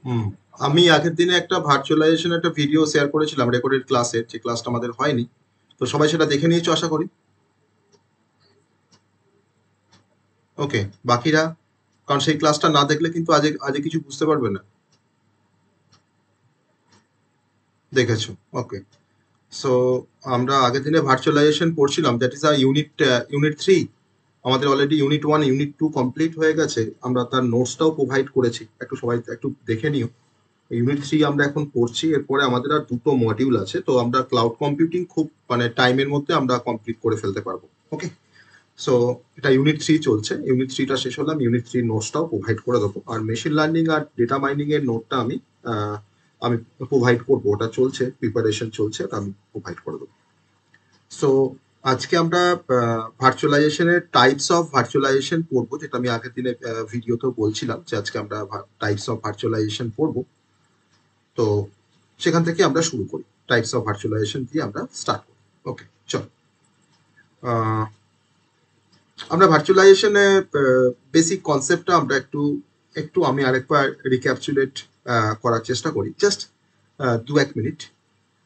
হুম। আমি আগের দিনে একটা ভার্চুয়ালাইজেশন একটা ভিডিও শেয়ার করেছিলাম রেকর্ডেড ক্লাসের, যে ক্লাসটা আমাদের হয়নি। তো সবাই সেটা দেখে নিয়েছো আশা করি। ওকে। বাকিরা, কারণ সেই ক্লাসটা না দেখলে কিন্তু আজ আজ কিছু বুঝতে পারবে না। দেখেছো? ওকে। সো আমরা আগের দিনে ভার্চুয়ালাইজেশন পড়ছিলাম, দ্যাট ইজ আ ইউনিট 3। আমাদের অলরেডি ইউনিট 1 ইউনিট 2 কমপ্লিট হয়ে গেছে। আমরা তার নোটসটাও প্রোভাইড করেছি, একটু সবাই একটু দেখে নিও। ইউনিট 3 আমরা এখন পড়ছি, এরপরে আমাদের আর দুটো মডিউল আছে, তো আমরা ক্লাউড কম্পিউটিং খুব মানে টাইমের মধ্যে আমরা কমপ্লিট করে ফেলতে পারবো। ওকে। সো এটা ইউনিট 3 চলছে, ইউনিট 3টা শেষ হলাম, ইউনিট 3 নোটসটাও প্রোভাইড করে দেবো। আর মেশিন লার্নিং আর ডেটা মাইনিং এর নোটটা আহ, আমি প্রোভাইড করবো, ওটা চলছে, প্রিপারেশন চলছে, ওটা আমি প্রোভাইড করে দেবো। সো আজকে আমরা ভার্চুয়ালাইজেশনের টাইপস অফ ভার্চুয়ালাইজেশন পড়বো, যেটা আমি আগের দিনে ভিডিওতেও বলছিলাম যে আজকে আমরা টাইপস অফ ভার্চুয়ালাইজেশন পড়বো। তো সেখান থেকে আমরা শুরু করি, টাইপস অফ ভার্চুয়ালাইজেশন দিয়ে আমরা স্টার্ট করি। ওকে, চল। আহ, আমরা ভার্চুয়ালাইজেশনে বেসিক কনসেপ্টটা আমরা একটু একটু আমি আরেকবার রিক্যাপচুলেট করার চেষ্টা করি, জাস্ট 2-1 মিনিট।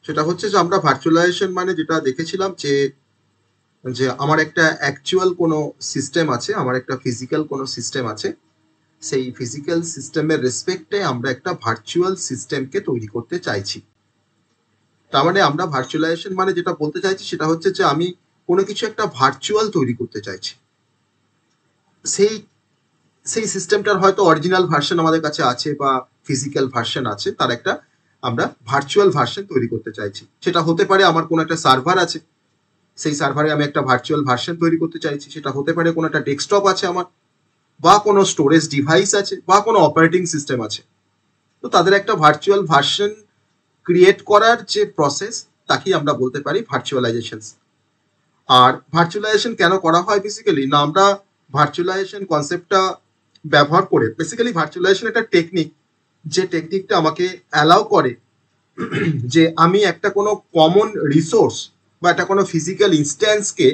সেটা হচ্ছে যে আমরা ভার্চুয়ালাইজেশন মানে যেটা দেখেছিলাম যে যে আমার একটা অ্যাকচুয়াল কোনো সিস্টেম আছে, আমার একটা ফিজিক্যাল কোনো সিস্টেম আছে, সেই ফিজিক্যাল সিস্টেমের রেসপেক্টে আমরা একটা ভার্চুয়াল সিস্টেমকে তৈরি করতে চাইছি। তার মানে আমরা ভার্চুয়ালাইজেশন মানে যেটা বলতে চাইছি সেটা হচ্ছে যে আমি কোনো কিছু একটা ভার্চুয়াল তৈরি করতে চাইছি। সেই সেই সিস্টেমটার হয়তো অরিজিনাল ভার্সন আমাদের কাছে আছে বা ফিজিক্যাল ভার্সন আছে, তার একটা আমরা ভার্চুয়াল ভার্সন তৈরি করতে চাইছি। সেটা হতে পারে আমার কোনো একটা সার্ভার আছে, সেই সার্ভারে আমি একটা ভার্চুয়াল ভার্সন তৈরি করতে চাইছি। সেটা হতে পারে কোনো একটা ডেস্কটপ আছে আমার, বা কোনো স্টোরেজ ডিভাইস আছে, বা কোনো অপারেটিং সিস্টেম আছে। তো তাদের একটা ভার্চুয়াল ভার্সন ক্রিয়েট করার যে প্রসেস, তাকেই আমরা বলতে পারি ভার্চুয়ালাইজেশন। আর ভার্চুয়ালাইজেশন কেন করা হয় বেসিক্যালি, না আমরা ভার্চুয়ালাইজেশন কনসেপ্টটা ব্যবহার করে, বেসিক্যালি ভার্চুয়ালাইজেশন একটা টেকনিক, যে টেকনিকটা আমাকে অ্যালাউ করে যে আমি একটা কোনো কমন রিসোর্স বা একটা কোনো ফিজিক্যাল ইনস্ট্যান্সকে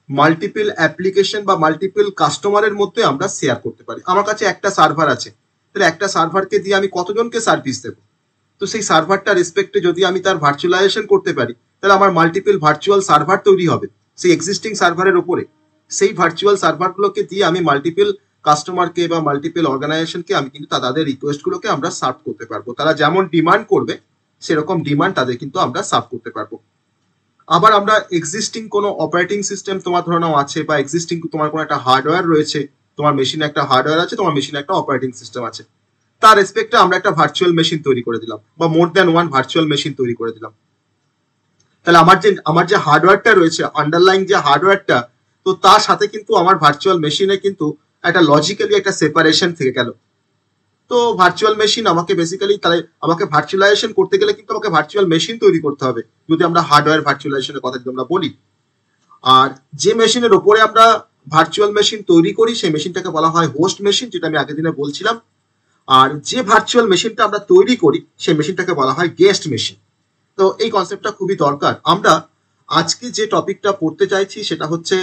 মাল্টিপল অ্যাপ্লিকেশন বা মাল্টিপল কাস্টমারের মধ্যে আমরা শেয়ার করতে পারি। আমার কাছে একটা সার্ভার আছে, তাহলে একটা সার্ভারকে দিয়ে আমি কতজনকে সার্ভিস দেবো? তো সেই সার্ভারটা রেসপেক্টে যদি আমি তার ভার্চুয়ালাইজেশন করতে পারি, তাহলে আমার মাল্টিপল ভার্চুয়াল সার্ভার তৈরি হবে সেই এক্সিস্টিং সার্ভারের উপরে। সেই ভার্চুয়াল সার্ভারগুলোকে দিয়ে আমি মাল্টিপল কাস্টমারকে বা মাল্টিপল অর্গানাইজেশনকে আমি কিন্তু তাদের রিকোয়েস্টগুলোকে আমরা সার্ভ করতে পারবো। তারা যেমন ডিমান্ড করবে সেরকম ডিমান্ড তাদের কিন্তু আমরা সার্ভ করতে পারবো। আবার আমরা এক্সিস্টিং কোনো অপারেটিং সিস্টেম তোমার ধরে নাও আছে, বা এক্সিস্টিং তোমার কোনো একটা হার্ডওয়্যার রয়েছে, তোমার মেশিনে একটা হার্ডওয়্যার আছে, তোমার মেশিনে একটা অপারেটিং সিস্টেম আছে, তার রেসপেক্টে আমরা একটা ভার্চুয়াল মেশিন তৈরি করে দিলাম, বা more than one virtual machine তৈরি করে দিলাম। তাহলে আমার যে হার্ডওয়্যারটা রয়েছে, আন্ডারলাইং যে হার্ডওয়্যারটা, তো তার সাথে কিন্তু আমার ভার্চুয়াল মেশিনে কিন্তু একটা লজিক্যালি একটা সেপারেশন থেকে গেল। তো ভার্চুয়াল মেশিন আমাকে বেসিক্যালি, তাহলে আমাকে ভার্চুয়ালাইজেশন করতে গেলে কিন্তু আমাকে ভার্চুয়াল মেশিন তৈরি করতে হবে, যদি আমরা হার্ডওয়্যার ভার্চুয়ালাইজেশনের কথা যদি আমরা বলি। আর যে মেশিনের ওপরে আমরা ভার্চুয়াল মেশিন তৈরি করি সেই মেশিনটাকে বলা হয় হোস্ট মেশিন, যেটা আমি আগের দিনে বলছিলাম। আর যে ভার্চুয়াল মেশিনটা আমরা তৈরি করি সেই মেশিনটাকে বলা হয় গেস্ট মেশিন। তো এই কনসেপ্টটা খুবই দরকার। আমরা আজকে যে টপিকটা পড়তে চাইছি সেটা হচ্ছে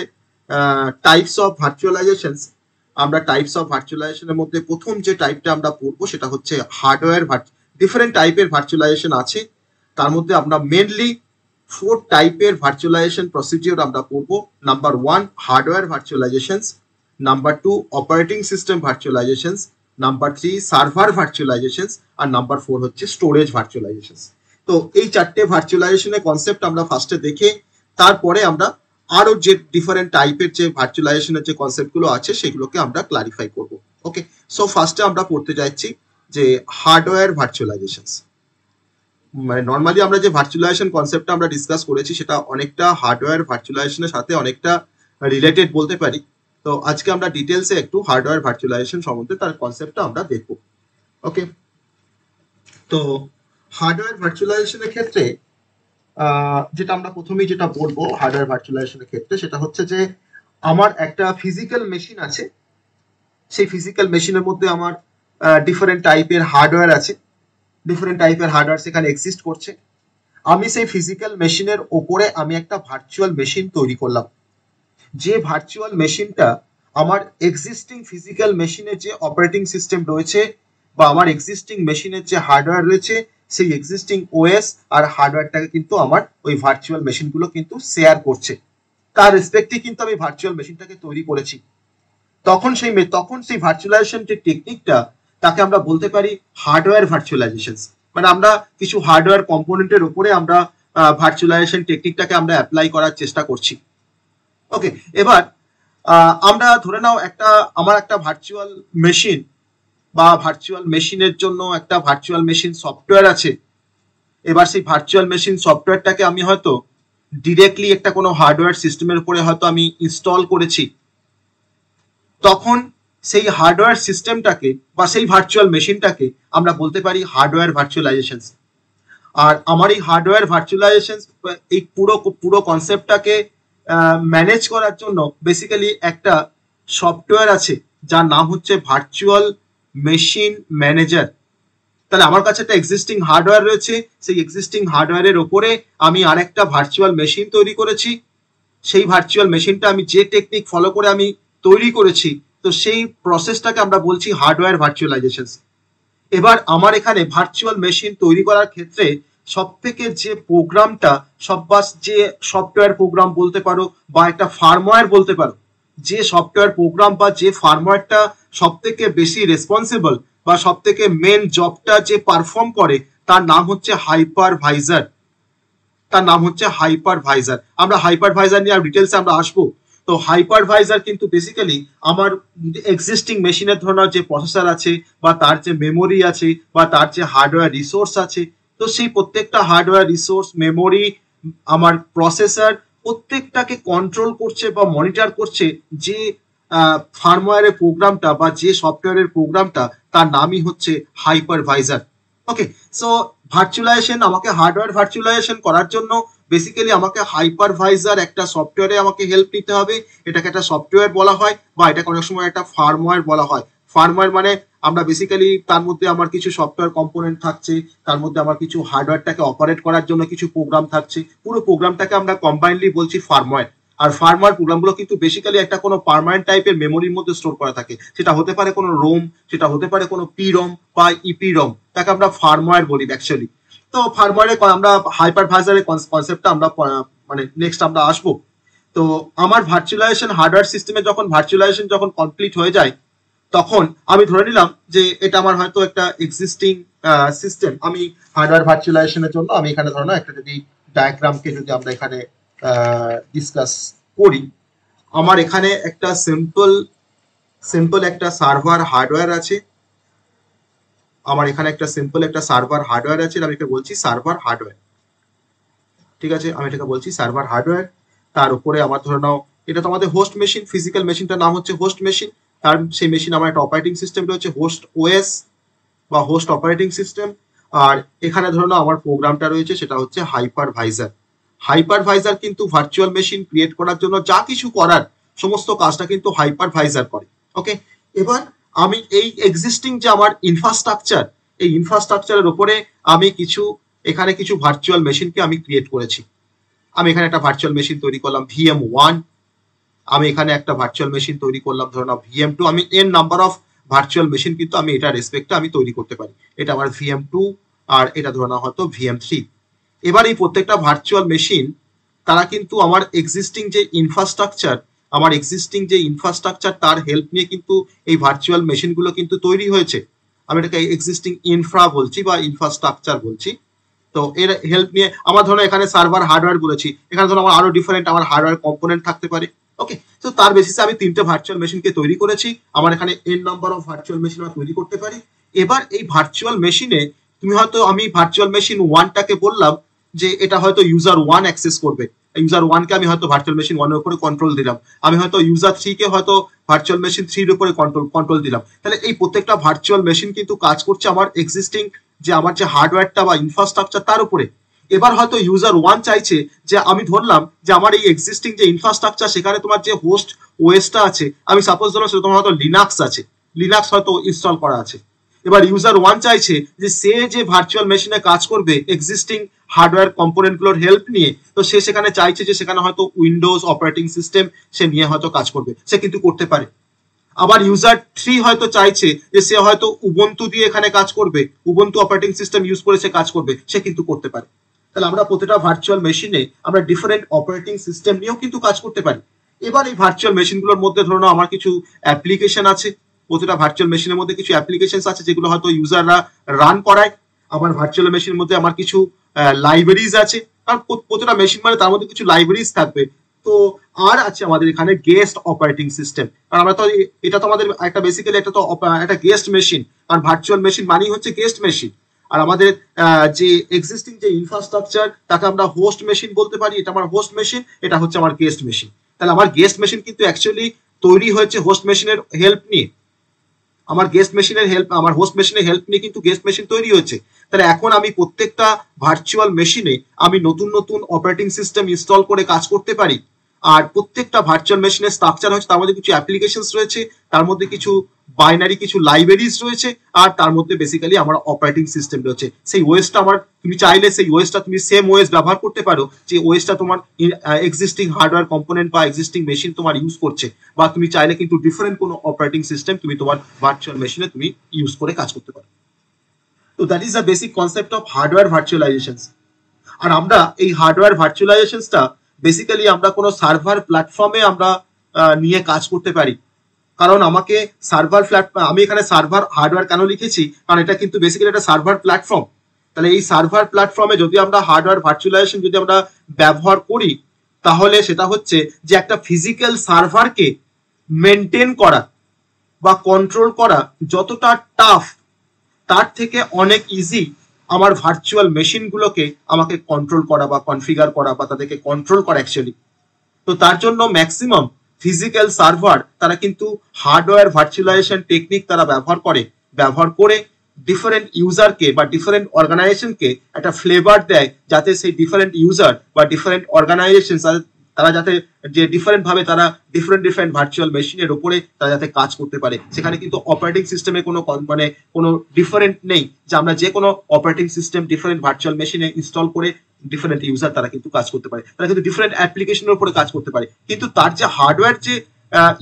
টাইপস অফ ভার্চুয়ালাইজেশন। আমরা টাইপস অফ ভার্চুয়ালাইজেশনের মধ্যে প্রথম যে টাইপটা আমরা পড়বো সেটা হচ্ছে হার্ডওয়্যার। ডিফারেন্ট টাইপের ভার্চুয়ালাইজেশন আছে, তার মধ্যে আমরা মেনলি 4 টাইপের ভার্চুয়ালাইজেশন প্রসিডিওর আমরা পড়বো। Number 1 hardware virtualisation, number 2 operating system virtualisation, number 3 server virtualisation, আর নাম্বার 4 হচ্ছে স্টোরেজ ভার্চুয়ালাইজেশন। তো এই 4টে ভার্চুয়ালাইজেশনের কনসেপ্ট আমরা ফার্স্টে দেখে, তারপরে আমরা আরো যে ডিফারেন্ট টাইপের যে ভার্চুয়ালাইজেশনের যে কনসেপ্টগুলো আছে সেগুলোকে আমরা ক্লারিফাই করব। ওকে। সো ফার্স্টে আমরা পড়তে যাচ্ছি যে হার্ডওয়্যার ভার্চুয়ালাইজেশন। মানে নর্মালি আমরা যে ভার্চুয়ালাইজেশন কনসেপ্টটা আমরা ডিসকাস করেছি সেটা অনেকটা হার্ডওয়্যার ভার্চুয়ালাইজেশনের সাথে অনেকটা রিলেটেড বলতে পারি। তো আজকে আমরা ডিটেলসে একটু হার্ডওয়্যার ভার্চুয়ালাইজেশন সম্বন্ধে তার কনসেপ্টটা আমরা দেখব। ওকে। তো হার্ডওয়্যার ভার্চুয়ালাইজেশনের ক্ষেত্রে যেটা আমরা প্রথমেই যেটা বলবো হার্ডওয়্যার ভার্চুয়ালাইজেশনের ক্ষেত্রে, সেটা হচ্ছে যে আমার একটা ফিজিক্যাল মেশিন আছে, সেই ফিজিক্যাল মেশিনের মধ্যে আমার ডিফারেন্ট টাইপের হার্ডওয়্যার আছে, ডিফারেন্ট টাইপের হার্ডওয়্যার সেখানে এক্সিস্ট করছে। আমি সেই ফিজিক্যাল মেশিনের ওপরে আমি একটা ভার্চুয়াল মেশিন তৈরি করলাম, যে ভার্চুয়াল মেশিনটা আমার এক্সিস্টিং ফিজিক্যাল মেশিনের যে অপারেটিং সিস্টেম রয়েছে, বা আমার এক্সিস্টিং মেশিনের যে হার্ডওয়্যার রয়েছে সেই এক্সিস্টিং ওএস আর হার্ডওয়্যারটাকে কিন্তু আমার ওই ভার্চুয়াল মেশিনগুলো কিন্তু শেয়ার করছে। তার রেসপেক্টে কিন্তু আমি ভার্চুয়াল মেশিনটাকে তৈরি করেছি। তখন সেই ভার্চুয়ালাইজেশন যে টেকনিকটা, তাকে আমরা বলতে পারি হার্ডওয়্যার ভার্চুয়ালাইজেশন। মানে আমরা কিছু হার্ডওয়্যার কম্পোনেন্টের উপরে আমরা ভার্চুয়ালাইজেশন টেকনিকটাকে আমরা অ্যাপ্লাই করার চেষ্টা করছি। ওকে, এবার আমরা ধরে নাও আমার একটা ভার্চুয়াল মেশিন বা ভার্চুয়াল মেশিনের জন্য একটা ভার্চুয়াল মেশিন সফটওয়্যার আছে। এবার সেই ভার্চুয়াল মেশিন সফটওয়্যারটাকে আমি হয়তো ডিরেক্টলি একটা কোনো হার্ডওয়্যার সিস্টেমের উপরে হয়তো আমি ইনস্টল করেছি। তখন সেই হার্ডওয়্যার সিস্টেমটাকে বা সেই ভার্চুয়াল মেশিনটাকে আমরা বলতে পারি হার্ডওয়্যার ভার্চুয়ালাইজেশন। আর আমার এই হার্ডওয়্যার ভার্চুয়ালাইজেশন এই পুরো কনসেপ্টটাকে ম্যানেজ করার জন্য বেসিক্যালি একটা সফটওয়্যার আছে যার নাম হচ্ছে ভার্চুয়াল মেশিন ম্যানেজার। তাহলে আমার কাছে একটা এক্সিস্টিং হার্ডওয়্যার রয়েছে, সেই এক্সিস্টিং হার্ডওয়্যারের ওপরে আমি আরেকটা ভার্চুয়াল মেশিন তৈরি করেছি। সেই ভার্চুয়াল মেশিনটা আমি যে টেকনিক ফলো করে আমি তৈরি করেছি, তো সেই প্রসেসটাকে আমরা বলছি হার্ডওয়্যার ভার্চুয়ালাইজেশন। এবার আমার এখানে ভার্চুয়াল মেশিন তৈরি করার ক্ষেত্রে সব থেকে যে প্রোগ্রামটা যে সফটওয়্যার প্রোগ্রাম বলতে পারো বা একটা ফার্মওয়্যার বলতে পারো, যে সফটওয়্যার প্রোগ্রাম বা যে ফার্মওয়্যারটা সব থেকে বেশি রেসপন্সিবল বা সব থেকে মেন জবটা যে পারফর্ম করে, তার নাম হচ্ছে হাইপারভাইজার। আমরা হাইপারভাইজার নিয়ে ডিটেলসে আমরা আসবো। তো হাইপারভাইজার কিন্তু বেসিক্যালি আমার এক্সিস্টিং মেশিনের ধরনের যে প্রসেসর আছে বা তার যে মেমোরি আছে বা তার যে হার্ডওয়্যার রিসোর্স আছে, তো সেই প্রত্যেকটা হার্ডওয়্যার রিসোর্স, মেমোরি, আমার প্রসেসর প্রত্যেকটাকে কন্ট্রোল করছে বা মনিটর করছে যে ফার্মওয়্যারের প্রোগ্রামটা বা যে সফটওয়্যারের প্রোগ্রামটা, তার নামই হচ্ছে হাইপারভাইজার। ওকে, সো ভার্চুয়ালাইজেশন, আমাকে হার্ডওয়্যার ভার্চুয়ালাইজেশন করার জন্য বেসিক্যালি আমাকে হাইপারভাইজার একটা সফটওয়্যারে আমাকে হেল্প নিতে হবে। এটাকে একটা সফটওয়্যার বলা হয় বা এটাকে অনেক সময় একটা ফার্মওয়্যার বলা হয়। ফার্মওয়্যার মানে আমরা বেসিক্যালি তার মধ্যে আমার কিছু সফটওয়্যার কম্পোনেন্ট থাকছে, তার মধ্যে আমার কিছু হার্ডওয়্যারটাকে অপারেট করার জন্য কিছু প্রোগ্রাম থাকছে, পুরো প্রোগ্রামটাকে আমরা কম্বাইনলি বলছি ফার্মওয়্যার। আর ফার্মওয়্যার প্রোগ্রামগুলো কিন্তু বেসিক্যালি একটা কোনো পার্মানেন্ট টাইপের মেমোরির মধ্যে স্টোর করা থাকে। সেটা হতে পারে কোনো রোম, সেটা হতে পারে কোনো পিরম বা ইপিরম, তাকে আমরা ফার্মওয়্যার বলি অ্যাকচুয়ালি। তো ফার্মওয়্যারে আমরা হাইপারভাইজারের কনসেপ্টটা আমরা মানে নেক্সট আমরা আসবো। তো আমার ভার্চুয়ালাইজেশন হার্ডওয়্যার সিস্টেমে ভার্চুয়ালাইজেশন যখন কমপ্লিট হয়ে যায়, তখন আমি ধরে নিলাম যে এটা আমার হয়তো একটা এক্সিস্টিং সিস্টেম। আমি হার্ডওয়্যার ভার্চুয়ালাইজেশনের জন্য আমি এখানে ধরো একটা যদি ডায়াগ্রামকে যদি আমরা এখানে ডিসকাস করি, আমার এখানে একটা সিম্পল একটা সার্ভার হার্ডওয়্যার আছে। আমি এটাকে বলছি সার্ভার হার্ডওয়্যার। ঠিক আছে, আমি এটাকে বলছি সার্ভার হার্ডওয়্যার। তার উপরে আমার ধরে নাও এটা তো আমাদের হোস্ট মেশিন, ফিজিক্যাল মেশিনটার নাম হচ্ছে হোস্ট মেশিন। সেই মেশিন আমার একটা অপারেটিং সিস্টেম রয়েছে, হোস্ট ওএস বা হোস্ট অপারেটিং সিস্টেম। আর এখানে ধরে নাও আমার প্রোগ্রামটা রয়েছে, সেটা হচ্ছে হাইপারভাইজার কিন্তু ভার্চুয়াল মেশিন ক্রিয়েট করার জন্য যা কিছু করার সমস্ত কাজটা কিন্তু হাইপারভাইজার করে। ওকে, এবার আমি এই এক্সিস্টিং যে আমার ইনফ্রাস্ট্রাকচার, এই ইনফ্রাস্ট্রাকচারের উপরে আমি এখানে কিছু ভার্চুয়াল মেশিনকে আমি ক্রিয়েট করেছি। আমি এখানে একটা ভার্চুয়াল মেশিন তৈরি করলাম VM1, আমি এখানে একটা ভার্চুয়াল মেশিন তৈরি করলাম ধরো না VM2। আমি N number of virtual machine কিন্তু আমি এটা রেসপেক্টে আমি তৈরি করতে পারি। এটা আমার VM2 আর এটা ধরো না হয়তো VM3। এবার এই প্রত্যেকটা ভার্চুয়াল মেশিন তারা কিন্তু আমার এক্সিস্টিং যে ইনফ্রাস্ট্রাকচার তার হেল্প নিয়ে কিন্তু এই ভার্চুয়াল মেশিনগুলো কিন্তু তৈরি হয়েছে। আমি এটাকে এক্সিস্টিং ইনফ্রা বলছি বা ইনফ্রাস্ট্রাকচার বলছি। তো এর হেল্প নিয়ে আমার ধরো এখানে সার্ভার হার্ডওয়্যার বলেছি, এখানে ধরো আমার আরো ডিফারেন্ট আমার হার্ডওয়্যার কম্পোনেন্ট থাকতে পারে। ওকে, তো তার বেসিসে আমি 3টে ভার্চুয়াল মেশিনকে তৈরি করেছি। আমার এখানে N number of virtual machine আমরা তৈরি করতে পারি। এবার এই ভার্চুয়াল মেশিনে আমি ভার্চুয়াল মেশিন 1টাকে বললাম যে এটা হয়তো ইউজার 1 অ্যাক্সেস করবে। ইউজার 1কে আমি হয়তো ভার্চুয়াল মেশিন 1 এর উপরে কন্ট্রোল দিলাম। আমি হয়তো ইউজার 3কে হয়তো ভার্চুয়াল মেশিন 3 এর উপরে কন্ট্রোল দিলাম। তাহলে এই প্রত্যেকটা ভার্চুয়াল মেশিন কিন্তু কাজ করছে আমার এক্সিস্টিং আমার যে হার্ডওয়্যারটা বা ইনফ্রাস্ট্রাকচার তার উপরে। এবার হয়তো ইউজার 1 চাইছে যে আমি ধরলাম যে আমার এই এক্সিস্টিং যে ইনফ্রাস্ট্রাকচার, সেখানে তোমার যে হোস্ট ওএসটা আছে, আমি সাপোজ ধরলাম সেটা তোমার হয়তো লিনাক্স আছে, লিনাক্স হয়তো ইনস্টল করা আছে। এবার ইউজার 1 চাইছে যে সে যে ভার্চুয়াল মেশিনে কাজ করবে এক্সিস্টিং হার্ডওয়্যার কম্পোনেন্টগুলোর হেল্প নিয়ে, তো সে সেখানে চাইছে যে সেখানে হয়তো উইন্ডোজ অপারেটিং সিস্টেম সে নিয়ে হয়তো কাজ করবে। সে কিন্তু করতে পারে। আবার ইউজার 3 হয়তো চাইছে যে সে হয়তো উবুন্টু দিয়ে এখানে কাজ করবে, উবুন্টু অপারেটিং সিস্টেম ইউজ করে সে কাজ করবে, সে কিন্তু করতে পারে। তাহলে আমরা প্রতিটা ভার্চুয়াল মেশিনে আমরা ডিফারেন্ট অপারেটিং সিস্টেম নিয়েও কিন্তু কাজ করতে পারি। এবার এই ভার্চুয়াল মেশিনগুলোর মধ্যে ধরুন আমার কিছু অ্যাপ্লিকেশন আছে, প্রতিটা ভার্চুয়াল মেশিনের মধ্যে কিছু অ্যাপ্লিকেশন আছে যেগুলো হয়তো ইউজাররা রান করায়। আমার ভার্চুয়াল মেশিনের মধ্যে আমার কিছু লাইব্রেরিজ আছে, কারণ প্রতিটা মেশিন মানে তার মধ্যে কিছু লাইব্রেরিজ থাকবে। তো আর আছে আমাদের এখানে গেস্ট অপারেটিং সিস্টেম, কারণ আমরা তো এটা তো আমাদের একটা বেসিক্যালি একটা তো একটা গেস্ট মেশিন, কারণ ভার্চুয়াল মেশিন মানেই হচ্ছে গেস্ট মেশিন। আর আমাদের যে এক্সিস্টিং যে ইনফ্রাস্ট্রাকচার তাকে আমরা হোস্ট মেশিন বলতে পারি, এটা আমার হোস্ট মেশিন, এটা হচ্ছে আমার গেস্ট মেশিন। তাহলে আমার গেস্ট মেশিন কিন্তু অ্যাকচুয়ালি তৈরি হয়েছে হোস্ট মেশিনের হেল্প নিয়ে। আমার গেস্ট মেশিনের হেল্প, আমার হোস্ট মেশিনের হেল্প নিয়ে কিন্তু গেস্ট মেশিন তৈরি হয়েছে। তাহলে এখন আমি প্রত্যেকটা ভার্চুয়াল মেশিনে আমি নতুন নতুন অপারেটিং সিস্টেম ইনস্টল করে কাজ করতে পারি। আর প্রত্যেকটা ভার্চুয়াল মেশিনের স্ট্রাকচার হচ্ছে তার মধ্যে কিছু অ্যাপ্লিকেশনস রয়েছে, তার মধ্যে কিছু বাইনারি কিছু লাইব্রেরিজ রয়েছে, আর তার মধ্যে বেসিক্যালি আমার অপারেটিং সিস্টেম রয়েছে। সেই ওএসটা আমার, তুমি চাইলে সেই ওএসটা তুমি সেম ওএস ব্যবহার করতে পারো যে ওএসটা তোমার এক্সিস্টিং হার্ডওয়্যার কম্পোনেন্ট বা এক্সিস্টিং মেশিন তোমার ইউজ করছে, বা তুমি চাইলে কিন্তু ডিফারেন্ট কোনো অপারেটিং সিস্টেম তুমি তোমার ভার্চুয়াল মেশিনে তুমি ইউজ করে কাজ করতে পারো। তো that is the basic concept of hardware virtualisation. আর আমরা এই হার্ডওয়্যার ভার্চুয়ালাইজেশনটা বেসিক্যালি আমরা কোনো সার্ভার প্ল্যাটফর্মে আমরা নিয়ে কাজ করতে পারি। কারণ আমাকে সার্ভার আমি এখানে সার্ভার হার্ডওয়্যার কেন লিখেছি, কারণ এটা কিন্তু বেসিক্যালি একটা সার্ভার প্ল্যাটফর্ম। তাহলে এই সার্ভার প্ল্যাটফর্মে যদি আমরা হার্ডওয়্যার ভার্চুয়ালাইজেশন যদি আমরা ব্যবহার করি, তাহলে সেটা হচ্ছে যে একটা ফিজিক্যাল সার্ভারকে মেনটেন করা বা কন্ট্রোল করা যতটা টাফ, তার থেকে অনেক ইজি আমার ভার্চুয়াল মেশিনগুলোকে আমাকে কন্ট্রোল করা বা কনফিগার করা বা তাদেরকে কন্ট্রোল করা অ্যাকচুয়ালি। তো তার জন্য ম্যাক্সিমাম ফিজিক্যাল সার্ভার তারা কিন্তু হার্ডওয়্যার ভার্চুয়ালাইজেশন টেকনিক তারা ব্যবহার করে ডিফারেন্ট ইউজারকে বা ডিফারেন্ট অর্গানাইজেশনকে একটা ফ্লেভার দেয়, যাতে সেই ডিফারেন্ট ইউজার বা ডিফারেন্ট অর্গানাইজেশন তারা যাতে যে ডিফারেন্ট ভাবে তারা ডিফারেন্ট ভার্চুয়াল মেশিনের উপরে তারা যাতে কাজ করতে পারে। সেখানে কিন্তু অপারেটিং সিস্টেমে কোনো মানে কোনো ডিফারেন্ট নেই, যে আমরা যে কোনো অপারেটিং সিস্টেম ডিফারেন্ট ভার্চুয়াল মেশিনে ইনস্টল করে ডিফারেন্ট ইউজার তারা কিন্তু কাজ করতে পারে, তারা কিন্তু ডিফারেন্ট অ্যাপ্লিকেশনের উপরে কাজ করতে পারে। কিন্তু তার যে হার্ডওয়্যার যে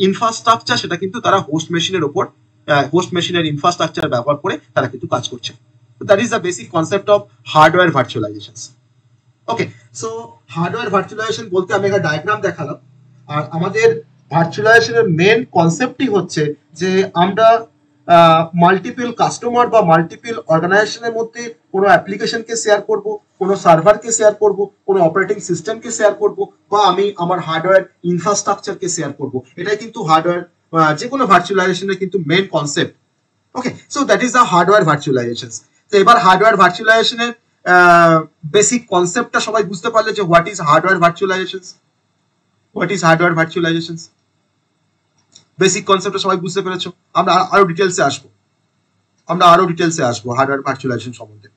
ইনফ্রাস্ট্রাকচার, সেটা কিন্তু তারা হোস্ট মেশিনের উপর হোস্ট মেশিনের ইনফ্রাস্ট্রাকচার ব্যবহার করে তারা কিন্তু কাজ করছে। That is the basic concept of hardware virtualization. Okay, so hardware virtualization বলতে আমি একটা ডায়াগ্রাম দেখালাম। আর আমাদের ভার্চুয়ালাইজেশনের মেন কনসেপ্টই হচ্ছে যে আমরা মাল্টিপল কাস্টমার বা মাল্টিপল অর্গানাইজেশনের মধ্যে কোনো অ্যাপ্লিকেশনকে শেয়ার করব, কোনো সার্ভারকে শেয়ার করব, কোনো অপারেটিং সিস্টেমকে শেয়ার করব, বা আমি আমার হার্ডওয়্যার ইনফ্রাস্ট্রাকচারকে শেয়ার করব। এটাই কিন্তু হার্ডওয়্যার যে কোনো ভার্চুয়ালাইজেশনের কিন্তু main concept. Okay, so that is the hardware virtualization. তো এবার হার্ডওয়্যার ভার্চুয়ালাইজেশনের বেসিক কনসেপ্টটা সবাই বুঝতে পারলে যে what is hardware virtualization, what is hardware virtualization, basic কনসেপ্টটা সবাই বুঝতে পেরেছো। আমরা আরো ডিটেলসে আসবো, হার্ডওয়্যার ভার্চুয়ালাইজেশন সম্বন্ধে।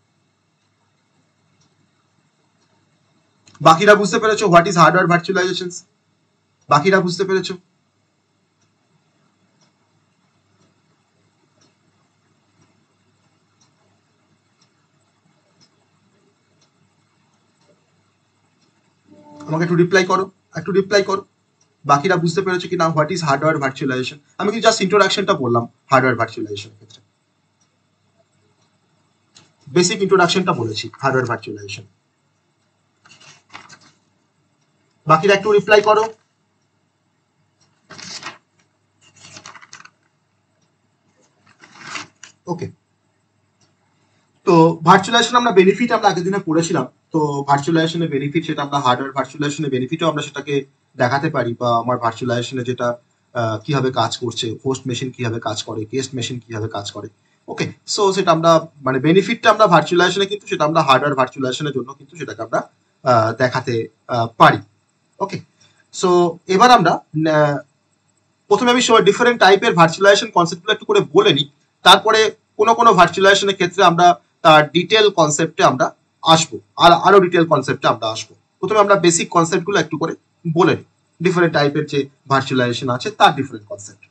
বাকিরা বুঝতে পেরেছো হোয়াট ইজ হার্ডওয়্যার ভার্চুয়ালাইজেশন? বাকিরা বুঝতে পেরেছো? আমাকে একটু রিপ্লাই করো, বাকিরা বুঝতে পেরেছো কি না হোয়াট ইজ হার্ডওয়্যার ভার্চুয়ালাইজেশন? আমি কি জাস্ট ইন্ট্রোডাকশনটা বললাম হার্ডওয়্যার ভার্চুয়ালাইজেশনের ক্ষেত্রে, বেসিক ইন্ট্রোডাকশনটা বলেছি হার্ডওয়্যার ভার্চুয়ালাইজেশন। বাকিরা একটু রিপ্লাই করো। ওকে, তো ভার্চুয়ালাইজেশন আমরা বেনিফিট আমরা আগের দিনে পড়েছিলাম। তো ভার্চুয়ালাইজেশনের বেনিফিট সেটা আমরা হার্ডওয়্যার ভার্চুয়ালাইজেশনের বেনিফিটও আমরা সেটাকে দেখাতে পারি, বা আমার ভার্চুয়ালাইজেশনে যেটা কিভাবে কাজ করছে, হোস্ট মেশিন কিভাবে কাজ করে, গেস্ট মেশিন কিভাবে কাজ করে। ওকে, সো সেটা আমরা মানে বেনিফিটটা আমরা ভার্চুয়ালাইজেশনে কিন্তু সেটা আমরা হার্ডওয়্যার ভার্চুয়ালাইজেশনের জন্য কিন্তু সেটাকে আমরা দেখাতে পারি। ওকে, সো এবার আমরা প্রথমে আমি ডিফারেন্ট টাইপের ভার্চুয়ালাইজেশন কনসেপ্টগুলো একটু করে বলে নিই, তারপরে কোনো ভার্চুয়ালাইজেশনের ক্ষেত্রে আমরা তার ডিটেল কনসেপ্টে আমরা আসবো, আর আরো ডিটেল কনসেপ্টে আমরা আসবো। প্রথমে আমরা বেসিক কনসেপ্টগুলো একটু করে বলে নিই, ডিফারেন্ট টাইপের যে ভার্চুয়ালাইজেশন আছে তার ডিফারেন্ট কনসেপ্ট।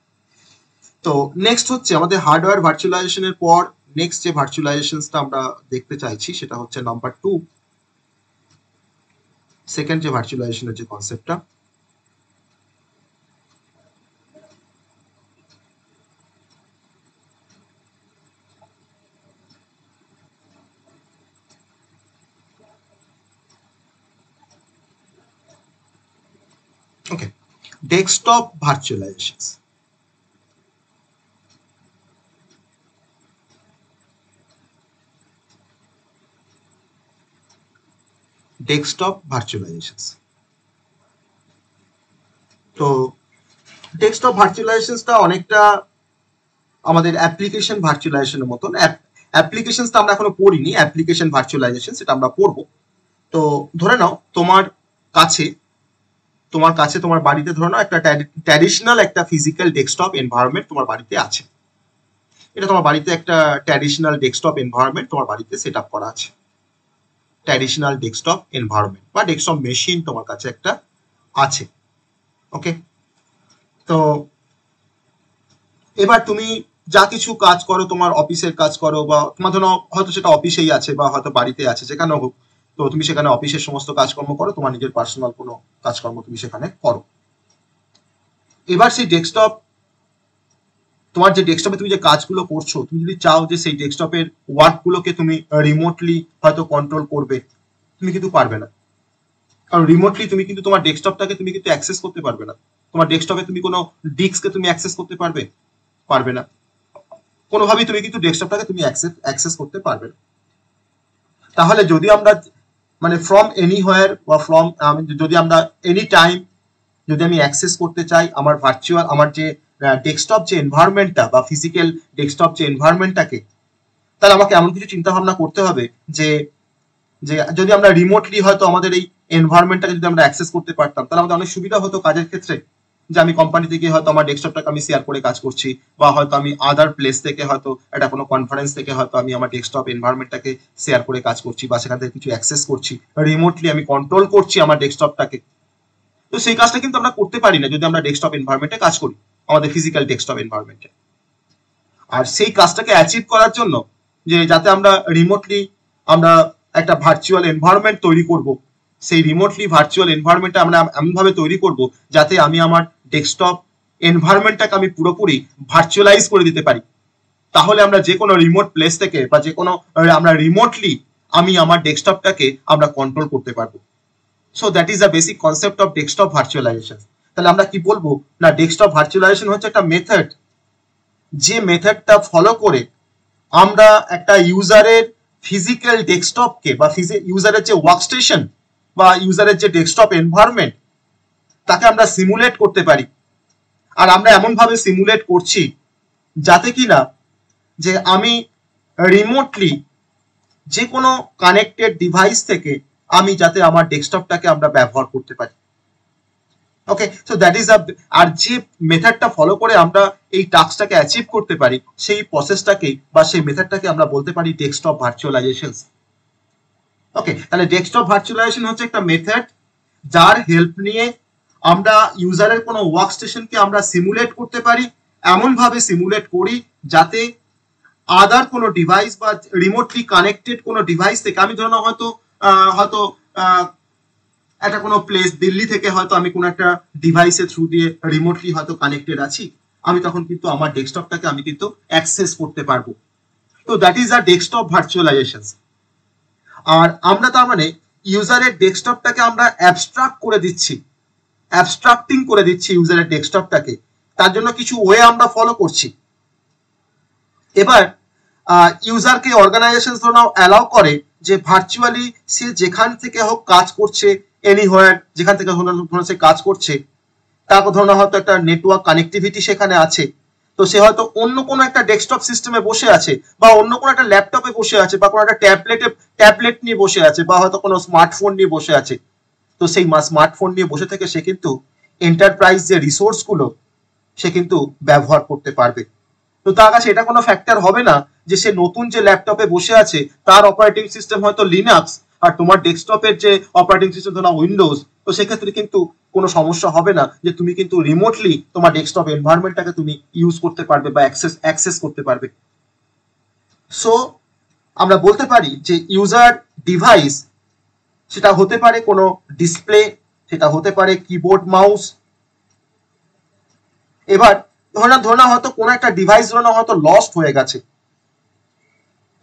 তো নেক্সট হচ্ছে আমাদের হার্ডওয়্যার ভার্চুয়ালাইজেশনের পর নেক্সট যে ভার্চুয়ালাইজেশনটা আমরা দেখতে চাইছি সেটা হচ্ছে নাম্বার 2, সেকেন্ড যে ভার্চুয়ালাইজেশনের যে কনসেপ্টটা। Okay, desktop virtualization. Desktop virtualization. তো ডেস্কটপ ভার্চুয়ালাইজেশনটা অনেকটা আমাদের অ্যাপ্লিকেশন ভার্চুয়ালাইজেশনের মতন। অ্যাপ্লিকেশনটা আমরা এখনো পড়িনি, অ্যাপ্লিকেশন ভার্চুয়ালাইজেশন সেটা আমরা পড়বো। তো ধরে নাও তোমার কাছে তোমার বাড়িতে ধরে নাও একটা ট্র্যাডিশনাল একটা ফিজিক্যাল ডেস্কটপ এনভায়রনমেন্ট তোমার বাড়িতে আছে। এটা তোমার বাড়িতে একটা ট্র্যাডিশনাল ডেস্কটপ এনভায়রনমেন্ট তোমার বাড়িতে সেট আপ করা আছে। ট্র্যাডিশনাল ডেস্কটপ এনভায়রনমেন্ট বা ডেস্কটপ মেশিন তোমার কাছে একটা আছে। ওকে, তো এবার তুমি যা কিছু কাজ করো, তোমার অফিসের কাজ করো বা তোমার ধরো হয়তো সেটা অফিসেই আছে বা হয়তো বাড়িতে আছে, যেখানে হোক, তো তুমি সেখানে অফিসের সমস্ত কাজকর্ম করো, তোমার নিজের পার্সোনাল কোনো কাজকর্ম তুমি সেখানে করো। এবার সেই ডেস্কটপ, তোমার যে ডেস্কটপে তুমি যে কাজগুলো করছো, তুমি যদি চাও যে সেই ডেস্কটপের ওয়ার্কগুলোকে তুমি রিমোটলি হয়তো কন্ট্রোল করবে, তুমি কিন্তু পারবে না। কারণ রিমোটলি তুমি কিন্তু তোমার ডেস্কটপটাকে তুমি কিন্তু অ্যাক্সেস করতে পারবে না। তোমার ডেস্কটপে তুমি কোনো ডিস্ককে তুমি অ্যাক্সেস করতে পারবে না। কোনোভাবেই তুমি কিন্তু ডেস্কটপটাকে তুমি অ্যাক্সেস করতে পারবে না। তাহলে যদি আমরা মানে ফ্রম এনিহোয়ার বা যদি আমরা এনি টাইম যদি আমি অ্যাক্সেস করতে চাই আমার ভার্চুয়াল, আমার যে ডেস্কটপ যে এনভায়রনমেন্টটা বা ফিজিক্যাল ডেস্কটপ যে এনভায়রনমেন্টটাকে, তাহলে আমাকে এমন কিছু চিন্তা ভাবনা করতে হবে যে যদি আমরা রিমোটলি হয়তো আমাদের এই এনভায়রনমেন্টটাকে যদি আমরা অ্যাক্সেস করতে পারতাম, তাহলে আমাদের অনেক সুবিধা হতো কাজের ক্ষেত্রে। যে আমি কোম্পানি থেকে হয়তো আমার ডেস্কটপটাকে আমি শেয়ার করে কাজ করছি, বা হয়তো আমি আদার প্লেস থেকে হয়তো একটা কোনো কনফারেন্স থেকে হয়তো আমি আমার ডেস্কটপ এনভায়রনমেন্টটাকে শেয়ার করে কাজ করছি, বা সেখান থেকে কিছু অ্যাক্সেস করছি, রিমোটলি আমি কন্ট্রোল করছি আমার ডেস্কটপটাকে। তো সেই কাজটা কিন্তু আমরা করতে পারি না যদি আমরা ডেস্কটপ এনভায়রনমেন্টে কাজ করি, আমাদের ফিজিক্যাল ডেস্কটপ এনভায়রনমেন্টে। আর সেই কাজটাকে অ্যাচিভ করার জন্য যে যাতে আমরা রিমোটলি আমরা একটা ভার্চুয়াল এনভায়রনমেন্ট তৈরি করব, সেই রিমোটলি ভার্চুয়াল এনভায়রনমেন্টটা আমরা এমনভাবে তৈরি করব যাতে আমি আমার ডেস্কটপ এনভায়রনমেন্টটাকে আমি পুরোপুরি ভার্চুয়ালাইজ করে দিতে পারি। তাহলে আমরা যে কোনো রিমোট প্লেস থেকে বা যে কোনো আমরা রিমোটলি আমি আমার ডেস্কটপটাকে আমরা কন্ট্রোল করতে পারবো। So that is the basic concept of desktop virtualization. তাহলে আমরা কি বলবো না, ডেস্কটপ ভার্চুয়ালাইজেশন হচ্ছে একটা মেথড, যে মেথডটা ফলো করে আমরা একটা ইউজারের ফিজিক্যাল ডেস্কটপকে বা ইউজারের যে ওয়ার্কস্টেশন বা ইউজারের যে ডেস্কটপ এনভায়রনমেন্ট তাকে আমরা সিমুলেট করতে পারি। আর আমরা এমনভাবে সিমুলেট করছি যাতে কিনা যে আমি রিমোটলি যে কোনো কানেক্টেড ডিভাইস থেকে আমি যাতে আমার ডেস্কটপটাকে আমরা ব্যবহার করতে পারি। ওকে, সো দ্যাট ইজ আর যে মেথডটা ফলো করে আমরা এই টাস্কটাকে অ্যাচিভ করতে পারি, সেই প্রসেসটাকে বা সেই মেথডটাকে আমরা বলতে পারি ডেস্কটপ ভার্চুয়ালাইজেশন। ওকে, তাহলে ডেস্কটপ ভার্চুয়ালাইজেশন হচ্ছে একটা মেথড যার হেল্প নিয়ে আমরা ইউজারের কোনো ওয়ার্কস্টেশনকে আমরা সিমুলেট করতে পারি, এমন ভাবে সিমুলেট করি যাতে আদার কোনো ডিভাইস বা রিমোটলি কানেক্টেড কোনো ডিভাইস থেকে, আমি ধরুন হয়তো একটা কোনো প্লেস দিল্লি থেকে হয়তো আমি কোনো একটা ডিভাইসের থ্রু দিয়ে রিমোটলি হয়তো কানেক্টেড আছি, আমি তখন কিন্তু আমার ডেস্কটপটাকে আমি কিন্তু অ্যাক্সেস করতে পারবো। তো that is a desktop virtualisation. আর আমরা তার মানে ইউজারের ডেস্কটপটাকে আমরা অ্যাবস্ট্রাক্ট করে দিচ্ছি, অ্যাবস্ট্রাক্টিং করে দিচ্ছি ইউজারের ডেস্কটপটাকে। তার জন্য কিছু ওয়ে আমরা ফলো করছি। এবার ইউজারকে অর্গানাইজেশন অ্যালাউ করে যে ভার্চুয়ালি সে যেখান থেকে হোক কাজ করছে, এনিহোয়ার যেখান থেকে সে কাজ করছে, তার ধরুন হয়তো একটা নেটওয়ার্ক কানেক্টিভিটি সেখানে আছে, তো সে হয়তো অন্য কোনো একটা ডেস্কটপ সিস্টেমে বসে আছে, বা অন্য কোনো একটা ল্যাপটপে বসে আছে, বা কোনো একটা ট্যাবলেট নিয়ে বসে আছে, বা হয়তো কোনো স্মার্টফোন নিয়ে বসে আছে। তো সেই স্মার্টফোন নিয়ে বসে থেকে সে কিন্তু এন্টারপ্রাইজ যে রিসোর্সগুলো সে কিন্তু ব্যবহার করতে পারবে। তো তার কাছে এটা কোনো ফ্যাক্টর হবে না যে সে নতুন যে ল্যাপটপে বসে আছে তার অপারেটিং সিস্টেম হয়তো লিনাক্স আর তোমার ডেস্কটপের যে অপারেটিং সিস্টেম ধরো উইন্ডোজ, তো সেক্ষেত্রে কিন্তু কোনো সমস্যা হবে না যে তুমি কিন্তু রিমোটলি তোমার ডেস্কটপ এনভায়রনমেন্টটাকে তুমি ইউজ করতে পারবে বা অ্যাক্সেস করতে পারবে। সো আমরা বলতে পারি যে ইউজার ডিভাইস সেটা হতে পারে কোনো ডিসপ্লে, সেটা হতে পারে কিবোর্ড মাউস। এবার ধরনা হয়তো কোনো একটা ডিভাইস হয়তো লস্ট হয়ে গেছে,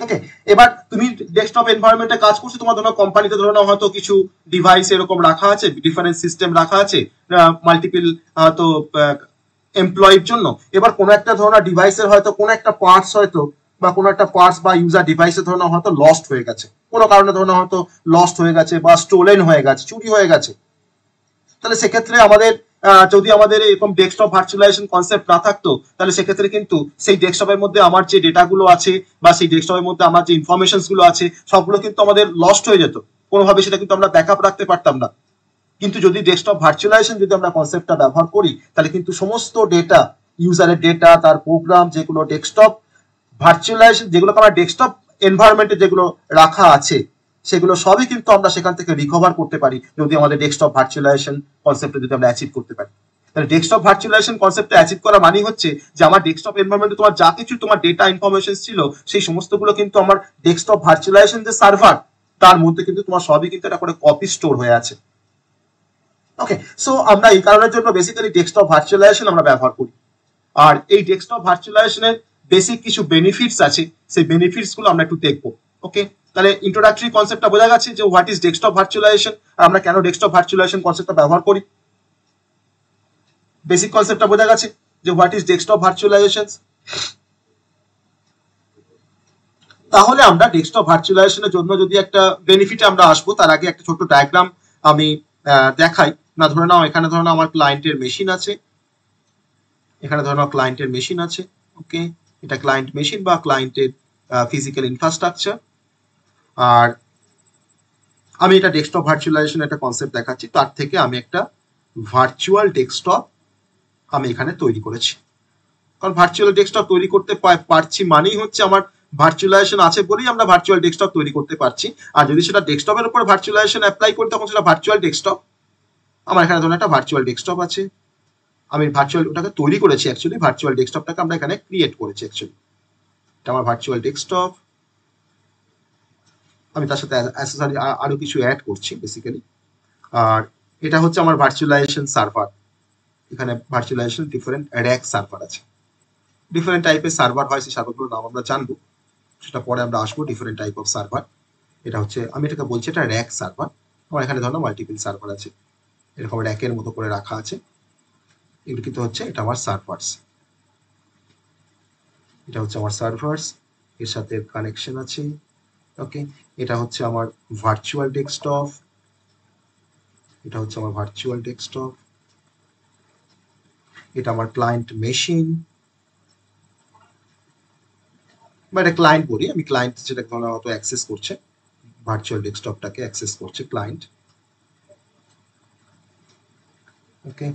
ওকে, এবার তুমি ডেস্কটপ এনভায়রনমেন্টে কাজ করছো, তোমার ধরো কোম্পানিতে ধরো হয়তো কিছু ডিভাইস এরকম রাখা আছে, ডিফারেন্ট সিস্টেম রাখা আছে মাল্টিপল হয়তো এমপ্লয়ির জন্য। এবার কোনো একটা ধরনের ডিভাইসের হয়তো কোনো একটা পার্টস হয়তো বা কোনো একটা পার্টস বা ইউজার ডিভাইসের ধরনের হয়তো লস্ট হয়ে গেছে, কোনো কারণে ধরনের হয়তো লস্ট হয়ে গেছে বা স্টোলেন হয়ে গেছে, চুরি হয়ে গেছে। তাহলে সেক্ষেত্রে আমাদের যদি আমাদের এরকম ডেস্কটপ ভার্চুয়ালাইজেশন কনসেপ্ট না থাকতো, তাহলে সেক্ষেত্রে কিন্তু সেই ডেস্কটপের মধ্যে আমার যে ডেটাগুলো আছে বা সেই ডেস্কটপের মধ্যে আমার যে ইনফরমেশনস গুলো আছে সবগুলো কিন্তু আমাদের লস্ট হয়ে যেত, কোনোভাবে সেটা কিন্তু আমরা ব্যাকআপ রাখতে পারতাম না। কিন্তু যদি ডেস্কটপ ভার্চুয়ালাইজেশন যদি আমরা কনসেপ্টটা ব্যবহার করি, তাহলে কিন্তু সমস্ত ডেটা, ইউজারের ডেটা, তার প্রোগ্রাম, যেগুলো ডেস্কটপ ভার্চুয়ালাইজেশন, যেগুলোকে আমরা ডেস্কটপ এনভায়রনমেন্টে যেগুলো রাখা আছে, সেগুলো সবই কিন্তু আমরা সেখান থেকে রিকভার করতে পারি যদি আমাদের ডেস্কটপ ভার্চুয়ালাইজেশন কনসেপ্টে যদি আমরা অ্যাচিভ করতে পারি। তাহলে ডেস্কটপ ভার্চুয়ালাইজেশন কনসেপ্টে অ্যাচিভ করা মানে হচ্ছে যে আমার ডেস্কটপ এনভায়রনমেন্টে তোমার যা কিছু তোমার ডেটা ইনফরমেশন ছিল সেই সমস্তগুলো কিন্তু আমার ডেস্কটপ ভার্চুয়ালাইজেশন যে সার্ভার তার মধ্যে কিন্তু তোমার সবই কিন্তু একটা করে কপি স্টোর হয়ে আছে। ওকে, সো আমরা এই কারণের জন্য বেসিক্যালি ডেস্কটপ ভার্চুয়ালাইজেশন আমরা ব্যবহার করি। আর এই ডেস্কটপ ভার্চুয়ালাইজেশনের বেসিক কিছু বেনিফিটস আছে, সেই বেনিফিটস গুলো আমরা একটু দেখবো। ওকে, তাহলে ইন্ট্রোডাক্টরি কনসেপ্টটা বোঝা গেছে যে হোয়াট ইজ ডেস্কটপ ভার্চুয়ালাইজেশন আর আমরা কেন ডেস্কটপ ভার্চুয়ালাইজেশন কনসেপ্টটা ব্যবহার করি। বেসিক কনসেপ্টটা বোঝা গেছে যে হোয়াট ইজ ডেস্কটপ ভার্চুয়ালাইজেশন। তাহলে আমরা ডেস্কটপ ভার্চুয়ালাইজেশনের জন্য যদি একটা বেনিফিটে আমরা আসবো, তার আগে একটা ছোট্ট ডায়াগ্রাম আমি দেখাই। না ধরে নাও এখানে ধরে নাও আমার ক্লায়েন্টের মেশিন আছে, এখানে ধরে নাও ক্লায়েন্টের মেশিন আছে। ওকে, এটা ক্লায়েন্ট মেশিন বা ক্লায়েন্টের ফিজিক্যাল ইনফ্রাস্ট্রাকচার। আর আমি এটা ডেস্কটপ ভার্চুয়ালাইজেশন একটা কনসেপ্ট দেখাচ্ছি, তার থেকে আমি একটা ভার্চুয়াল ডেস্কটপ আমি এখানে তৈরি করেছি। কারণ ভার্চুয়াল ডেস্কটপ তৈরি করতে পারছি মানেই হচ্ছে আমার ভার্চুয়ালাইজেশন আছে বলেই আমরা ভার্চুয়াল ডেস্কটপ তৈরি করতে পারছি। আর যদি সেটা ডেস্কটপের উপর ভার্চুয়ালাইজেশন অ্যাপ্লাই করি তখন সেটা ভার্চুয়াল ডেস্কটপ। আমার এখানে ধরুন একটা ভার্চুয়াল ডেস্কটপ আছে, আমি ভার্চুয়াল ওটাকে তৈরি করেছি, অ্যাকচুয়ালি ভার্চুয়াল ডেস্কটপটাকে আমরা এখানে ক্রিয়েট করেছি। অ্যাকচুয়ালি এটা আমার ভার্চুয়াল ডেস্কটপ, আমি তার সাথে অ্যাক্সেসরি আরো কিছু অ্যাড করছি বেসিক্যালি। আর এটা হচ্ছে আমার ভার্চুয়ালাইজেশন সার্ভার, এখানে ভার্চুয়ালাইজেশন ডিফারেন্ট র্যাক সার্ভার আছে, ডিফারেন্ট টাইপের সার্ভার হয়, সেই সার্ভারগুলোর নাম আমরা জানবো, সেটা পরে আমরা আসবো। ডিফারেন্ট টাইপ অফ সার্ভার, এটা হচ্ছে আমি এটাকে বলছি এটা র্যাক সার্ভার। আমার এখানে ধরো মাল্টিপল সার্ভার আছে, এরকম র্যাকের মতো করে রাখা আছে, এগুলো কিন্তু হচ্ছে এটা আমার সার্ভার্স, এটা হচ্ছে আমার সার্ভার্স, এর সাথে কানেকশন আছে। ওকে, এটা হচ্ছে আমার ভার্চুয়াল ডেস্কটপ, এটা হচ্ছে আমার ভার্চুয়াল ডেস্কটপ, এটা আমার ক্লায়েন্ট মেশিন বা এটা ক্লায়েন্ট বলি, আমি ক্লায়েন্ট যেটা ধরো হয়তো অ্যাক্সেস করছে, ভার্চুয়াল ডেস্কটপটাকে অ্যাক্সেস করছে ক্লায়েন্ট। ওকে,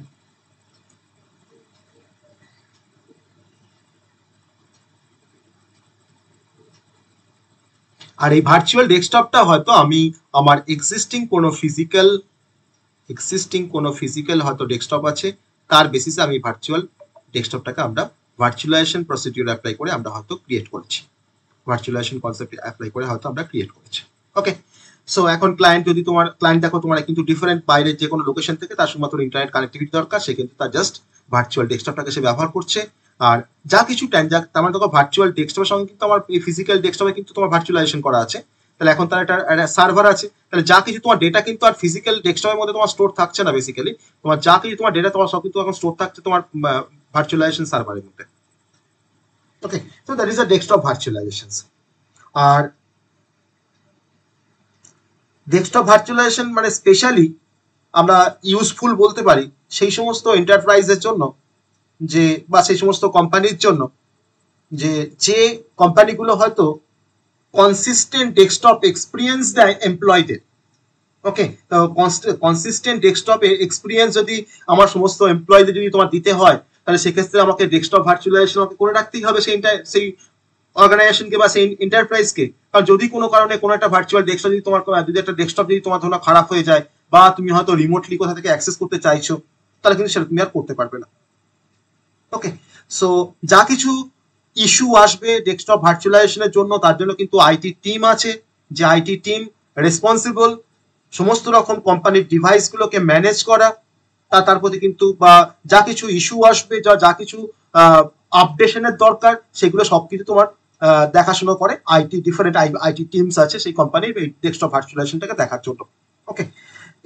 আর এই ভার্চুয়াল ডেস্কটপটা হয়তো আমি আমার এক্সিস্টিং কোনো ফিজিক্যাল হয়তো ডেস্কটপ আছে, তার বেসিসে আমি ভার্চুয়াল ডেস্কটপটাকে আমরা ভার্চুয়ালাইজেশন প্রসিডিউর অ্যাপ্লাই করে আমরা হয়তো ক্রিয়েট করেছি, ভার্চুয়ালাইজেশন কনসেপ্ট অ্যাপ্লাই করে হয়তো আমরা ক্রিয়েট করেছি। ওকে, সো এখন ক্লায়েন্ট যদি তোমার ক্লায়েন্ট দেখো তোমার কিন্তু ডিফারেন্ট বাইরের যে কোনো লোকেশন থেকে তার শুধুমাত্র ইন্টারনেট কানেক্টিভিটি দরকার, সে কিন্তু তার জাস্ট ভার্চুয়াল ডেস্কটপটাকে সে ব্যবহার করছে। আর যা কিছু তার মানে তোমার ভার্চুয়াল ডেস্কটপের সঙ্গে কিন্তু আমার এই ফিজিক্যাল ডেস্কটপে কিন্তু তোমার ভার্চুয়ালাইজেশন করা আছে। তাহলে এখন তার একটা সার্ভার আছে, তাহলে যা কিছু তোমার ডেটা কিন্তু আর ফিজিক্যাল ডেস্কটপের মধ্যে তোমার স্টোর থাকছে না। বেসিক্যালি তোমার যা কিছু তোমার ডেটা তোমার সব কিন্তু এখন স্টোর থাকছে তোমার ভার্চুয়ালাইজেশন সার্ভারের মধ্যে। Okay, so that is a desktop virtualization. আর ডেস্কটপ ভার্চুয়ালাইজেশন মানে স্পেশালি আমরা ইউজফুল বলতে পারি সেই সমস্ত এন্টারপ্রাইজের জন্য যে বা সেই সমস্ত কোম্পানির জন্য যে কোম্পানিগুলো হয়তো কনসিস্টেন্ট ডেস্কটপ এক্সপিরিয়েন্স দেয় এমপ্লয়ীদের। ওকে, তো কনসিস্টেন্ট ডেস্কটপ এক্সপিরিয়েন্স যদি আমার সমস্ত এমপ্লয়ীদের যদি তোমার দিতে হয়, তাহলে সেক্ষেত্রে আমাকে ডেস্কটপ ভার্চুয়ালাইজেশন করে রাখতেই হবে সেই অর্গানাইজেশনকে বা সেই এন্টারপ্রাইজকে। কারণ যদি কোনো কারণে কোনো একটা ভার্চুয়াল ডেস্কটপ যদি তোমার যদি একটা ডেস্কটপ যদি তোমার ধরো খারাপ হয়ে যায় বা তুমি হয়তো রিমোটলি কোথা থেকে অ্যাক্সেস করতে চাইছো, তাহলে কিন্তু সেটা তুমি আর করতে পারবে না। ওকে, সো যা কিছু ইস্যু আসবে ডেস্কটপ ভার্চুয়ালাইজেশনের জন্য, তার জন্য কিন্তু আইটি টিম আছে, যে আইটি টিম রেসপন্সিবল সমস্ত রকম কোম্পানির ডিভাইসগুলোকে ম্যানেজ করা, তার প্রতি কিন্তু বা যা কিছু ইস্যু আসবে যা কিছু আপডেশনের দরকার সেগুলো সবকিছু তোমার দেখাশোনা করে আইটি ডিফারেন্ট আইটি টিমস আছে সেই কোম্পানির এই ডেস্কটপ ভার্চুয়ালাইজেশনটাকে দেখার জন্য। ওকে,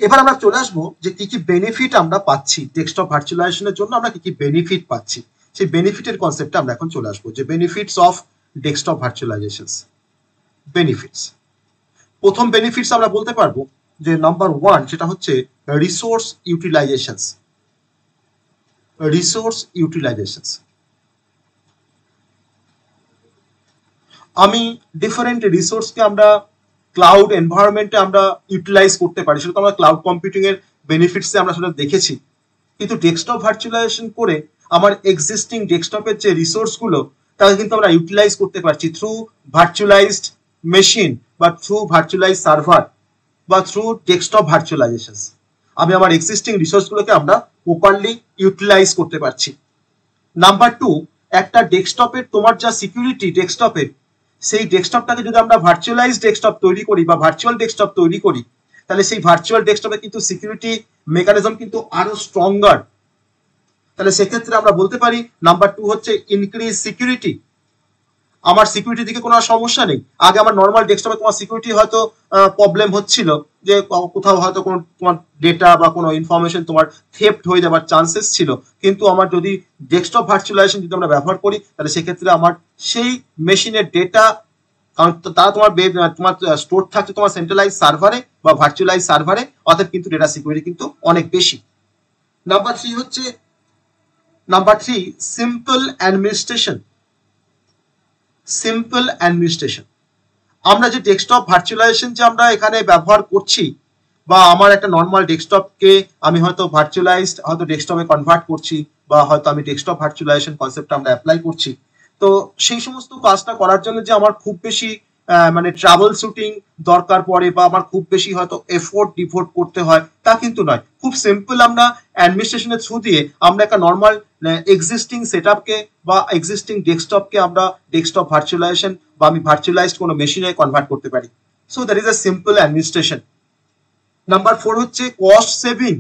এবার আমরা চলে আসবো যে কি কি বেনিফিট আমরা পাচ্ছি ডেস্কটপ ভার্চুয়ালাইজেশনের জন্য, আমরা কি কি বেনিফিট পাচ্ছি সেই বেনিফিটের কনসেপ্টে আমরা এখন চলে আসবো, যে benefits of desktop virtualization. Benefits, প্রথম বেনিফিটস আমরা বলতে পারবো যে নাম্বার 1 সেটা হচ্ছে রিসোর্স ইউটিলাইজেশন। রিসোর্স ইউটিলাইজেশন, আমি ডিফারেন্ট রিসোর্সকে আমরা ক্লাউড এনভায়রনমেন্টে আমরা ইউটিলাইজ করতে পারি, সেটা তো আমরা ক্লাউড কম্পিউটিং এর বেনিফিটসে আমরা সেটা দেখেছি। কিন্তু ডেস্কটপ ভার্চুয়ালাইজেশন করে আমার এক্সিস্টিং ডেস্কটপের যে রিসোর্সগুলো তাকে কিন্তু আমরা ইউটিলাইজ করতে পারছি থ্রু ভার্চুয়ালাইজড মেশিন বা থ্রু ভার্চুয়ালাইজ সার্ভার বা থ্রু ডেস্কটপ ভার্চুয়ালাইজেশন। আমি আমার এক্সিস্টিং রিসোর্সগুলোকে আমরা প্রপারলি ইউটিলাইজ করতে পারছি। নাম্বার 2, একটা ডেস্কটপের তোমার যা সিকিউরিটি ডেস্কটপের, সেই ডেস্কটপটাকে যদি আমরা ভার্চুয়ালাইজ ডেস্কটপ তৈরি করি বা ভার্চুয়াল ডেস্কটপ তৈরি করি, তাহলে সেই ভার্চুয়াল ডেস্কটপে কিন্তু সিকিউরিটি মেকানিজম কিন্তু আরো স্ট্রঙ্গার। তাহলে সেক্ষেত্রে আমরা বলতে পারি নাম্বার 2 হচ্ছে ইনক্রিজ সিকিউরিটি। আমার সিকিউরিটি দিকে কোনো সমস্যা নেই। আগে আমার নর্মাল ডেস্কটপে তোমার সিকিউরিটি হয়তো প্রবলেম হচ্ছিল, যে কোথাও হয়তো কোনো তোমার ডেটা বা কোনো ইনফরমেশন তোমার থেফট হয়ে যাওয়ার চান্সেস ছিল। কিন্তু আমার যদি ডেস্কটপ ভার্চুয়ালাইজেশন যদি আমরা ব্যবহার করি, তাহলে সেক্ষেত্রে আমার সেই মেশিনের ডেটা, কারণ তারা তোমার স্টোর থাকছে তোমার সেন্ট্রালাইজ সার্ভারে বা ভার্চুয়ালাইজ সার্ভারে, অর্থাৎ কিন্তু ডেটা সিকিউরিটি কিন্তু অনেক বেশি। নাম্বার 3 হচ্ছে সিম্পল অ্যাডমিনিস্ট্রেশন। সিম্পল অ্যাডমিনিস্ট্রেশন, আমরা যে ডেস্কটপ ভার্চুয়ালাইজেশন যে আমরা এখানে ব্যবহার করছি, বা আমার একটা নর্মাল ডেস্কটপকে আমি হয়তো ভার্চুয়ালাইজড হয়তো ডেস্কটপে কনভার্ট করছি, বা হয়তো আমি ডেস্কটপ ভার্চুয়ালাইজেশন কনসেপ্টটা আমরা অ্যাপ্লাই করছি, তো সেই সমস্ত কাজটা করার জন্য যে আমার খুব বেশি মানে ট্রাবল শুটিং দরকার পড়ে বা আমার খুব বেশি হয়তো এফোর্ট ডিভোট করতে হয়, তা কিন্তু নয়। খুব সিম্পল আমরা অ্যাডমিনিস্ট্রেশনের থ্রু দিয়ে আমরা একটা নর্মাল এক্সিস্টিং সেটআপকে বা এক্সিস্টিং ডেস্কটপকে আমরা ডেস্কটপ ভার্চুয়ালাইজেশন বা আমি ভার্চুয়ালাইজড কোনো মেশিনে কনভার্ট করতে পারি। So that is a simple administration. Number 4 হচ্ছে কস্ট সেভিং।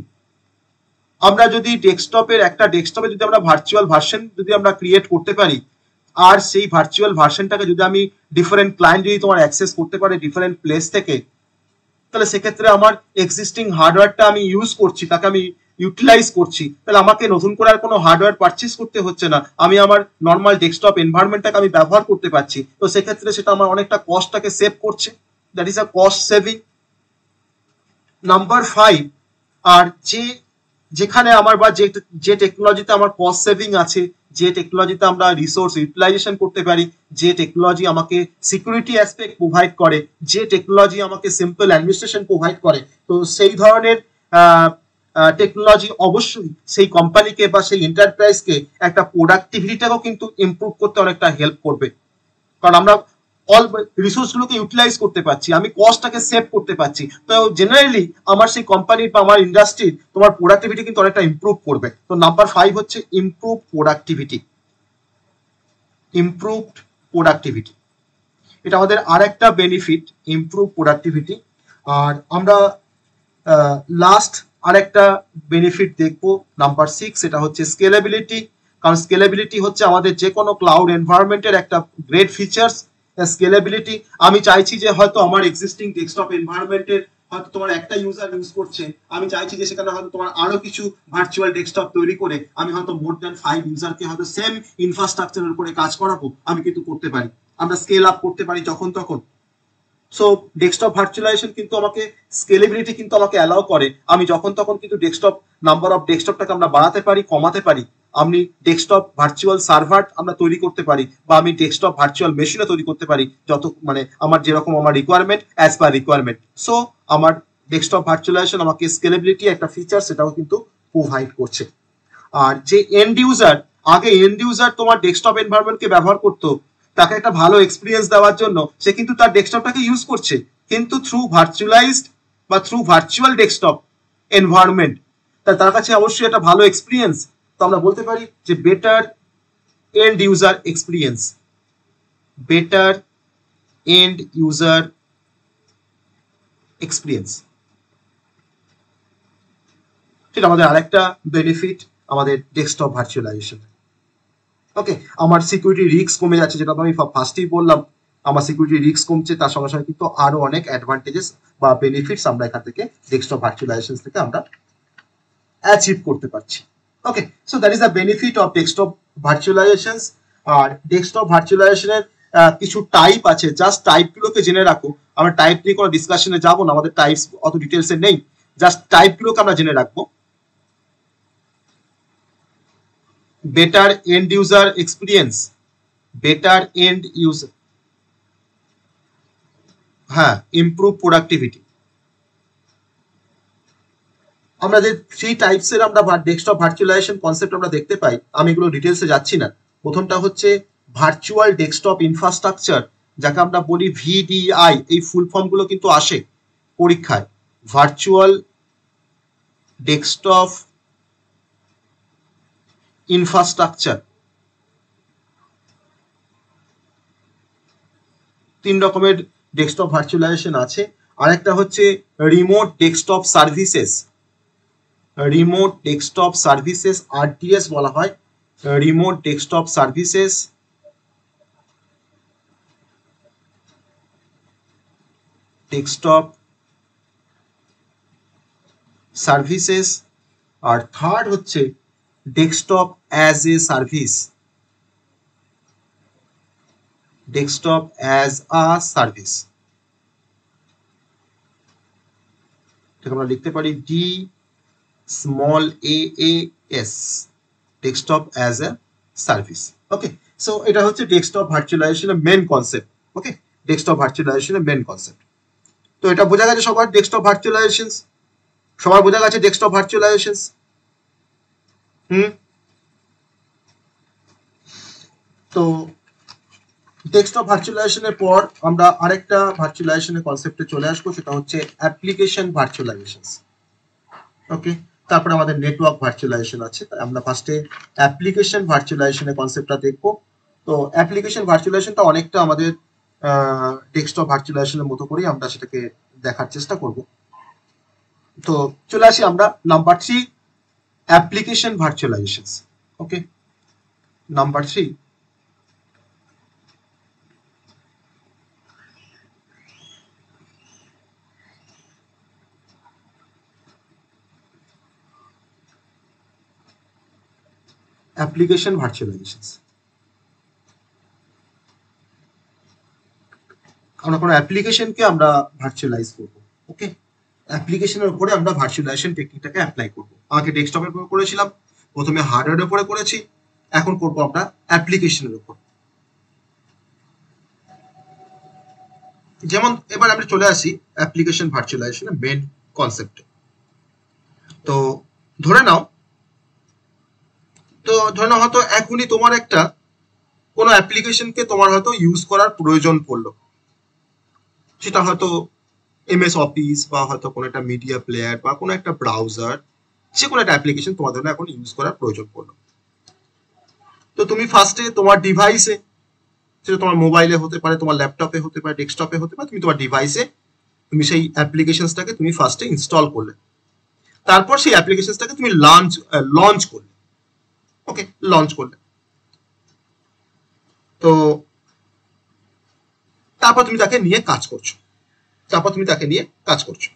আমরা যদি ডেস্কটপে যদি আমরা ভার্চুয়াল ভার্সন যদি আমরা ক্রিয়েট করতে পারি, আর সেই ভার্চুয়াল ভার্সনটাকে যদি আমি ডিফারেন্ট ক্লায়েন্ট যদি তোমার অ্যাক্সেস করতে পারে ডিফারেন্ট প্লেস থেকে, তাহলে সেক্ষেত্রে আমার এক্সিস্টিং হার্ডওয়্যারটা আমি ইউজ করছি, তাকে আমি ইউটিলাইজ করছি, তাহলে আমাকে নতুন করে আর কোনো হার্ডওয়্যার পারচেস করতে হচ্ছে না, আমি আমার নর্মাল ডেস্কটপ এনভায়রনমেন্টটাকে আমি ব্যবহার করতে পারছি। তো সেক্ষেত্রে সেটা আমার অনেকটা কস্টটাকে সেভ করছে, that is a cost saving. Number 5, আর যেখানে আমার বা যে টেকনোলজিতে আমার কস্ট সেভিং আছে, যে টেকনোলজিতে আমরা রিসোর্স ইউটিলাইজেশন করতে পারি, যে টেকনোলজি আমাকে সিকিউরিটি অ্যাসপেক্ট প্রোভাইড করে, যে টেকনোলজি আমাকে সিম্পল অ্যাডমিনিস্ট্রেশন প্রোভাইড করে, তো সেই ধরনের টেকনোলজি অবশ্যই সেই কোম্পানিকে বা সেই এন্টারপ্রাইজকে একটা প্রোডাক্টিভিটিটাকেও কিন্তু ইমপ্রুভ করতে অনেকটা হেল্প করবে। কারণ আমরা অল রিসোর্সগুলোকে ইউটিলাইজ করতে পারছি, আমি কস্টটাকে সেভ করতে পারছি, তো জেনারেলি আমার সেই কোম্পানির বা আমার ইন্ডাস্ট্রির তোমার প্রোডাক্টিভিটি কিন্তু অনেকটা ইমপ্রুভ করবে। তো নাম্বার 5 হচ্ছে ইমপ্রুভ প্রোডাক্টিভিটি। ইমপ্রুভড প্রোডাক্টিভিটি, এটা আমাদের আরেকটা বেনিফিট, ইমপ্রুভ প্রোডাক্টিভিটি। আর আমরা লাস্ট আরেকটা বেনিফিট দেখবো নাম্বার 6, এটা হচ্ছে স্কেলেবিলিটি। কারণ স্কেলেবিলিটি হচ্ছে আমাদের যে কোনো ক্লাউড এনভায়রনমেন্টের একটা গ্রেট ফিচার্স। স্কেলেবিলিটি, আমি চাইছি যে হয়তো আমার এক্সিস্টিং ডেস্কটপ এনভায়রনমেন্টের হয়তো তোমার একটা ইউজার ইউজ করছে, আমি চাইছি যে সেখানে হয়তো তোমার আরো কিছু ভার্চুয়াল ডেস্কটপ তৈরি করে আমি হয়তো মোর দ্যান 5 ইউজারকে হয়তো সেম ইনফ্রাস্ট্রাকচারের উপরে কাজ করাবো, আমি কিন্তু করতে পারি, আমরা স্কেল আপ করতে পারি যখন তখন। সো ডেস্কটপ ভার্চুয়ালাইজেশন কিন্তু আমাকে স্কেলেবিলিটি কিন্তু আমাকে অ্যালাউ করে, আমি যখন তখন কিন্তু ডেস্কটপ নাম্বার অফ ডেস্কটপটাকে আমরা বাড়াতে পারি, কমাতে পারি। আমি ডেস্কটপ ভার্চুয়াল সার্ভার আমরা তৈরি করতে পারি, বা আমি ডেস্কটপ ভার্চুয়াল মেশিনও তৈরি করতে পারি, যত মানে আমার যেরকম আমার requirement as per requirement. So আমার ডেস্কটপ ভার্চুয়ালাইজেশন আমাকে স্কেলেবিলিটি একটা ফিচার সেটাও কিন্তু প্রোভাইড করছে। আর যে এন্ড ইউজার, আগে এন্ড ইউজার তোমার ডেস্কটপ এনভায়রনমেন্টকে ব্যবহার করতো, তাকে একটা ভালো এক্সপিরিয়েন্স দেওয়ার জন্য সে কিন্তু তার ডেস্কটপটাকে ইউজ করছে, কিন্তু থ্রু ভার্চুয়ালাইজড বা থ্রু ভার্চুয়াল ডেস্কটপ এনভায়রনমেন্ট, তার কাছে অবশ্যই একটা ভালো এক্সপিরিয়েন্স। তো আমরা বলতে পারি যে better and user experience, better and user experience, সেটা আমাদের আরেকটা বেনিফিট আমাদের ডেস্কটপ ভার্চুয়ালাইজেশন। ওকে, আমার সিকিউরিটি রিস্ক কমে যাচ্ছে, যেটা তো আমি ফার্স্টেই বললাম, আমার সিকিউরিটি রিস্ক কমছে, তার সঙ্গে সঙ্গে কিন্তু আরো অনেক অ্যাডভান্টেজেস বা বেনিফিটস আমরা এখান থেকে ডেস্কটপ ভার্চুয়ালাইজেশন থেকে আমরা অ্যাচিভ করতে পারছি। Okay, so that is the benefit of desktop virtualisation. আর ডেস্কটপ ভার্চুয়ালাইজেশনের কিছু টাইপ আছে, জাস্ট টাইপগুলোকে জেনে রাখো। আমরা টাইপ নিয়ে কোনো ডিসকাশনে যাবো না, আমাদের টাইপস অত ডিটেলসে নেই, জাস্ট টাইপগুলোকে আমরা জেনে রাখবো। Better and user experience, better and user, হ্যাঁ, ইমপ্রুভ প্রোডাক্টিভিটি। আমরা যে থ্রি টাইপসের আমরা ডেস্কটপ ভার্চুয়ালাইজেশন কনসেপ্ট আমরা দেখতে পাই, আমি এগুলো ডিটেলসে যাচ্ছি না। প্রথমটা হচ্ছে ভার্চুয়াল ডেস্কটপ ইনফ্রাস্ট্রাকচার, যাকে আমরা বলি ভিডিআই। এই ফুল ফর্মগুলো কিন্তু আসে পরীক্ষায়, ভার্চুয়াল ডেস্কটপ ইনফ্রাস্ট্রাকচার। তিন রকমের ডেস্কটপ ভার্চুয়ালাইজেশন আছে। আরেকটা হচ্ছে remote desktop services, remote desktop services, RDS বলা হয়, remote desktop services. Desktop services. আর থার্ড হচ্ছে desktop as a service, desktop as a service. আমরা লিখতে পারি d small a s, desktop as a service. Okay, so এটা হচ্ছে desktop ভার্চুয়ালাইজেশনের মেন কনসেপ্ট। ওকে, ডেস্কটপ ভার্চুয়ালাইজেশনের মেন কনসেপ্ট। তো এটা বোঝা গেছে সবার, ডেস্কটপ ভার্চুয়ালাইজেশন সবার বোঝা গেছে, ডেস্কটপ ভার্চুয়ালাইজেশন। তো ডেস্কটপ ভার্চুয়ালাইজেশনের পর আমরা আরেকটা ভার্চুয়ালাইজেশনের কনসেপ্টে চলে আসবো, সেটা হচ্ছে অ্যাপ্লিকেশন ভার্চুয়ালাইজেশন। ওকে, তারপরে আমাদের নেটওয়ার্ক ভার্চুয়ালাইজেশন আছে। আমরা ফার্স্টে অ্যাপ্লিকেশন ভার্চুয়ালাইজেশনের কনসেপ্টটা দেখবো। তো অ্যাপ্লিকেশন ভার্চুয়ালাইজেশনটা অনেকটা আমাদের ডেস্কটপ ভার্চুয়ালাইজেশনের মতো করেই আমরা সেটাকে দেখার চেষ্টা করব। তো চলে আসি আমরা নাম্বার 3, অ্যাপ্লিকেশন ভার্চুয়ালাইজেশন। ওকে, নাম্বার 3, অ্যাপ্লিকেশন ভার্চুয়ালাইজেশন। আমরা কোনো অ্যাপ্লিকেশনকে আমরা ভার্চুয়ালাইজ করব। ওকে, অ্যাপ্লিকেশনের উপরে আমরা ভার্চুয়ালাইজেশন টেকনিকটাকে অ্যাপ্লাই করব। আগে ডেস্কটপের উপর করেছিলাম, প্রথমে হার্ডওয়্যারের উপরে করেছি, এখন করব আমরা অ্যাপ্লিকেশনের উপর। যেমন এবার আমরা চলে আসি অ্যাপ্লিকেশন ভার্চুয়ালাইজেশনের মেন কনসেপ্টে। তো ধরে নাও হয়তো এখনই তোমার একটা কোনো অ্যাপ্লিকেশনকে তোমার হয়তো ইউজ করার প্রয়োজন পড়লো, সেটা হয়তো এমএস অফিস বা হয়তো কোনো একটা মিডিয়া প্লেয়ার বা কোনো একটা ব্রাউজার, যে কোনো একটা অ্যাপ্লিকেশন তোমার ধরো এখন ইউজ করার প্রয়োজন পড়লো। তো তুমি ফার্স্টে তোমার ডিভাইসে, সেটা তোমার মোবাইলে হতে পারে, তোমার ল্যাপটপে হতে পারে, ডেস্কটপে হতে পারে, তুমি তোমার ডিভাইসে তুমি সেই অ্যাপ্লিকেশনসটাকে তুমি ফার্স্টে ইনস্টল করলে, তারপর সেই অ্যাপ্লিকেশনসটাকে তুমি লঞ্চ করলে। ওকে, লঞ্চ করলে, তো তারপর তুমি তাকে নিয়ে কাজ করছো।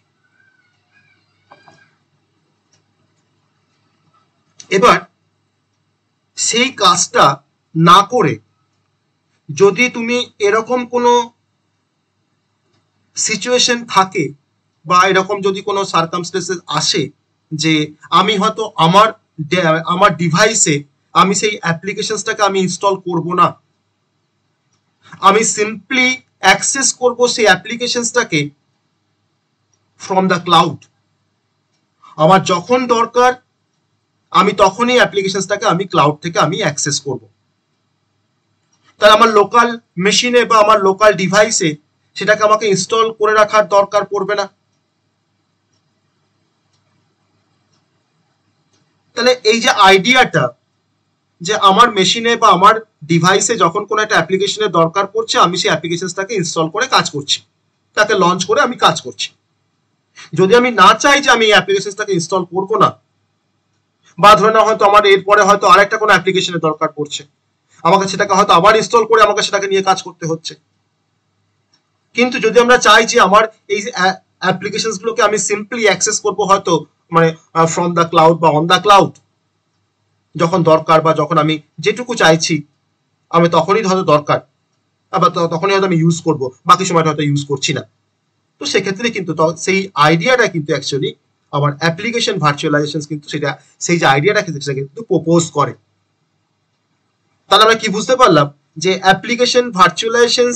এবার সেই কাজটা না করে যদি তুমি এরকম কোনো সিচুয়েশন থাকে বা এরকম যদি কোনো সার্কামস্টেন্সেস আসে যে আমি হয়তো আমার ডিভাইসে আমি সেই অ্যাপ্লিকেশনসটাকে আমি ইনস্টল করব না, আমি সিম্পলি অ্যাক্সেস করব সেই অ্যাপ্লিকেশনসটাকে ফ্রম দ্য ক্লাউড। আমার যখন দরকার আমি তখনই অ্যাপ্লিকেশনসটাকে আমি ক্লাউড থেকে আমি অ্যাক্সেস করব। তাহলে আমার লোকাল মেশিনে বা আমার লোকাল ডিভাইসে সেটাকে আমাকে ইনস্টল করে রাখার দরকার পড়বে না। তাহলে এই যে আইডিয়াটা যে আমার মেশিনে বা আমার ডিভাইসে যখন কোনো একটা অ্যাপ্লিকেশনের দরকার পড়ছে আমি সেই অ্যাপ্লিকেশনটাকে ইনস্টল করে কাজ করছি, তাকে লঞ্চ করে আমি কাজ করছি। যদি আমি না চাই যে আমি এই অ্যাপ্লিকেশনটাকে ইনস্টল করব না, বা ধরে না হয়তো আমার এরপরে হয়তো আরেকটা কোনো অ্যাপ্লিকেশনের দরকার পড়ছে, আমাকে সেটাকে হয়তো আবার ইনস্টল করে আমাকে সেটাকে নিয়ে কাজ করতে হচ্ছে। কিন্তু যদি আমরা চাই যে আমার এই অ্যাপ্লিকেশনস গুলোকে আমি সিম্পলি অ্যাক্সেস করব হয়তো মানে ফ্রম দ্য ক্লাউড বা অন দ্য ক্লাউড, যখন দরকার বা যখন আমি যেটুকু চাইছি আমি তখনই হয়তো দরকার, আবার তখনই হয়তো আমি ইউজ করব, বাকি সময়টা হয়তো ইউজ করছি না। তো সেক্ষেত্রে কিন্তু সেই আইডিয়াটা কিন্তু অ্যাকচুয়ালি আমার অ্যাপ্লিকেশন ভার্চুয়ালাইজেশন কিন্তু সেটা সেই যে আইডিয়াটা কিন্তু সেটা কিন্তু প্রপোজ করে। তাহলে আমরা কি বুঝতে পারলাম যে অ্যাপ্লিকেশন ভার্চুয়ালাইজেশন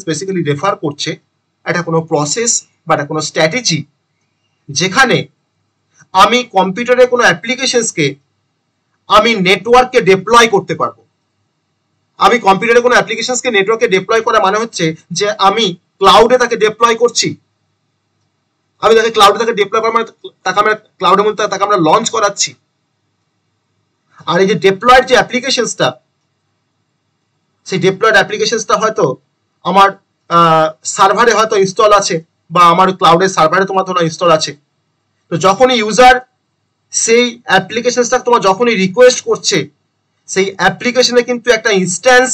বেসিক্যালি রেফার করছে একটা কোনো প্রসেস বা একটা কোনো স্ট্র্যাটেজি যেখানে আমি কম্পিউটারে কোনো অ্যাপ্লিকেশনসকে আমি নেটওয়ার্কে ডিপ্লয় করতে পারবো। আমি কম্পিউটারে কোনো অ্যাপ্লিকেশনসকে নেটওয়ার্কে ডিপ্লয় করা মানে হচ্ছে যে আমি ক্লাউডে তাকে ডিপ্লয় করছি। আমি তাকে ক্লাউডে তাকে ডিপ্লয় করা মানে তাকে আমরা ক্লাউডের মধ্যে তাকে আমরা লঞ্চ করাচ্ছি। আর এই যে ডিপ্লয়েড যে অ্যাপ্লিকেশনসটা, সেই ডিপ্লয়েড অ্যাপ্লিকেশনসটা হয়তো আমার সার্ভারে হয়তো ইনস্টল আছে বা আমার ক্লাউডের সার্ভারে তোমার ধরো ইনস্টল আছে। তো যখনই ইউজার সেই অ্যাপ্লিকেশনসটা তোমার যখনই রিকোয়েস্ট করছে, সেই অ্যাপ্লিকেশনে কিন্তু একটা ইনস্ট্যান্স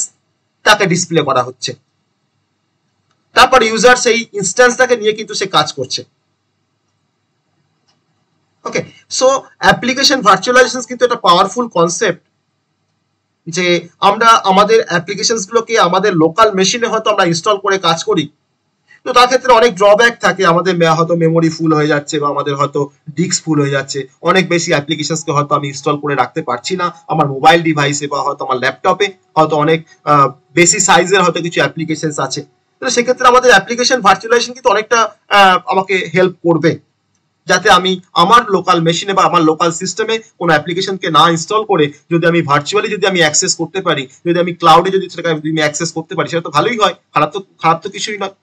তাকে ডিসপ্লে করা হচ্ছে। তারপর ইউজার সেই ইনস্ট্যান্সটাকে নিয়ে কিন্তু সে কাজ করছে। ওকে, সো অ্যাপ্লিকেশন ভার্চুয়ালাইজেশন কিন্তু একটা পাওয়ারফুল কনসেপ্ট যে আমরা আমাদের অ্যাপ্লিকেশনস গুলোকে আমাদের লোকাল মেশিনে হয়তো আমরা ইনস্টল করে কাজ করি। তো তার ক্ষেত্রে অনেক ড্রব্যাক থাকে, আমাদের হয়তো মেমোরি ফুল হয়ে যাচ্ছে বা আমাদের হয়তো ডিস্ক ফুল হয়ে যাচ্ছে, অনেক বেশি অ্যাপ্লিকেশনসকে হয়তো আমি ইনস্টল করে রাখতে পারছি না আমার মোবাইল ডিভাইসে বা হয়তো আমার ল্যাপটপে, হয়তো অনেক বেশি সাইজের হয়তো কিছু অ্যাপ্লিকেশনস আছে। তো সেক্ষেত্রে আমাদের অ্যাপ্লিকেশন ভার্চুয়ালাইজেশন কিন্তু অনেকটা আমাকে হেল্প করবে, যাতে আমি আমার লোকাল মেশিনে বা আমার লোকাল সিস্টেমে কোনো অ্যাপ্লিকেশনকে না ইনস্টল করে যদি আমি ভার্চুয়ালি যদি আমি অ্যাক্সেস করতে পারি, যদি আমি ক্লাউডে যদি সেটাকে আমি অ্যাক্সেস করতে পারি, সেটা তো ভালোই হয়, খারাপ তো কিছুই নয়।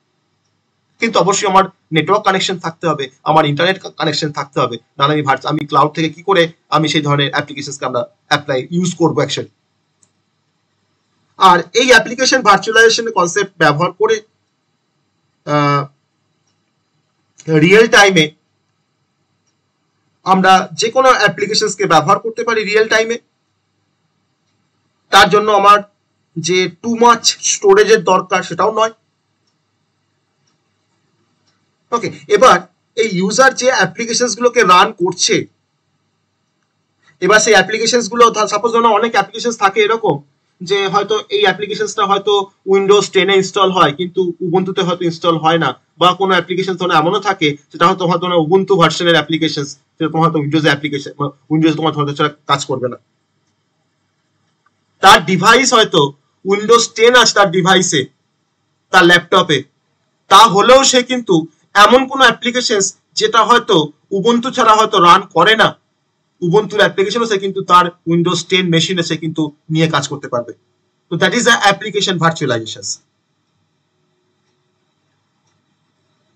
কিন্তু অবশ্যই আমার নেটওয়ার্ক কানেকশন থাকতে হবে, আমার ইন্টারনেট কানেকশন থাকতে হবে, নাহলে আমি ক্লাউড থেকে কি করে আমি সেই ধরনের অ্যাপ্লিকেশনকে আমরা ইউজ করবো অ্যাকচুয়ালি। আর এই অ্যাপ্লিকেশন ভার্চুয়ালাইজেশন কনসেপ্ট ব্যবহার করে রিয়েল টাইমে আমরা যে কোনো অ্যাপ্লিকেশনসকে ব্যবহার করতে পারি রিয়েল টাইমে। তার জন্য আমার যে টু মাচ স্টোরেজের দরকার সেটাও নয়। ওকে, এবার এই ইউজার যে অ্যাপ্লিকেশনস গুলোকে রান করছে, এবার সেই অ্যাপ্লিকেশনস গুলো সাপোজ ধরো অনেক অ্যাপ্লিকেশনস থাকে এরকম যে হয়তো এই অ্যাপ্লিকেশনসটা হয়তো উইন্ডোজ 10 এ ইনস্টল হয় কিন্তু উবুন্টুতে হয়তো ইনস্টল হয় না, বা কোনো অ্যাপ্লিকেশন ধরো এমনও থাকে সেটা হয়তো উবুন্টু ভার্সনের অ্যাপ্লিকেশন, সেটা তোমার হয়তো উইন্ডোজ অ্যাপ্লিকেশন, উইন্ডোজ তোমার হয়তো সেটা কাজ করবে না। তার ডিভাইস হয়তো উইন্ডোজ 10 আছে তার ডিভাইসে, তার ল্যাপটপে, তা হলেও সে কিন্তু এমন কোনো অ্যাপ্লিকেশন যেটা হয়তো উবুন্টু ছাড়া হয়তো রান করে না, উবুন্টুর অ্যাপ্লিকেশনও সে কিন্তু তার উইন্ডোজ 10 মেশিনে সে কিন্তু নিয়ে কাজ করতে পারবে। তো that is the application virtualization.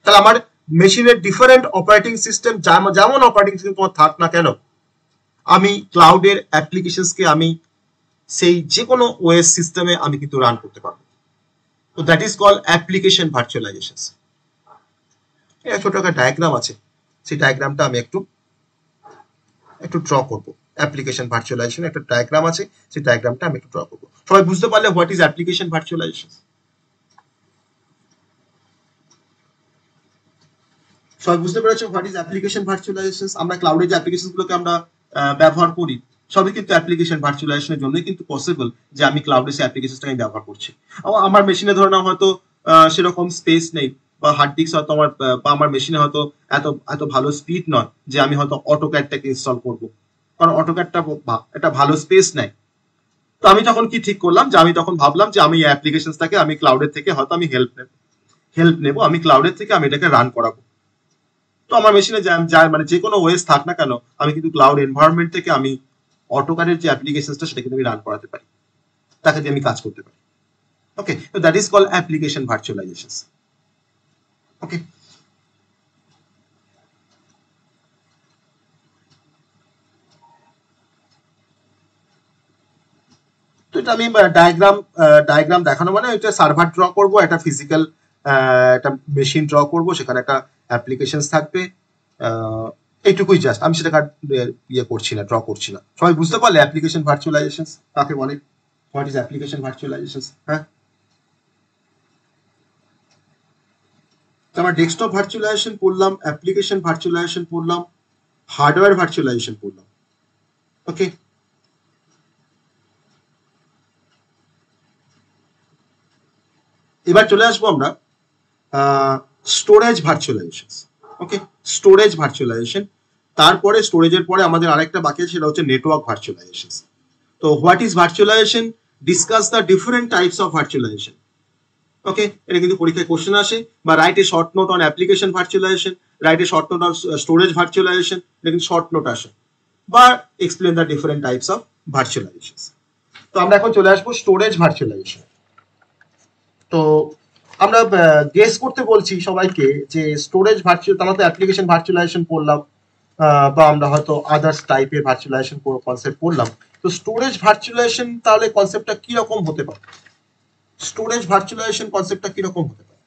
তাহলে আমার মেশিনের ডিফারেন্ট অপারেটিং সিস্টেম, যেমন অপারেটিং সিস্টেম তোমার থাক না কেন, আমি ক্লাউডের অ্যাপ্লিকেশনসকে আমি সেই যে কোনো ওএস সিস্টেমে আমি কিন্তু রান করতে পারবো। তো that is call application virtualization. এটা ছোট একটা ডায়াগ্রাম আছে, সেই ডায়াগ্রামটা আমি একটু ড্র করবো। অ্যাপ্লিকেশন ভার্চুয়ালাইজেশন একটা ডায়াগ্রাম আছে, সেই ডায়াগ্রামটা আমি একটু ড্র করবো। সবাই বুঝতে পারলে হোয়াট ইজ অ্যাপ্লিকেশন ভার্চুয়ালাইজেশন? সবাই বুঝতে পেরেছো হোয়াট ইজ অ্যাপ্লিকেশন ভার্চুয়ালাইজেশন? আমরা ক্লাউডে যে অ্যাপ্লিকেশন গুলোকে আমরা ব্যবহার করি সবই কিন্তু অ্যাপ্লিকেশন ভার্চুয়ালাইজেশনের জন্যই কিন্তু পসিবল যে আমি ক্লাউডে সেই অ্যাপ্লিকেশনটা আমি ব্যবহার করছি। আমার মেশিনে ধরে নাও হয়তো সেরকম স্পেস নেই, বা হার্ড ডিস্ক হয়তো আমার মেশিনে হয়তো এত ভালো স্পিড নয় যে আমি হয়তো অটোক্যাডটাকে ইনস্টল করবো, কারণ অটোক্যাডটা একটা ভালো স্পেস নেয়। তো আমি তখন কি ঠিক করলাম যে আমি তখন ভাবলাম যে আমি এই অ্যাপ্লিকেশনটাকে আমি ক্লাউডের থেকে হয়তো আমি হেল্প নেবো, আমি ক্লাউডের থেকে আমি এটাকে রান করাবো। তো আমার মেশিনে মানে যে কোনো ওএস থাক না কেন, আমি কিন্তু ক্লাউড এনভায়রনমেন্ট থেকে আমি অটোক্যাডের যে অ্যাপ্লিকেশনটা সেটা কিন্তু আমি রান করাতে পারি, তাকে দিয়ে আমি কাজ করতে পারি। ওকে, তো that is call application virtualisation. Okay, তো এটা আমি ডায়াগ্রাম দেখানো মানে এটা সার্ভার ড্র করবো, একটা ফিজিক্যাল একটা মেশিন ড্র করবো, সেখানে একটা অ্যাপ্লিকেশন থাকবে, এইটুকুই জাস্ট, আমি সেটা ইয়ে করছি না, ড্র করছি না। সবাই বুঝতে পারলে অ্যাপ্লিকেশন ভার্চুয়ালাইজেশন কাকে বলে? What is application virtualisation? হ্যাঁ, আমরা ডেস্কটপ ভার্চুয়ালাইজেশন পড়লাম, অ্যাপ্লিকেশন ভার্চুয়ালাইজেশন পড়লাম, হার্ডওয়্যার ভার্চুয়ালাইজেশন পড়লাম। ওকে, এবার চলে আসবো আমরা storage virtualisation. Okay, storage virtualisation, তারপরে স্টোরেজের পরে আমাদের আরেকটা বাকি আছে, সেটা হচ্ছে নেটওয়ার্ক ভার্চুয়ালাইজেশন। তো what is virtualisation, discuss the different types of virtualisation. Okay, এটা কিন্তু পরীক্ষায় কোশ্চেন আসে, বা write a short note on application virtualisation, write a short note on storage virtualisation, এটা কিন্তু শর্ট নোট আসে, বা explain the different types of virtualization. তো আমরা এখন চলে আসবো স্টোরেজ ভার্চুয়ালাইজেশন। তো আমরা গেস করতে বলছি সবাইকে যে স্টোরেজ ভার্চুয়াল, তাহলে তো অ্যাপ্লিকেশন ভার্চুয়ালাইজেশন পড়লাম, বা আমরা হয়তো আদার্স টাইপের ভার্চুয়ালাইজেশন কনসেপ্ট পড়লাম। তো স্টোরেজ ভার্চুয়ালাইজেশন তাহলে কনসেপ্টটা কি রকম হতে পারে? স্টোরেজ ভার্চুয়ালাইজেশন কনসেপ্টটা কি রকম হতে পারে?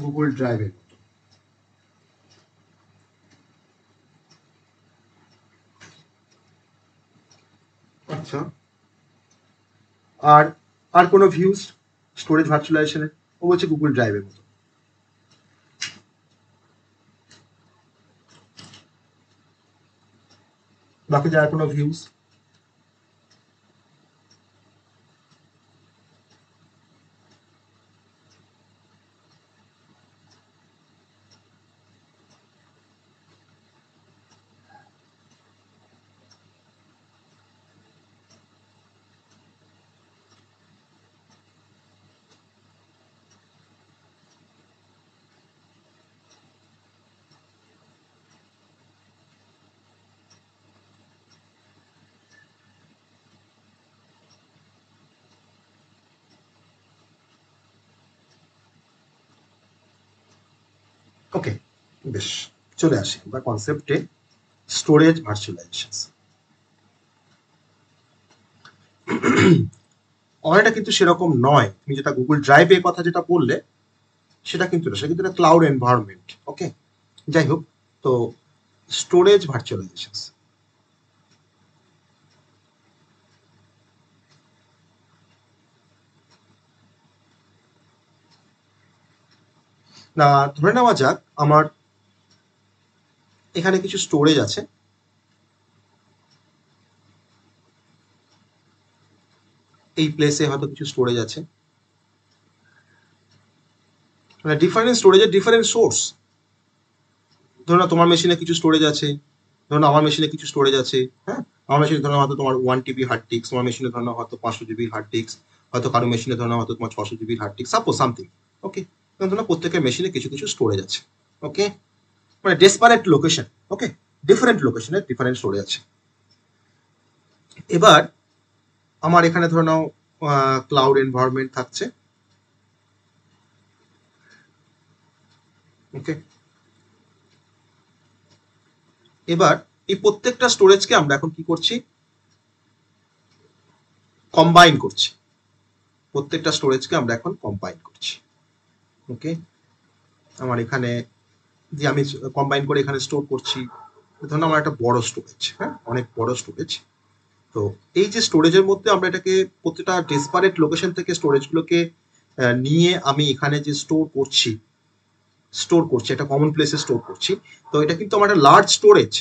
গুগল ড্রাইভের। আচ্ছা, আর আর কোনো ভিউজ স্টোরেজ ভার্চুয়ালাইজেশনের? ও বলছে গুগল ড্রাইভের মতো। বাকি যারা কোনো ভিউজ? ওকে, বেশ, চলে আসি আমরা কনসেপ্টে, স্টোরেজ ভার্চুয়ালাইজেশন। অনেকটা কিন্তু সেরকম নয়, তুমি যেটা গুগল ড্রাইভের কথা যেটা বললে সেটা কিন্তু না, সেটা কিন্তু একটা ক্লাউড এনভায়রনমেন্ট। ওকে, যাই হোক, তো স্টোরেজ ভার্চুয়ালাইজেশন। না, ধরে নেওয়া যাক আমার এখানে কিছু স্টোরেজ আছে, এই প্লেসে হয়তো কিছু স্টোরেজ আছে, মানে ডিফারেন্ট স্টোরেজের ডিফারেন্ট সোর্স। ধরো না তোমার মেশিনে কিছু স্টোরেজ আছে, ধরো না আমার মেশিনে কিছু স্টোরেজ আছে। হ্যাঁ, আমার মেশিনে ধরো হয়তো তোমার 1 TB হার্ড ডিস্ক, তোমার মেশিনে ধরো হয়তো 500 GB হার্ড ডিস্ক, হয়তো কারো মেশিনে ধরো হয়তো তোমার 600 GB hard disk, suppose something. Okay, ধরো প্রত্যেকের মেশিনে কিছু কিছু স্টোরেজ আছে। ওকে, মানে ডেসপারেট লোকেশন। ওকে, ডিফারেন্ট লোকেশনে ডিফারেন্ট স্টোরেজ আছে। এবার আমার এখানে ধরে নাও ক্লাউড এনভায়রনমেন্ট থাকছে। ওকে, এবার এই প্রত্যেকটা স্টোরেজকে আমরা এখন কি করছি? কম্বাইন করছি। প্রত্যেকটা স্টোরেজকে আমরা এখন কম্বাইন করছি। ওকে, আমার এখানে যে আমি কম্বাইন করে এখানে স্টোর করছি, ধরুন আমার একটা বড় স্টোরেজ, হ্যাঁ, অনেক বড় স্টোরেজ। তো এই যে স্টোরেজের মধ্যে আমরা এটাকে প্রত্যেকটা ডেসপারেট লোকেশন থেকে স্টোরেজগুলোকে নিয়ে আমি এখানে যে স্টোর করছি একটা কমন প্লেসে স্টোর করছি। তো এটা কিন্তু আমার একটা লার্জ স্টোরেজ।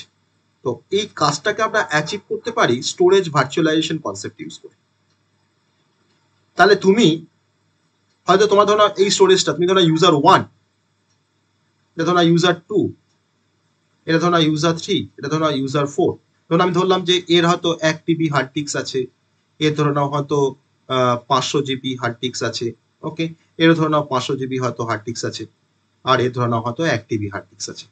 তো এই কাজটাকে আমরা অ্যাচিভ করতে পারি স্টোরেজ ভার্চুয়ালাইজেশন কনসেপ্ট ইউজ করে। তাহলে তুমি হয়তো তোমার ধরো এই স্টোরেজটা তুমি ধরো ইউজার 1, এটা ধরো ইউজার 2, এটা ধরো ইউজার 3, এটা ধরো ইউজার 4। ধরুন আমি ধরলাম যে এর হয়তো 1 TB হার্ড ডিস্ক আছে, এর ধরে নাও হয়তো 500 GB হার্ড ডিস্ক আছে। ওকে, এর ধরে নাও 500 GB হয়তো হার্ড ডিস্ক আছে, আর এর ধরে নাও হয়তো 1 TB হার্ড ডিস্ক আছে।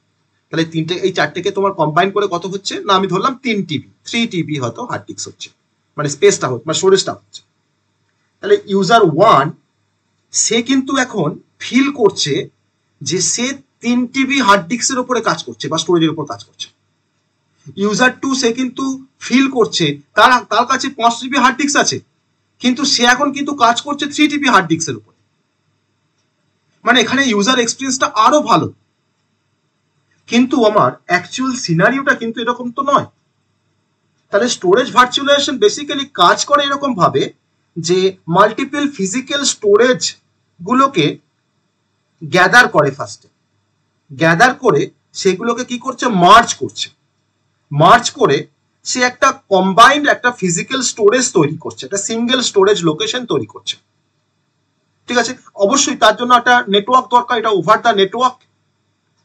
তাহলে এই চারটেকে তোমার কম্বাইন করে কত হচ্ছে? না, আমি ধরলাম 3 TB হয়তো হার্ড ডিস্ক হচ্ছে, মানে স্পেসটা হচ্ছে, মানে স্টোরেজটা হচ্ছে। তাহলে ইউজার 1 সে কিন্তু এখন ফিল করছে যে সে 3 TB হার্ড ডিস্কের উপরে কাজ করছে বা স্টোরেজের উপর কাজ করছে। ইউজার 2 সে কিন্তু ফিল করছে তার কাছে 5 GB হার্ড ডিস্ক আছে, কিন্তু সে এখন কিন্তু কাজ করছে 3 TB হার্ড ডিস্কের উপরে। মানে এখানে ইউজার এক্সপিরিয়েন্সটা আরো ভালো, কিন্তু আমার অ্যাকচুয়াল সিনারিওটা কিন্তু এরকম তো নয়। তাহলে স্টোরেজ ভার্চুয়ালাইজেশন বেসিক্যালি কাজ করে এরকম ভাবে যে মাল্টিপল ফিজিক্যাল স্টোরেজ গুলোকে গ্যাদার করে, ফার্স্টে গ্যাদার করে সেগুলোকে কি করছে, মার্জ করে সে একটা কম্বাইন্ড একটা ফিজিক্যাল স্টোরেজ তৈরি করছে, একটা সিঙ্গেল স্টোরেজ লোকেশন তৈরি করছে। ঠিক আছে, অবশ্যই তার জন্য একটা নেটওয়ার্ক দরকার, এটা ওভার দ্য নেটওয়ার্ক,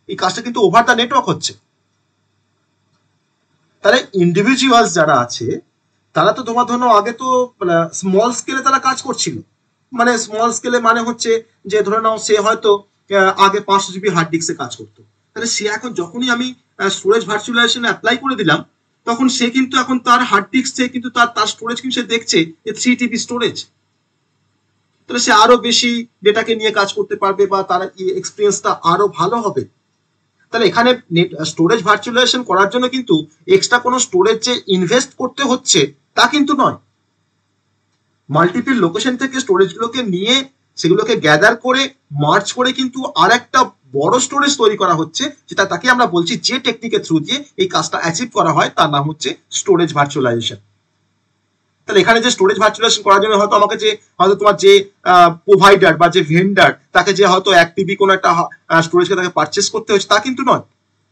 এই কাজটা কিন্তু ওভার দ্য নেটওয়ার্ক হচ্ছে। তাহলে ইন্ডিভিজুয়ালস যারা আছে তারা তো তোমার ধরো আগে তো স্মল স্কেলে তারা কাজ করছিল, মানে স্মল স্কেলে মানে হচ্ছে যে ধরে নাও সে হয়তো আগে 500 জিবি হার্ড ডিস্কে কাজ করতো, তাহলে সে এখন যখনই আমি স্টোরেজ ভার্চুয়ালাইজেশন অ্যাপ্লাই করে দিলাম তখন সে কিন্তু এখন তার হার্ড ডিস্ক থেকে কিন্তু তার স্টোরেজ কিন্তু সে দেখছে যে 3 টিবি স্টোরেজ, তাহলে সে আরো বেশি ডেটাকে নিয়ে কাজ করতে পারবে বা তার এক্সপিরিয়েন্সটা আরো ভালো হবে। তাহলে এখানে স্টোরেজ ভার্চুয়ালাইজেশন করার জন্য কিন্তু এক্সট্রা কোনো স্টোরেজ যে ইনভেস্ট করতে হচ্ছে তা কিন্তু নয়, মাল্টিপল লোকেশন থেকে স্টোরেজগুলোকে নিয়ে সেগুলোকে গ্যাদার করে মার্চ করে কিন্তু আর একটা বড় স্টোরেজ তৈরি করা হচ্ছে, যেটা তাকে আমরা বলছি যে টেকনিকের থ্রু দিয়ে এই কাজটা অ্যাচিভ করা হয় তার নাম হচ্ছে স্টোরেজ ভার্চুয়ালাইজেশন। তাহলে এখানে যে স্টোরেজ ভার্চুয়ালাইজেশন করার জন্য হয়তো আমাকে যে হয়তো তোমার যে প্রোভাইডার বা যে ভেন্ডার তাকে যে হয়তো 1 টিবি কোনো একটা স্টোরেজকে তাকে পারচেস করতে হচ্ছে তা কিন্তু নয়,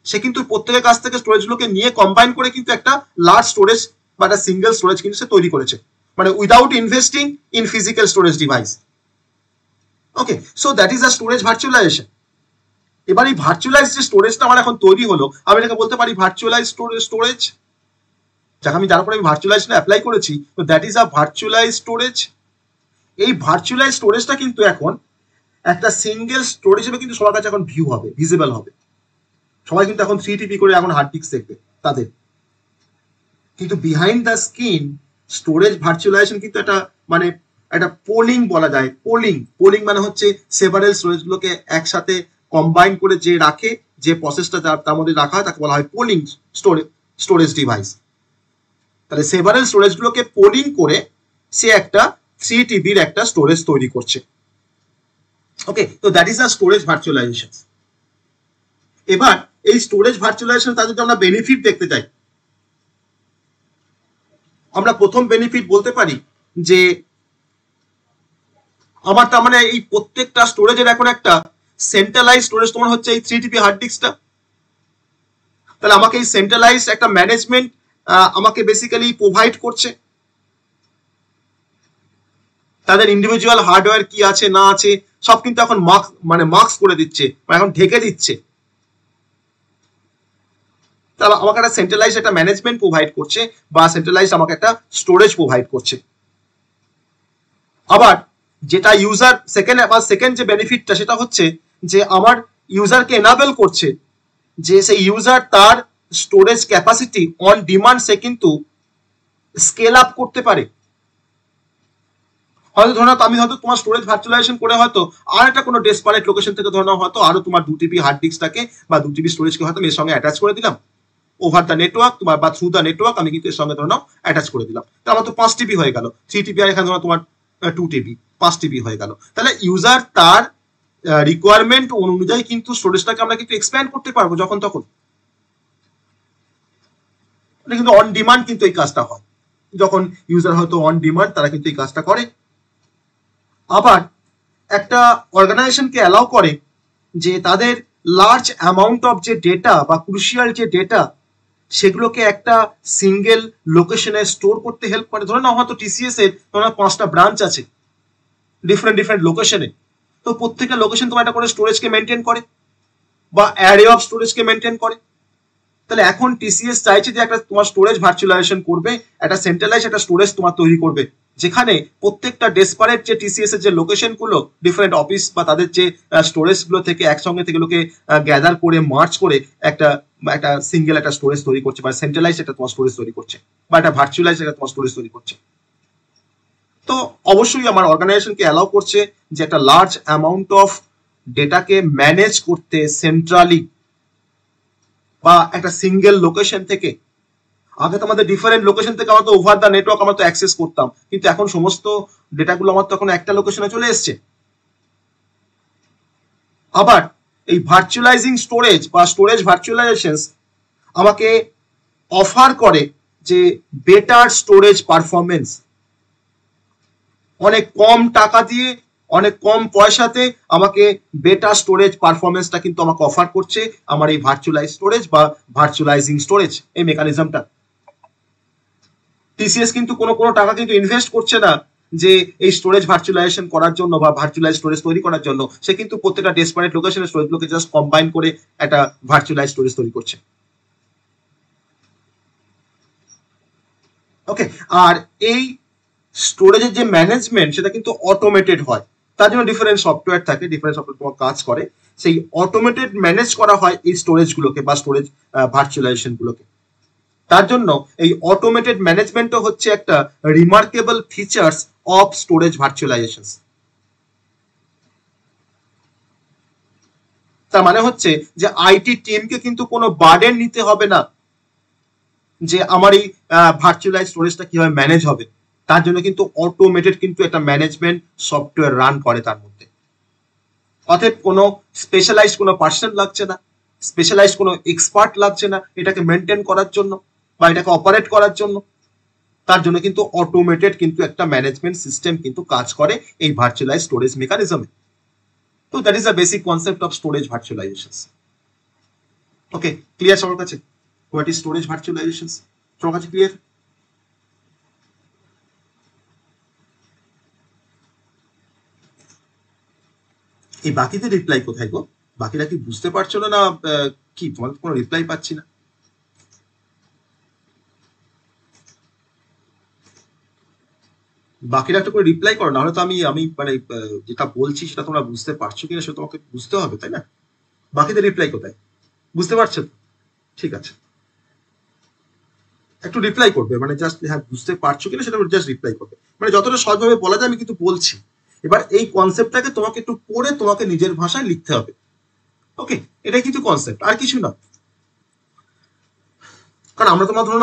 সে কিন্তু প্রত্যেকের কাছ থেকে স্টোরেজগুলোকে নিয়ে কম্বাইন করে কিন্তু একটা লার্জ স্টোরেজ বা একটা সিঙ্গেল স্টোরেজ কিন্তু সে তৈরি করেছে, মানে without investing in physical storage device. Okay, so that is a storage virtualization. এবার এই ভার্চুয়ালাইজ যে স্টোরেজটা আমার এখন তৈরি হলো, আমি এটাকে বলতে পারি ভার্চুয়ালাইজ স্টোরেজ, যাকে আমি যার উপরে আমি ভার্চুয়ালাইজেশন অ্যাপ্লাই করেছি, তো that is a virtualise storage. এই ভার্চুয়ালাইজ স্টোরেজটা কিন্তু এখন একটা সিঙ্গেল স্টোরেজ হিসেবে কিন্তু সবার কাছে এখন ভিউ হবে, ভিজিবল হবে, সবাই কিন্তু এখন 3 টিবি করে এখন হার্ড ডিস্ক দেখবে তাদের, কিন্তু behind the screen storage virtualization কিন্তু একটা মানে একটা পোলিং বলা যায়, পোলিং মানে হচ্ছে সেভারেল স্টোরেজগুলোকে একসাথে কম্বাইন করে যে রাখে, যে প্রসেসটা তার মধ্যে রাখা হয় তাকে বলা হয় পোলিং স্টোরেজ ডিভাইস। তাহলে সেভারেল স্টোরেজগুলোকে পোলিং করে সে একটা 3 টিবির একটা স্টোরেজ তৈরি করছে। ওকে, তো that is a storage virtualization. এবার এই স্টোরেজ ভার্চুয়ালাইজেশন তার যদি আমরা বেনিফিট দেখতে চাই, আমরা প্রথম বেনিফিট বলতে পারি যে আমার তার মানে এই প্রত্যেকটা স্টোরেজের এখন একটা সেন্ট্রালাইজ স্টোরেজ তোমার হচ্ছে এই 3 টিবি হার্ড ডিস্কটা, তাহলে আমাকে এই সেন্ট্রালাইজ একটা ম্যানেজমেন্ট আমাকে বেসিক্যালি প্রোভাইড করছে, তাদের ইন্ডিভিজুয়াল হার্ডওয়্যার কি আছে না আছে সব কিন্তু এখন মার্কস করে দিচ্ছে বা এখন ঢেকে দিচ্ছে, তাহলে আমাকে একটা সেন্ট্রালাইজ একটা ম্যানেজমেন্ট প্রোভাইড করছে বা সেন্ট্রালাইজ আমাকে একটা স্টোরেজ প্রোভাইড করছে। আবার যেটা ইউজার সেকেন্ড যে বেনিফিটটা সেটা হচ্ছে যে আমার ইউজারকে এনাবেল করছে যে সেই ইউজার তার স্টোরেজ ক্যাপাসিটি অন ডিমান্ড সে কিন্তু স্কেল আপ করতে পারে। হয়তো ধরো আমি হয়তো তোমার স্টোরেজ ভার্চুয়ালাইজেশন করে হয়তো আর একটা কোনো ডেসপারেট লোকেশন থেকে ধরো হয়তো আরো তোমার 2 টিবি হার্ড ডিস্কটাকে বা 2 টিবি স্টোরেজকে হয়তো এর সঙ্গে অ্যাটাচ করে দিলাম ওভার দ্য নেটওয়ার্ক বা থ্রু দ্য নেটওয়ার্ক, আমি কিন্তু এর সঙ্গে ধরো অ্যাটাচ করে দিলাম, তাহলে আমার তো 5 টিবি হয়ে গেল, 3 টিবি আর এখানে ধরো তোমার 2 টিবি, 5 টিবি হয়ে গেল। তাহলে ইউজার তার রিকোয়ারমেন্ট অনুযায়ী কিন্তু স্টোরেজটাকে আমরা কিন্তু এক্সপ্যান্ড করতে পারবো যখন তখন, কিন্তু অন ডিমান্ড কিন্তু এই কাজটা হয়, যখন ইউজার হয়তো অন ডিমান্ড তারা কিন্তু এই কাজটা করে। আবার একটা অর্গানাইজেশনকে অ্যালাউ করে যে তাদের লার্জ অ্যামাউন্ট অফ যে ডেটা বা ক্রুশিয়াল যে ডেটা সেগুলোকে একটা সিঙ্গেল লোকেশনে স্টোর করতে হেল্প করে। ধরে নাও হয়তো টিসিএস এর তোমার 5টা ব্রাঞ্চ আছে ডিফারেন্ট লোকেশনে, তো প্রত্যেকটা লোকেশন তোমার একটা করে স্টোরেজকে মেনটেন করে বা অ্যারে অফ স্টোরেজকে মেনটেন করে। তাহলে এখন টিসিএস চাইছে যে একটা তোমার স্টোরেজ ভার্চুয়ালাইজেশন করবে, একটা সেন্ট্রালাইজ একটা স্টোরেজ তোমার তৈরি করবে, যেখানে প্রত্যেকটা ডেসপারেট যে টিসিএস এর যে লোকেশন গুলো ডিফারেন্ট অফিস বা তাদের যে স্টোরেজ গুলো থেকে একসঙ্গে থেকে লোকে গ্যাদার করে মার্চ করে একটা সিঙ্গেল একটা স্টোরেজ তৈরি করছে বা সেন্ট্রালাইজ একটা তোমার স্টোরেজ তৈরি করছে বা একটা ভার্চুয়ালাইজ একটা তোমার স্টোরেজ তৈরি করছে। তো অবশ্যই আমার অর্গানাইজেশনকে অ্যালাউ করছে যে একটা লার্জ অ্যামাউন্ট অফ ডেটাকে ম্যানেজ করতে সেন্ট্রালি বা একটা সিঙ্গেল লোকেশন থেকে। আগে তো আমাদের ডিফারেন্ট লোকেশন থেকে আমরা তো ওভার দ্য নেটওয়ার্ক আমরা তো অ্যাক্সেস করতাম, কিন্তু এখন সমস্ত ডেটাগুলো আমার তো এখন একটা লোকেশনে চলে এসছে। আবার এই ভার্চুয়ালাইজিং স্টোরেজ বা স্টোরেজ ভার্চুয়ালাইজেশন আমাকে অফার করে যে বেটার স্টোরেজ পারফরমেন্স, অনেক কম টাকা দিয়ে অনেক কম পয়সাতে আমাকে বেটার স্টোরেজ পারফরমেন্সটা কিন্তু আমাকে অফার করছে আমার এই ভার্চুয়ালাইজ স্টোরেজ বা ভার্চুয়ালাইজিং স্টোরেজ এই মেকানিজমটা। টিসিএস কিন্তু কোনো টাকা কিন্তু ইনভেস্ট করছে না যে এই স্টোরেজ ভার্চুয়ালাইজেশন করার জন্য বা ভার্চুয়ালাইজ স্টোরেজ তৈরি করার জন্য। সে কিন্তু প্রত্যেকটা ডেসপারেট লোকেশনের স্টোরেজগুলোকে জাস্ট কম্বাইন করে একটা ভার্চুয়ালাইজ স্টোরেজ তৈরি করছে। ওকে, আর এই স্টোরেজের যে ম্যানেজমেন্ট সেটা কিন্তু অটোমেটেড হয়, তার জন্য ডিফারেন্ট সফটওয়্যার থাকে, ডিফারেন্ট সফটওয়্যার তোমার কাজ করে, সেই অটোমেটেড ম্যানেজ করা হয় এই স্টোরেজগুলোকে বা স্টোরেজ ভার্চুয়ালাইজেশন গুলোকে। তার জন্য এই অটোমেটেড ম্যানেজমেন্টও হচ্ছে একটা remarkable features of storage virtualization. তার মানে হচ্ছে যে আইটি টিমকে কিন্তু কোনো বার্ডেন নিতে হবে না যে আমার এই ভার্চুয়ালাইজ স্টোরেজটা কিভাবে ম্যানেজ হবে, তার জন্য কিন্তু অটোমেটেড কিন্তু একটা ম্যানেজমেন্ট সফটওয়্যার রান করে তার মধ্যে। অতএব কোনো স্পেশালাইজড কোনো পার্সন লাগছে না, স্পেশালাইজড কোনো এক্সপার্ট লাগছে না এটাকে মেনটেন করার জন্য বা এটাকে অপারেট করার জন্য। তার জন্য কিন্তু অটোমেটেড কিন্তু একটা ম্যানেজমেন্ট সিস্টেম কিন্তু কাজ করে এই ভার্চুয়ালাইজ স্টোরেজ মেকানিজমে। তো that is the basic concept of storage virtualisation. Okay, clear সবার কাছে হোয়াট ইজ স্টোরেজ ভার্চুয়ালাইজেশন? সবার কাছে ক্লিয়ার? এই বাকিতে রিপ্লাই কোথায় গো? বাকিরা কি বুঝতে পারছো না, কি তোমাদের কোনো রিপ্লাই পাচ্ছি না? বাকিরা একটা করে রিপ্লাই করো, নাহলে তো আমি মানে যেটা বলছি সেটা তোমরা বুঝতে পারছো কিনা সেটা তোমাকে বুঝতে হবে, তাই না? বাকিদের রিপ্লাই কোথায়? বুঝতে পারছো? ঠিক আছে, একটু রিপ্লাই করবে, মানে জাস্ট হ্যাঁ বুঝতে পারছো কিনা সেটা জাস্ট রিপ্লাই করবে, মানে যতটা সহজভাবে বলা যায় আমি কিন্তু বলছি। এবার এই কনসেপ্টটাকে তোমাকে একটু পড়ে তোমাকে নিজের ভাষায় লিখতে হবে। ওকে, এটাই কিন্তু কনসেপ্ট, আর কিছু না। কারণ আমরা তোমার ধরুন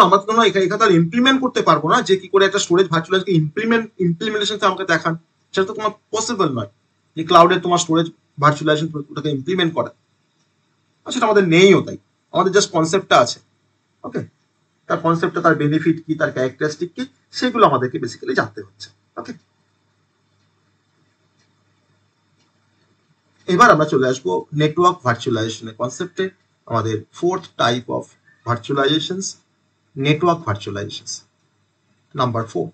এখানে তার ইমপ্লিমেন্ট করতে পারবো না যে কি করে একটা স্টোরেজ ভার্চুয়ালাইজকে ইমপ্লিমেন্টেশন আমাকে দেখান, সেটা তো তোমার পসিবল নয় যে ক্লাউডে তোমার স্টোরেজ ভার্চুয়ালাইজেশন ওটাকে ইমপ্লিমেন্ট করা, সেটা আমাদের নেইও, তাই আমাদের জাস্ট কনসেপ্টটা আছে। ওকে, তার কনসেপ্টটা, তার বেনিফিট কি, তার ক্যারেক্টারিস্টিক কি, সেগুলো আমাদেরকে বেসিক্যালি জানতে হচ্ছে। ওকে, এবার আমরা চলে আসবো নেটওয়ার্ক ভার্চুয়ালাইজেশনের কনসেপ্টে। আমাদের fourth type of virtualisations, network virtualisations, number 4।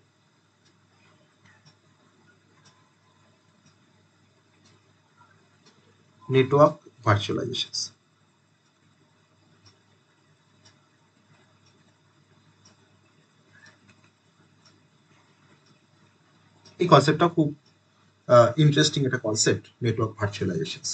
Network virtualisations. এই কনসেপ্টটা খুব ইন্টারেস্টিং একটা কনসেপ্ট, নেটওয়ার্ক ভার্চুয়ালাইজেশনস।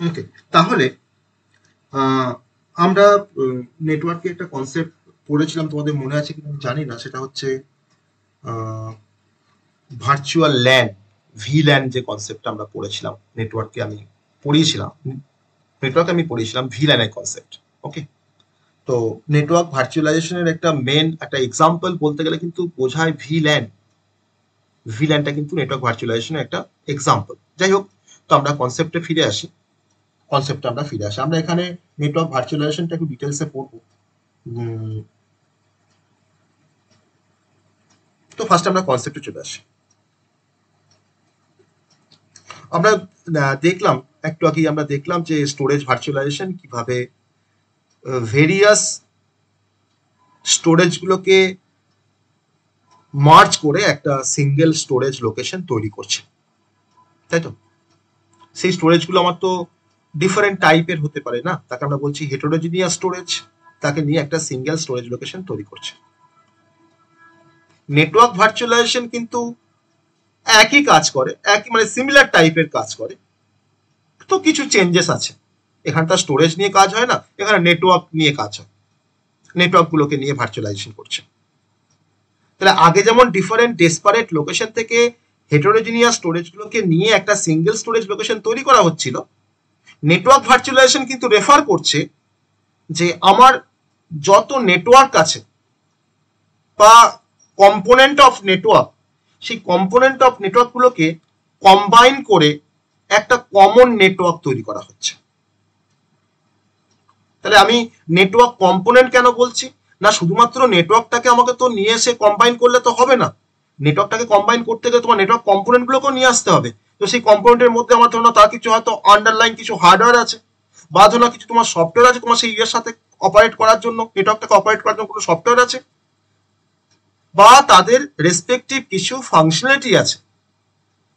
ওকে, তাহলে আমরা নেটওয়ার্কে একটা কনসেপ্ট পড়েছিলাম, তোমাদের মনে আছে কিনা জানি না, সেটা হচ্ছে ভার্চুয়াল ল্যান, ভিল্যান যে কনসেপ্টটা আমরা পড়েছিলাম নেটওয়ার্কে, আমি পড়িয়েছিলাম ভিল্যানের কনসেপ্ট। ওকে, তো নেটওয়ার্ক ভার্চুয়ালাইজেশনের একটা মেন একটা এক্সাম্পল বলতে গেলে কিন্তু বোঝায় ভিল্যান। ভিল্যানটা কিন্তু নেটওয়ার্ক ভার্চুয়ালাইজেশনের একটা এক্সাম্পল। যাই হোক, তো আমরা কনসেপ্টে ফিরে আসি। আমরা এখানে নেটওয়ার্ক ভার্চুয়ালাইজেশনটা একটু ডিটেলসে পড়বো। তো ফার্স্ট আমরা কনসেপ্টে চলে আসি। আমরা দেখলাম একটু আগে, আমরা দেখলাম যে স্টোরেজ ভার্চুয়ালাইজেশন কিভাবে ভেরিয়াস স্টোরেজগুলোকে মার্জ করে একটা সিঙ্গেল স্টোরেজ লোকেশন তৈরি করছে, তাই তো? সেই স্টোরেজগুলো আমার তো ডিফারেন্ট টাইপের হতে পারে না, তাকে আমরা বলছি হেটেরোজিনিয়াস স্টোরেজ, তাকে নিয়ে একটা সিঙ্গেল স্টোরেজ লোকেশন তৈরি করছে। নেটওয়ার্ক ভার্চুয়ালাইজেশন কিন্তু একই কাজ করে, একই মানে সিমিলার টাইপের কাজ করে, তো কিছু চেঞ্জেস আছে। এখানে তার স্টোরেজ নিয়ে কাজ হয় না, এখানে নেটওয়ার্ক নিয়ে কাজ হয়, নেটওয়ার্কগুলোকে নিয়ে ভার্চুয়ালাইজেশন করছে। তাহলে আগে যেমন ডিফারেন্ট ডেসপারেট লোকেশন থেকে হেটেরোজিনিয়াস স্টোরেজগুলোকে নিয়ে একটা সিঙ্গেল স্টোরেজ লোকেশন তৈরি করা হচ্ছিল, নেটওয়ার্ক ভার্চুয়ালাইজেশন কিন্তু রেফার করছে যে আমার যত নেটওয়ার্ক আছে বা কম্পোনেন্ট অফ নেটওয়ার্ক, সেই কম্পোনেন্ট অফ নেটওয়ার্কগুলোকে কম্বাইন করে একটা কমন নেটওয়ার্ক তৈরি করা হচ্ছে। তাহলে আমি নেটওয়ার্ক কম্পোনেন্ট কেন বলছি না, শুধুমাত্র নেটওয়ার্কটাকে আমাকে তো নিয়ে এসে কম্বাইন করলে তো হবে না, নেটওয়ার্কটাকে কম্বাইন করতে গেলে তোমার নেটওয়ার্ক কম্পোনেন্টগুলোকেও নিয়ে আসতে হবে। তো সেই কম্পোনেন্টের মধ্যে আমার ধরো তার কিছু হয়তো আন্ডারলাইন কিছু হার্ডওয়্যার আছে, বা ধরো কিছু তোমার সফটওয়্যার আছে, তোমার সেই ইয়ের সাথে অপারেট করার জন্য, নেটওয়ার্কটাকে অপারেট করার জন্য কোনো সফটওয়্যার আছে, বা তাদের রেসপেক্টিভ কিছু ফাংশনালিটি আছে।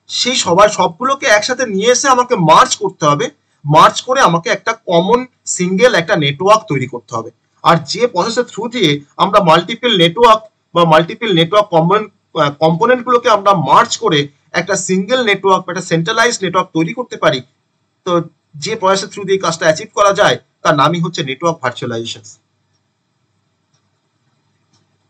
সেই সবগুলোকে একসাথে নিয়ে এসে আমাকে মার্জ করতে হবে, মার্জ করে আমাকে একটা কমন সিঙ্গেল একটা নেটওয়ার্ক তৈরি করতে হবে। আর যে প্রসেসের থ্রু দিয়ে আমরা মাল্টিপল নেটওয়ার্ক বা মাল্টিপল নেটওয়ার্ক কম্পোনেন্টগুলোকে আমরা মার্জ করে একটা সিঙ্গেল নেটওয়ার্ক, একটা সেন্ট্রালাইজড নেটওয়ার্ক তৈরি করতে পারি, তো যে প্রসেসের থ্রু দিয়ে কাজটা অ্যাচিভ করা যায় তার নামই হচ্ছে নেটওয়ার্ক ভার্চুয়ালাইজেশন।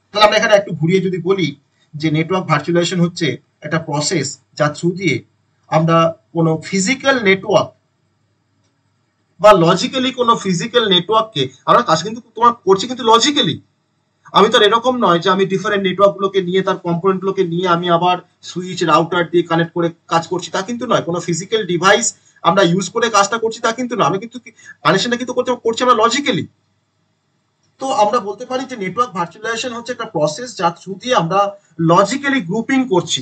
তাহলে আমরা এখানে একটু ঘুরিয়ে যদি বলি যে নেটওয়ার্ক ভার্চুয়ালাইজেশন হচ্ছে একটা প্রসেস যার থ্রু দিয়ে আমরা কোনো ফিজিক্যাল নেটওয়ার্ক বা লজিক্যালি কোনো ফিজিক্যাল নেটওয়ার্ককে আমরা কাজ কিন্তু তোমার করছি কিন্তু লজিক্যালি। আমি তো এরকম নয় যে আমি ডিফারেন্ট নেটওয়ার্কগুলোকে নিয়ে তার কম্পোনেন্টগুলোকে নিয়ে আমি আবার সুইচ রাউটার দিয়ে কানেক্ট করে কাজ করছি, তা কিন্তু নয়। কোনো ফিজিক্যাল ডিভাইস আমরা ইউজ করে কাজটা করছি তা কিন্তু না, আমি কিন্তু কানেকশনটা কিন্তু করছি আমরা লজিক্যালি। তো আমরা বলতে পারি যে নেটওয়ার্ক ভার্চুয়ালাইজেশন হচ্ছে একটা প্রসেস যার থ্রু দিয়ে আমরা লজিক্যালি গ্রুপিং করছি।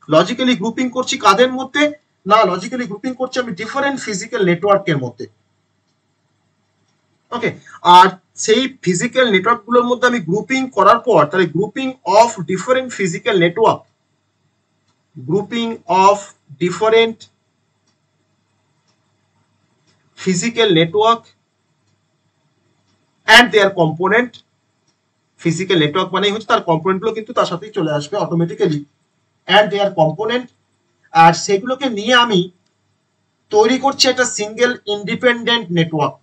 লজিক্যালি গ্রুপিং করছি কাদের মধ্যে না, লজিক্যালি গ্রুপিং করছি আমি ডিফারেন্ট ফিজিক্যাল নেটওয়ার্কের মধ্যে। ওকে, আর সেই ফিজিক্যাল নেটওয়ার্ক গুলোর মধ্যে আমি গ্রুপিং করার পর তাহলে grouping of different physical network, grouping of different physical network and their component. Physical network মানেই হচ্ছে তার কম্পোনেন্ট গুলো কিন্তু তার সাথেই চলে আসবে অটোমেটিক্যালি, অ্যান্ড দেয়ার কম্পোনেন্ট। আর সেগুলোকে নিয়ে আমি তৈরি করছি একটা সিঙ্গেল ইন্ডিপেন্ডেন্ট নেটওয়ার্ক,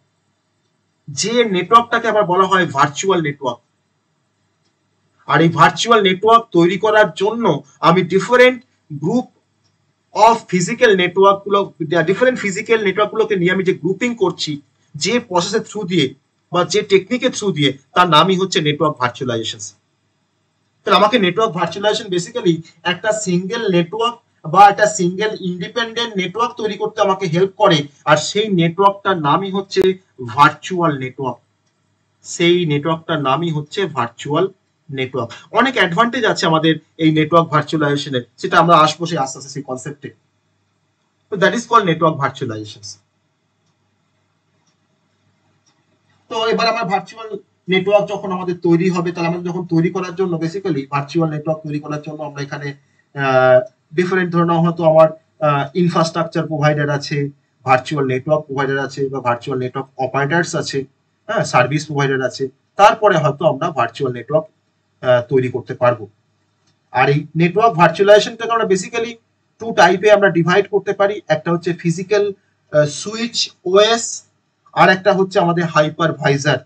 যে নেটওয়ার্কটাকে আবার বলা হয় ভার্চুয়াল নেটওয়ার্ক। আর এই ভার্চুয়াল নেটওয়ার্ক তৈরি করার জন্য আমি different group of physical network গুলো, ডিফারেন্ট ফিজিক্যাল নেটওয়ার্ক গুলোকে নিয়ে আমি যে গ্রুপিং করছি যে প্রসেসের থ্রু দিয়ে বা যে টেকনিকের থ্রু দিয়ে, তার নামই হচ্ছে নেটওয়ার্ক ভার্চুয়ালাইজেশন। তাহলে আমাকে নেটওয়ার্ক ভার্চুয়ালাইজেশন বেসিক্যালি একটা সিঙ্গেল নেটওয়ার্ক বা একটা সিঙ্গেল ইন্ডিপেন্ডেন্ট নেটওয়ার্ক তৈরি করতে আমাকে হেল্প করে, আর সেই নেটওয়ার্কটার নামই হচ্ছে ভার্চুয়াল নেটওয়ার্ক। সেই নেটওয়ার্কটার নামই হচ্ছে ভার্চুয়াল নেটওয়ার্ক। অনেক অ্যাডভান্টেজ আছে আমাদের এই নেটওয়ার্ক ভার্চুয়ালাইজেশনের, সেটা আমরা আসবো সেই আস্তে আস্তে সেই কনসেপ্টে। তো that is called network virtualisation. তো এবার আমার ভার্চুয়াল নেটওয়ার্ক যখন আমাদের তৈরি হবে, তাহলে আমাদের যখন তৈরি করার জন্য বেসিক্যালি ভার্চুয়াল নেটওয়ার্ক তৈরি করার জন্য আমরা এখানে ডিফারেন্ট ধরনের হয়তো আমার ইনফ্রাস্ট্রাকচার প্রোভাইডার আছে, ভার্চুয়াল নেটওয়ার্ক প্রোভাইডার আছে, বা ভার্চুয়াল নেটওয়ার্ক অপারেটার্স আছে, হ্যাঁ, সার্ভিস প্রোভাইডার আছে। তারপরে হয়তো আমরা ভার্চুয়াল নেটওয়ার্ক তৈরি করতে পারবো। আর এই নেটওয়ার্ক ভার্চুয়ালাইজেশনটাকে আমরা বেসিক্যালি টু টাইপে আমরা ডিভাইড করতে পারি। একটা হচ্ছে ফিজিক্যাল সুইচ ওএস, আর একটা হচ্ছে আমাদের হাইপারভাইজার।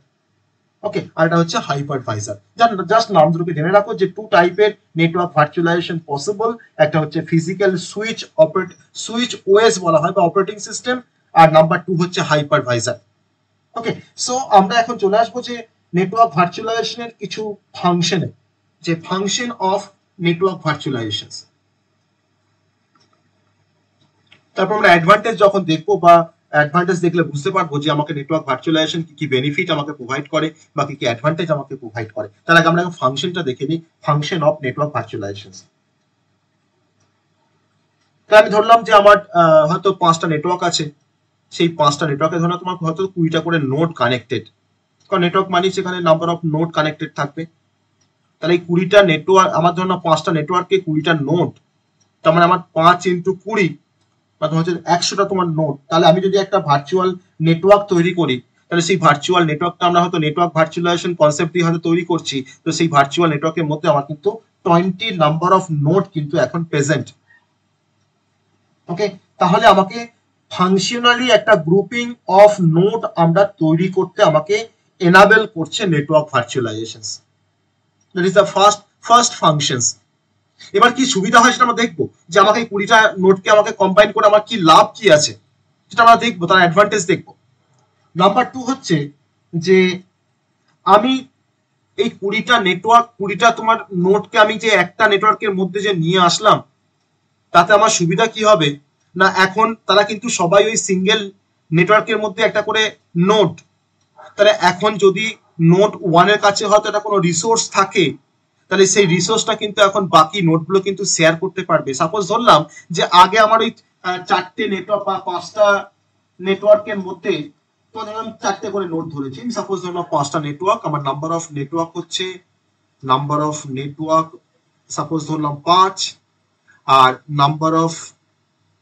ওকে, আর এটা হচ্ছে হাইপারভাইজার। জাস্ট নাম দুটোকে জেনে রাখো যে টু টাইপের নেটওয়ার্ক ভার্চুয়ালাইজেশন পসিবল। একটা হচ্ছে ফিজিক্যাল সুইচ ওএস বলা হয় বা অপারেটিং সিস্টেম, আর নাম্বার 2 হচ্ছে হাইপারভাইজার। ওকে, সো আমরা এখন চলে আসবো যে নেটওয়ার্ক ভার্চুয়ালাইজেশনের কিছু ফাংশনে, যে ফাংশন অফ নেটওয়ার্ক ভার্চুয়ালাইজেশন। তারপর আমরা অ্যাডভান্টেজ যখন দেখবো বা অ্যাডভান্টেজ দেখলে বুঝতে পারবো যে আমাকে নেটওয়ার্ক ভার্চুয়ালাইজেশন কি কি বেনিফিট আমাকে প্রোভাইড করে বা কি কি অ্যাডভান্টেজ আমাকে প্রোভাইড করে। তার আগে আমরা ফাংশনটা দেখে নিই, ফাংশন অফ নেটওয়ার্ক ভার্চুয়ালাইজেশন। তাহলে আমি ধরলাম যে আমার হয়তো 5টা নেটওয়ার্ক আছে, সেই 5টা নেটওয়ার্কে ধরো তোমার হয়তো 20টা করে নোড কানেক্টেড, কারণ নেটওয়ার্ক মানে সেখানে নাম্বার অফ নোড কানেক্টেড থাকবে। তাহলে এই 20টা নেটওয়ার্ক আমার ধরো 5টা নেটওয়ার্কে 20টা নোড, তার মানে আমার 5 × 20 হচ্ছে 100টা তোমার নোড। তাহলে আমি যদি একটা ভার্চুয়াল নেটওয়ার্ক তৈরি করি, তাহলে সেই ভার্চুয়াল নেটওয়ার্কটা আমরা হয়তো নেটওয়ার্ক ভার্চুয়ালাইজেশন কনসেপ্ট দিয়ে হয়তো তৈরি করছি। তো সেই ভার্চুয়াল নেটওয়ার্কের মধ্যে আমার কিন্তু 20 নাম্বার অফ নোড কিন্তু এখন প্রেজেন্ট। ওকে, তাহলে আমাকে ফাংশনালি একটা গ্রুপিং অফ নোড আমরা তৈরি করতে আমাকে এনাবেল করছে network virtualization. That is the first functions. এবার কি সুবিধা হয় সেটা আমরা দেখবো, যে আমাকে 20টা নোডকে আমাকে কম্বাইন করে আমার কি লাভ কি আছে সেটা আমরা দেখবো, তার অ্যাডভান্টেজ দেখবো। নাম্বার 2 হচ্ছে যে আমি এই 20টা তোমার নোটকে আমি যে একটা নেটওয়ার্কের মধ্যে যে নিয়ে আসলাম, তাতে আমার সুবিধা কি হবে না, এখন তারা কিন্তু সবাই ওই সিঙ্গেল নেটওয়ার্কের মধ্যে একটা করে নোট, তাহলে এখন যদি নোট 1 এর কাছে হয়তো একটা কোনো রিসোর্স থাকে, তাহলে সেই রিসোর্সটা কিন্তু এখন বাকি নোটগুলো কিন্তু শেয়ার করতে পারবে। সাপোজ ধরলাম যে আগে আমার ওই 4টে নেটওয়ার্ক বা 5টা নেটওয়ার্কের মধ্যে, তো ধরলাম 4টে করে নোট ধরেছি, সাপোজ ধরলাম 5টা নেটওয়ার্ক, আমার নাম্বার অফ নেটওয়ার্ক হচ্ছে সাপোজ ধরলাম 5, আর নাম্বার অফ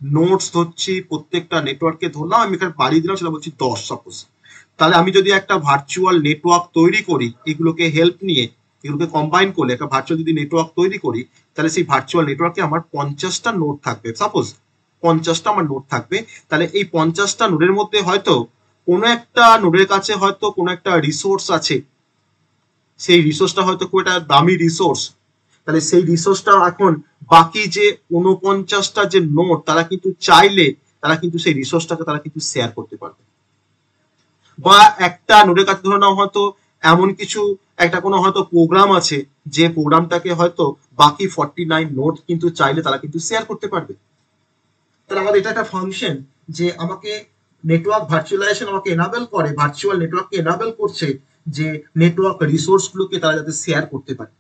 নোটস ধরছি প্রত্যেকটা নেটওয়ার্কে ধরলাম, আমি এখানে বাড়িয়ে দিলাম, সেটা বলছি 10 সাপোজ। তাহলে আমি যদি একটা ভার্চুয়াল নেটওয়ার্ক তৈরি করি, এগুলোকে হেল্প নিয়ে এগুলোকে কম্বাইন করলে একটা ভার্চুয়াল যদি নেটওয়ার্ক তৈরি করি, তাহলে সেই ভার্চুয়াল নেটওয়ার্কে আমার 50টা নোড থাকবে। সাপোজ 50টা আমার নোড থাকবে, তাহলে এই 50টা নোডের মধ্যে হয়তো কোনো একটা নোডের কাছে হয়তো কোনো একটা রিসোর্স আছে, সেই রিসোর্সটা হয়তো খুব একটা দামি রিসোর্স, তাহলে সেই রিসোর্সটা এখন বাকি যে 49টা যে নোড, তারা কিন্তু চাইলে তারা কিন্তু সেই রিসোর্সটাকে তারা কিন্তু শেয়ার করতে পারবে। বা একটা নোডের কাছে ধরে নাও হয়তো এমন কিছু একটা কোনো হয়তো প্রোগ্রাম আছে, যে প্রোগ্রামটাকে হয়তো বাকি 49 নোড কিন্তু চাইলে তারা কিন্তু শেয়ার করতে পারবে। তাহলে আমাদের এটা একটা ফাংশন যে আমাকে নেটওয়ার্ক ভার্চুয়ালাইজেশন আমাকে এনাবেল করে, ভার্চুয়াল নেটওয়ার্ককে এনাবেল করছে যে নেটওয়ার্ক রিসোর্স গুলোকে তারা যাতে শেয়ার করতে পারে।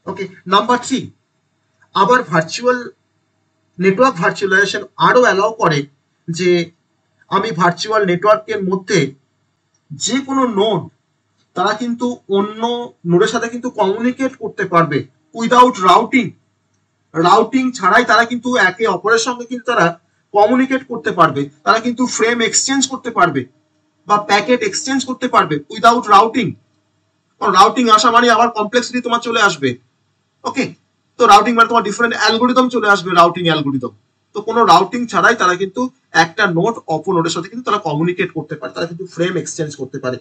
ওকে, নাম্বার 3, আবার নেটওয়ার্ক ভার্চুয়ালাইজেশন আরো অ্যালাউ করে যে আমি ভার্চুয়াল নেটওয়ার্কের মধ্যে যে কোনো নোড তারা কিন্তু অন্য নোডের সাথে কিন্তু কমিউনিকেট করতে পারবে উইদাউট রাউটিং ছাড়াই, তারা কিন্তু একে অপরের সঙ্গে কিন্তু তারা কমিউনিকেট করতে পারবে, তারা কিন্তু ফ্রেম এক্সচেঞ্জ করতে পারবে বা প্যাকেট এক্সচেঞ্জ করতে পারবে উইদাউট রাউটিং। রাউটিং আসা মানে আবার কমপ্লেক্সিটি তোমার চলে আসবে। ওকে, তো রাউটিং মানে তোমার ডিফারেন্ট অ্যালগোরিদম চলে আসবে, রাউটিং অ্যালগোরিদম। তো কোনো রাউটিং ছাড়াই তারা কিন্তু একটা নোড অপর নোডের সাথে কিন্তু তারা কমিউনিকেট করতে পারে, তারা কিন্তু ফ্রেম এক্সচেঞ্জ করতে পারে।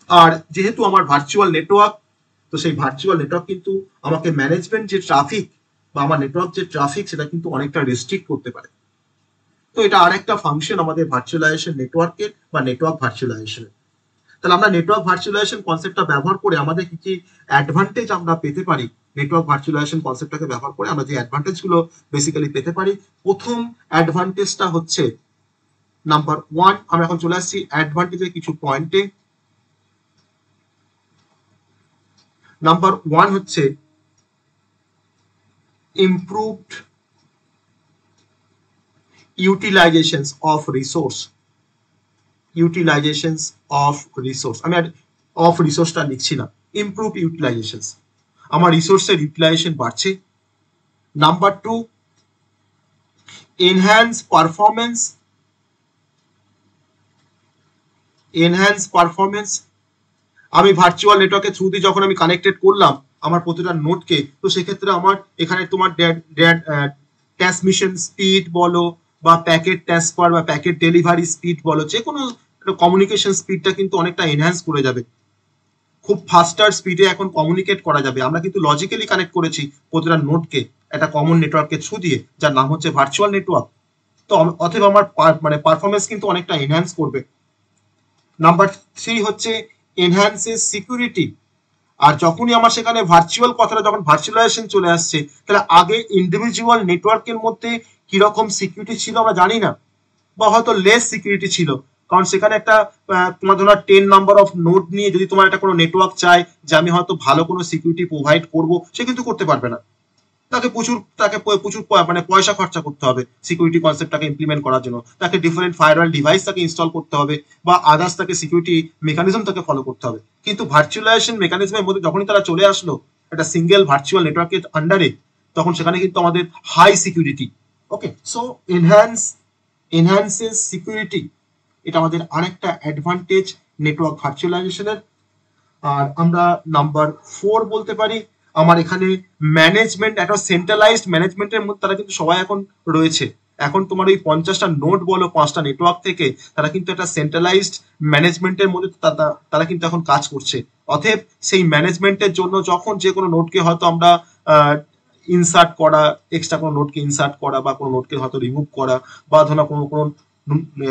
আর যেহেতু আমার ভার্চুয়াল নেটওয়ার্ক, তো সেই ভার্চুয়াল নেটওয়ার্ক কিন্তু আমাকে ম্যানেজমেন্ট যে ট্রাফিক বা আমার নেটওয়ার্ক যে ট্রাফিক, সেটা কিন্তু অনেকটা রেস্ট্রিক্ট করতে পারে। তো এটা আর একটা ফাংশন আমাদের ভার্চুয়ালাইজেশন নেটওয়ার্কের বা নেটওয়ার্ক ভার্চুয়ালাইজেশনের। তাহলে আমরা নেটওয়ার্ক ভার্চুয়ালাইজেশন কনসেপ্টটা ব্যবহার করে আমাদের কি কি অ্যাডভান্টেজ আমরা পেতে পারি, নেটওয়ার্ক ভার্চুয়ালাইজেশন কনসেপ্টটাকে ব্যবহার করে আমরা যে অ্যাডভান্টেজগুলো বেসিক্যালি পেতে পারি। প্রথম অ্যাডভান্টেজটা হচ্ছে নাম্বার 1, আমরা এখন চলে আসছি অ্যাডভান্টেজের কিছু পয়েন্টে। নাম্বার 1 হচ্ছে ইমপ্রুভড ইউটিলাইজেশনস অফ রিসোর্স। আমি আর অফ রিসোর্সটা লিখছি না, ইমপ্রুভ ইউটিলাইজেশনস, আমার রিসোর্সের ইউটিলাইজেশন বাড়ছে। Number 2, enhance performance. আমি ভার্চুয়াল নেটওয়ার্কের থ্রু দিয়ে যখন আমি কানেক্টেড করলাম আমার প্রতিটা নোডকে, তো সেক্ষেত্রে আমার এখানে তোমার ট্রান্সমিশন স্পিড বলো বা প্যাকেট ট্রান্সফার বা প্যাকেট ডেলিভারি স্পিড বলো, যে কোনো কমিউনিকেশন স্পিডটা কিন্তু অনেকটা এনহ্যান্স করে যাবে, খুব ফাস্টার স্পিডে এখন কমিউনিকেট করা যাবে। আমরা কিন্তু লজিক্যালি কানেক্ট করেছি প্রতিটা নোডকে একটা কমন নেটওয়ার্কের থ্রু দিয়ে, যার নাম হচ্ছে ভার্চুয়াল নেটওয়ার্ক। তো অতএব আমার মানে পারফরমেন্স কিন্তু অনেকটা এনহ্যান্স করবে। নাম্বার 3 হচ্ছে এনহ্যান্সেস সিকিউরিটি। আর যখনই আমার সেখানে ভার্চুয়াল কথাটা, যখন ভার্চুয়ালাইজেশন চলে আসছে, তাহলে আগে ইন্ডিভিজুয়াল নেটওয়ার্কের মধ্যে কিরকম সিকিউরিটি ছিল আমরা জানি না, বা হয়তো লেস সিকিউরিটি ছিল, কারণ সেখানে একটা তোমার ধরো 10 নাম্বার অফ নোড নিয়ে যদি তোমার একটা কোনো নেটওয়ার্ক চাই যে আমি হয়তো ভালো কোনো সিকিউরিটি প্রোভাইড করব, সে কিন্তু করতে পারবে না। তাকে প্রচুর মানে পয়সা খরচা করতে হবে সিকিউরিটি কনসেপ্টটাকে ইমপ্লিমেন্ট করার জন্য, তাকে ডিফারেন্ট ফায়ারওয়াল ডিভাইস তাকে ইনস্টল করতে হবে বা আদার্স তাকে সিকিউরিটি মেকানিজম তাকে ফলো করতে হবে। কিন্তু ভার্চুয়ালাইজেশন মেকানিজমের মধ্যে যখনই তারা চলে আসলো একটা সিঙ্গেল ভার্চুয়াল নেটওয়ার্কের আন্ডারে, তখন সেখানে কিন্তু আমাদের হাই সিকিউরিটি। ওকে, সো এনহ্যান্সেস সিকিউরিটি, এটা আমাদের আরেকটা অ্যাডভান্টেজ নেটওয়ার্ক ভার্চুয়ালাইজেশনের। আর আমরা নাম্বার 4 বলতে পারি, আমার এখানে ম্যানেজমেন্ট, একটা সেন্ট্রালাইজড ম্যানেজমেন্টের মধ্যে তারা কিন্তু সবাই এখন রয়েছে। এখন তোমার এই 50টা নোড বলো 5টা নেটওয়ার্ক থেকে, তারা কিন্তু একটা সেন্ট্রালাইজড ম্যানেজমেন্টের মধ্যে তারা কিন্তু এখন কাজ করছে। অতএব সেই ম্যানেজমেন্টের জন্য যখন যে কোনো নোডকে হয়তো আমরা ইনসার্ট করা, এক্সট্রা কোনো নোডকে ইনসার্ট করা বা কোনো নোডকে হয়তো রিমুভ করা, বা ধরো কোনো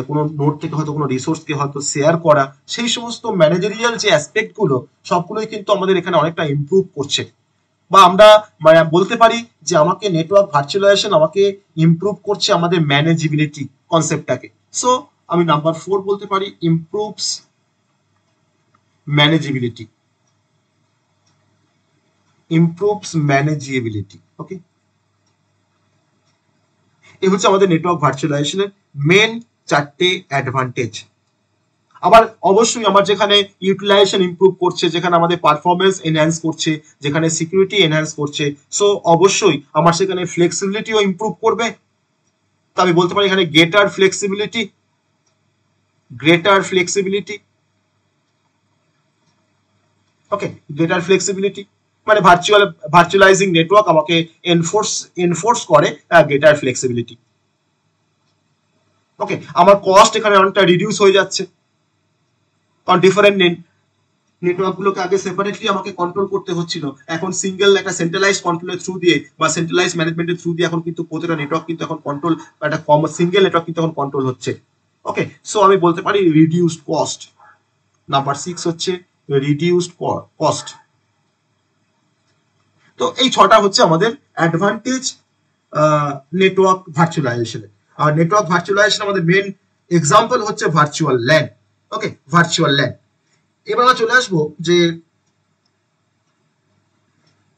কোনো নোড থেকে হয়তো কোনো রিসোর্সকে হয়তো শেয়ার করা, সেই সমস্ত ম্যানেজারিয়াল যে অ্যাসপেক্ট গুলো সবগুলোই কিন্তু আমাদের এখানে অনেকটা ইমপ্রুভ করছে। বা আমরা বলতে পারি যে আমাকে নেটওয়ার্ক ভার্চুয়ালাইজেশন আমাকে ইমপ্রুভ করছে আমাদের ম্যানেজিবিলিটি কনসেপ্টটাকে। সো আমি নাম্বার 4 বলতে পারি ইমপ্রুভস ম্যানেজিবিলিটি, ইমপ্রুভস ম্যানেজিবিলিটি। ওকে, এই হচ্ছে আমাদের নেটওয়ার্ক ভার্চুয়ালাইজেশনের মেন 4টে অ্যাডভান্টেজ। আবার অবশ্যই আমার যেখানে ইউটিলাইজেশন ইমপ্রুভ করছে, যেখানে আমাদের পারফরমেন্স এনহ্যান্স করছে, যেখানে সিকিউরিটি এনহ্যান্স করছে, সো অবশ্যই আমার সেখানে ফ্লেক্সিবিলিটিও ইমপ্রুভ করবে। তো আমি বলতে পারি এখানে গ্রেটার ফ্লেক্সিবিলিটি, গ্রেটার ফ্লেক্সিবিলিটি। ওকে, গ্রেটার ফ্লেক্সিবিলিটি মানে ভার্চুয়ালাইজিং নেটওয়ার্ক আমাকে এনফোর্স করে গ্রেটার ফ্লেক্সিবিলিটি। ওকে, আমার কস্ট এখানে অনেকটা রিডিউস হয়ে যাচ্ছে, কারণ ডিফারেন্ট নেটওয়ার্কগুলোকে আগে সেপারেটলি আমাকে কন্ট্রোল করতে হচ্ছিল, এখন সিঙ্গেল একটা সেন্ট্রালাইজ কন্ট্রোলের থ্রু দিয়ে বা সেন্ট্রালাইজ ম্যানেজমেন্টের থ্রু দিয়ে এখন কিন্তু প্রতিটা নেটওয়ার্ক কিন্তু এখন কন্ট্রোল, একটা সিঙ্গেল নেটওয়ার্ক কিন্তু এখন কন্ট্রোল হচ্ছে। ওকে, সো আমি বলতে পারি রিডিউসড কস্ট। নাম্বার 6 হচ্ছে রিডিউসড কস্ট। তো এই 6টা হচ্ছে আমাদের অ্যাডভান্টেজ নেটওয়ার্ক ভার্চুয়ালাইজেশনের। আর নেটওয়ার্ক ভার্চুয়ালাইজেশন আমাদের মেন এক্সাম্পল হচ্ছে ভার্চুয়াল ল্যান। ওকে, ভার্চুয়াল ল্যান। এবার আমরা চলে আসবো যে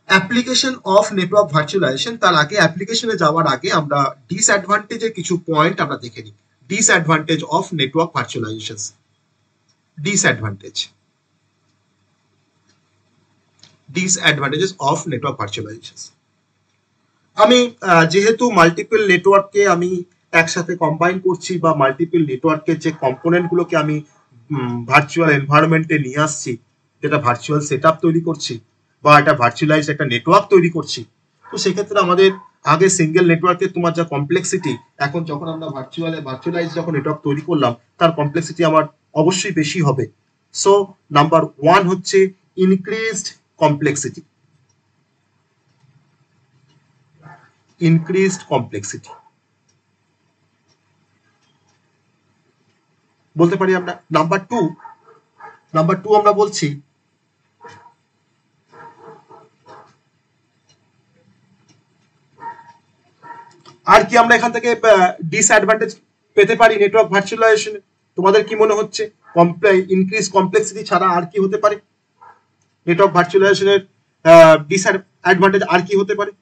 অ্যাপ্লিকেশন অফ নেটওয়ার্ক ভার্চুয়ালাইজেশন। তার আগে অ্যাপ্লিকেশনে যাওয়ার আগে আমরা ডিসঅ্যাডভান্টেজের কিছু পয়েন্ট আমরা দেখে নিই। Disadvantage of network virtualization. Disadvantages of network virtualization. আমি যেহেতু মাল্টিপল নেটওয়ার্ককে আমি একসাথে কম্বাইন করছি বা মাল্টিপল নেটওয়ার্কের যে কম্পোনেন্টগুলোকে আমি ভার্চুয়াল এনভায়রনমেন্টে নিয়ে আসছি, যেটা ভার্চুয়াল সেটআপ তৈরি করছি বা একটা ভার্চুয়ালাইজ একটা নেটওয়ার্ক তৈরি করছি, তো সেক্ষেত্রে আমাদের আগে সিঙ্গেল নেটওয়ার্কে তোমার যা কমপ্লেক্সিটি, এখন যখন আমরা ভার্চুয়ালাইজ যখন নেটওয়ার্ক তৈরি করলাম তার কমপ্লেক্সিটি আমার অবশ্যই বেশি হবে। সো নাম্বার 1 হচ্ছে ইনক্রিজড কমপ্লেক্সিটি। ইনক্রিজড কমপ্লেক্সিটি বলতে পারি আমরা। নাম্বার 2 আমরা বলছি আর কি আমরা এখান থেকে ডিসঅ্যাডভান্টেজ পেতে পারি নেটওয়ার্ক ভার্চুয়ালাইজেশনে? তোমাদের কি মনে হচ্ছে ইনক্রিজ কমপ্লেক্সিটি ছাড়া আর কি হতে পারে নেটওয়ার্ক ভার্চুয়ালাইজেশনের ডিসঅ্যাডভান্টেজ? আর কি হতে পারে?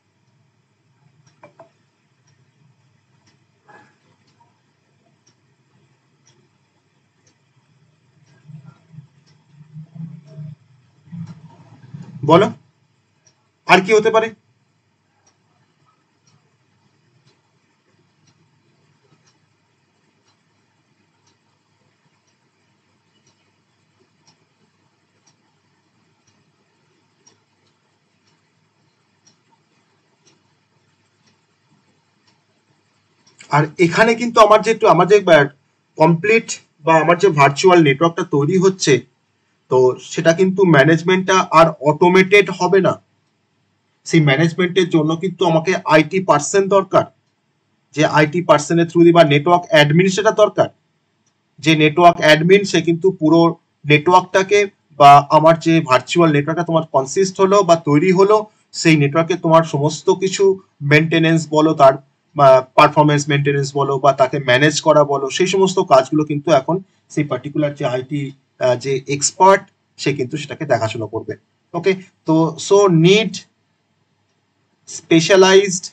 বলো, আর কি হতে পারে? আর এখানে কিন্তু আমার যে কমপ্লিট বা আমার যে ভার্চুয়াল নেটওয়ার্কটা তৈরি হচ্ছে, তো সেটা কিন্তু ম্যানেজমেন্টটা আর অটোমেটেড হবে না। সেই ম্যানেজমেন্টের জন্য কিন্তু আমাকে আইটি পার্সন দরকার, যে আইটি পার্সনের থ্রু দিয়ে বা নেটওয়ার্ক অ্যাডমিনিস্ট্রেটর দরকার, যে নেটওয়ার্ক অ্যাডমিন সে কিন্তু পুরো নেটওয়ার্কটাকে বা আমার যে ভার্চুয়াল নেটওয়ার্কটা তোমার কনসিস্ট হলো বা তৈরি হলো, সেই নেটওয়ার্কে তোমার সমস্ত কিছু মেনটেনেন্স বলো, তার পারফরমেন্স মেনটেনেন্স বলো বা তাকে ম্যানেজ করা বলো, সেই সমস্ত কাজগুলো কিন্তু এখন সেই পার্টিকুলার যে আইটি যে এক্সপার্ট সে কিন্তু সেটাকে দেখাশোনা করবে। ওকে, তো so need specialized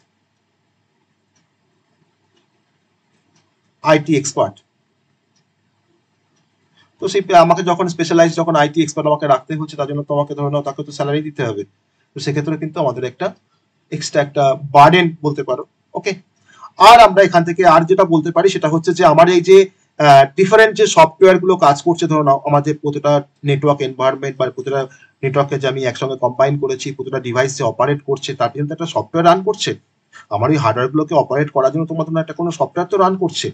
IT expert. তো সেই আমাকে যখন স্পেশালাইজ যখন আইটি এক্সপার্ট আমাকে রাখতে হচ্ছে, তার জন্য তোমাকে ধরে নাও তাকে তো স্যালারি দিতে হবে, তো সেক্ষেত্রে কিন্তু আমাদের একটা এক্সট্রা একটা বার্ডেন বলতে পারো। ওকে, আর আমরা এখান থেকে আর যেটা বলতে পারি সেটা হচ্ছে যে আমার এই যে ডিফারেন্ট যে সফটওয়্যার গুলো কাজ করছে, ধরো নাও আমাদের প্রতিটা নেটওয়ার্ক এনভায়রনমেন্ট বা প্রতিটা নেটওয়ার্ককে যে আমি একসঙ্গে কম্বাইন করেছি, প্রতিটা ডিভাইস যে অপারেট করছে তার জন্য একটা সফটওয়্যার রান করছে। আমার এই হার্ডওয়্যার গুলোকে অপারেট করার জন্য তোমার একটা কোনো সফটওয়্যার তো রান করছে,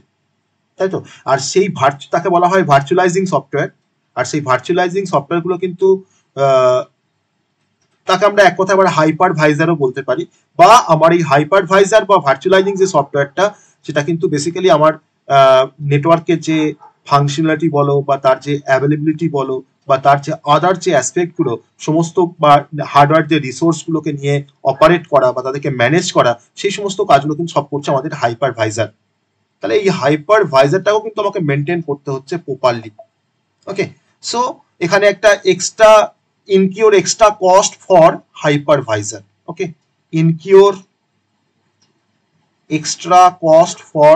তাই তো? আর সেই তাকে বলা হয় ভার্চুয়ালাইজিং সফটওয়্যার। আর সেই ভার্চুয়ালাইজিং সফটওয়্যার গুলো কিন্তু তাকে আমরা এক কথায় আবার হাইপারভাইজারও বলতে পারি। বা আমার এই হাইপারভাইজার বা ভার্চুয়ালাইজিং যে সফটওয়্যারটা, সেটা কিন্তু বেসিক্যালি আমার নেটওয়ার্কের যে ফাংশনালিটি বলো বা তার যে অ্যাভেলেবিলিটি বলো বা তার যে আদার যে অ্যাসপেক্ট গুলো সমস্ত বা হার্ডওয়্যার যে রিসোর্স গুলোকে নিয়ে অপারেট করা বা তাদেরকে ম্যানেজ করা, সেই সমস্ত কাজগুলো কিন্তু সব করছে আমাদের হাইপারভাইজার। তাহলে এই হাইপারভাইজারটাও কিন্তু আমাকে মেনটেন করতে হচ্ছে প্রপারলি। ওকে, সো এখানে একটা extra incur extra cost for hypervisor. Okay, incur extra cost for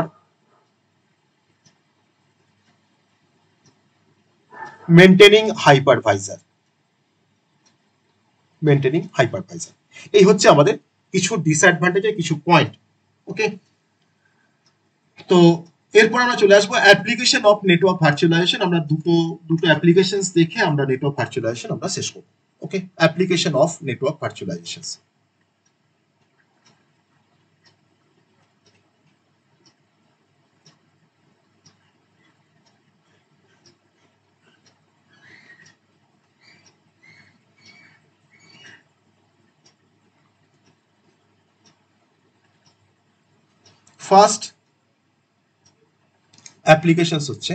maintaining hypervisor. এই হচ্ছে আমাদের কিছু ডিসঅ্যাডভান্টেজের কিছু পয়েন্ট। ওকে, তো এরপর আমরা চলে আসবো অ্যাপ্লিকেশন অফ নেটওয়ার্ক ভার্চুয়ালাইজেশন। আমরা দুটো অ্যাপ্লিকেশনস দেখে আমরা নেটওয়ার্ক ভার্চুয়ালাইজেশন আমরা শেষ করব। Okay, application of network virtualisation. First applications হচ্ছে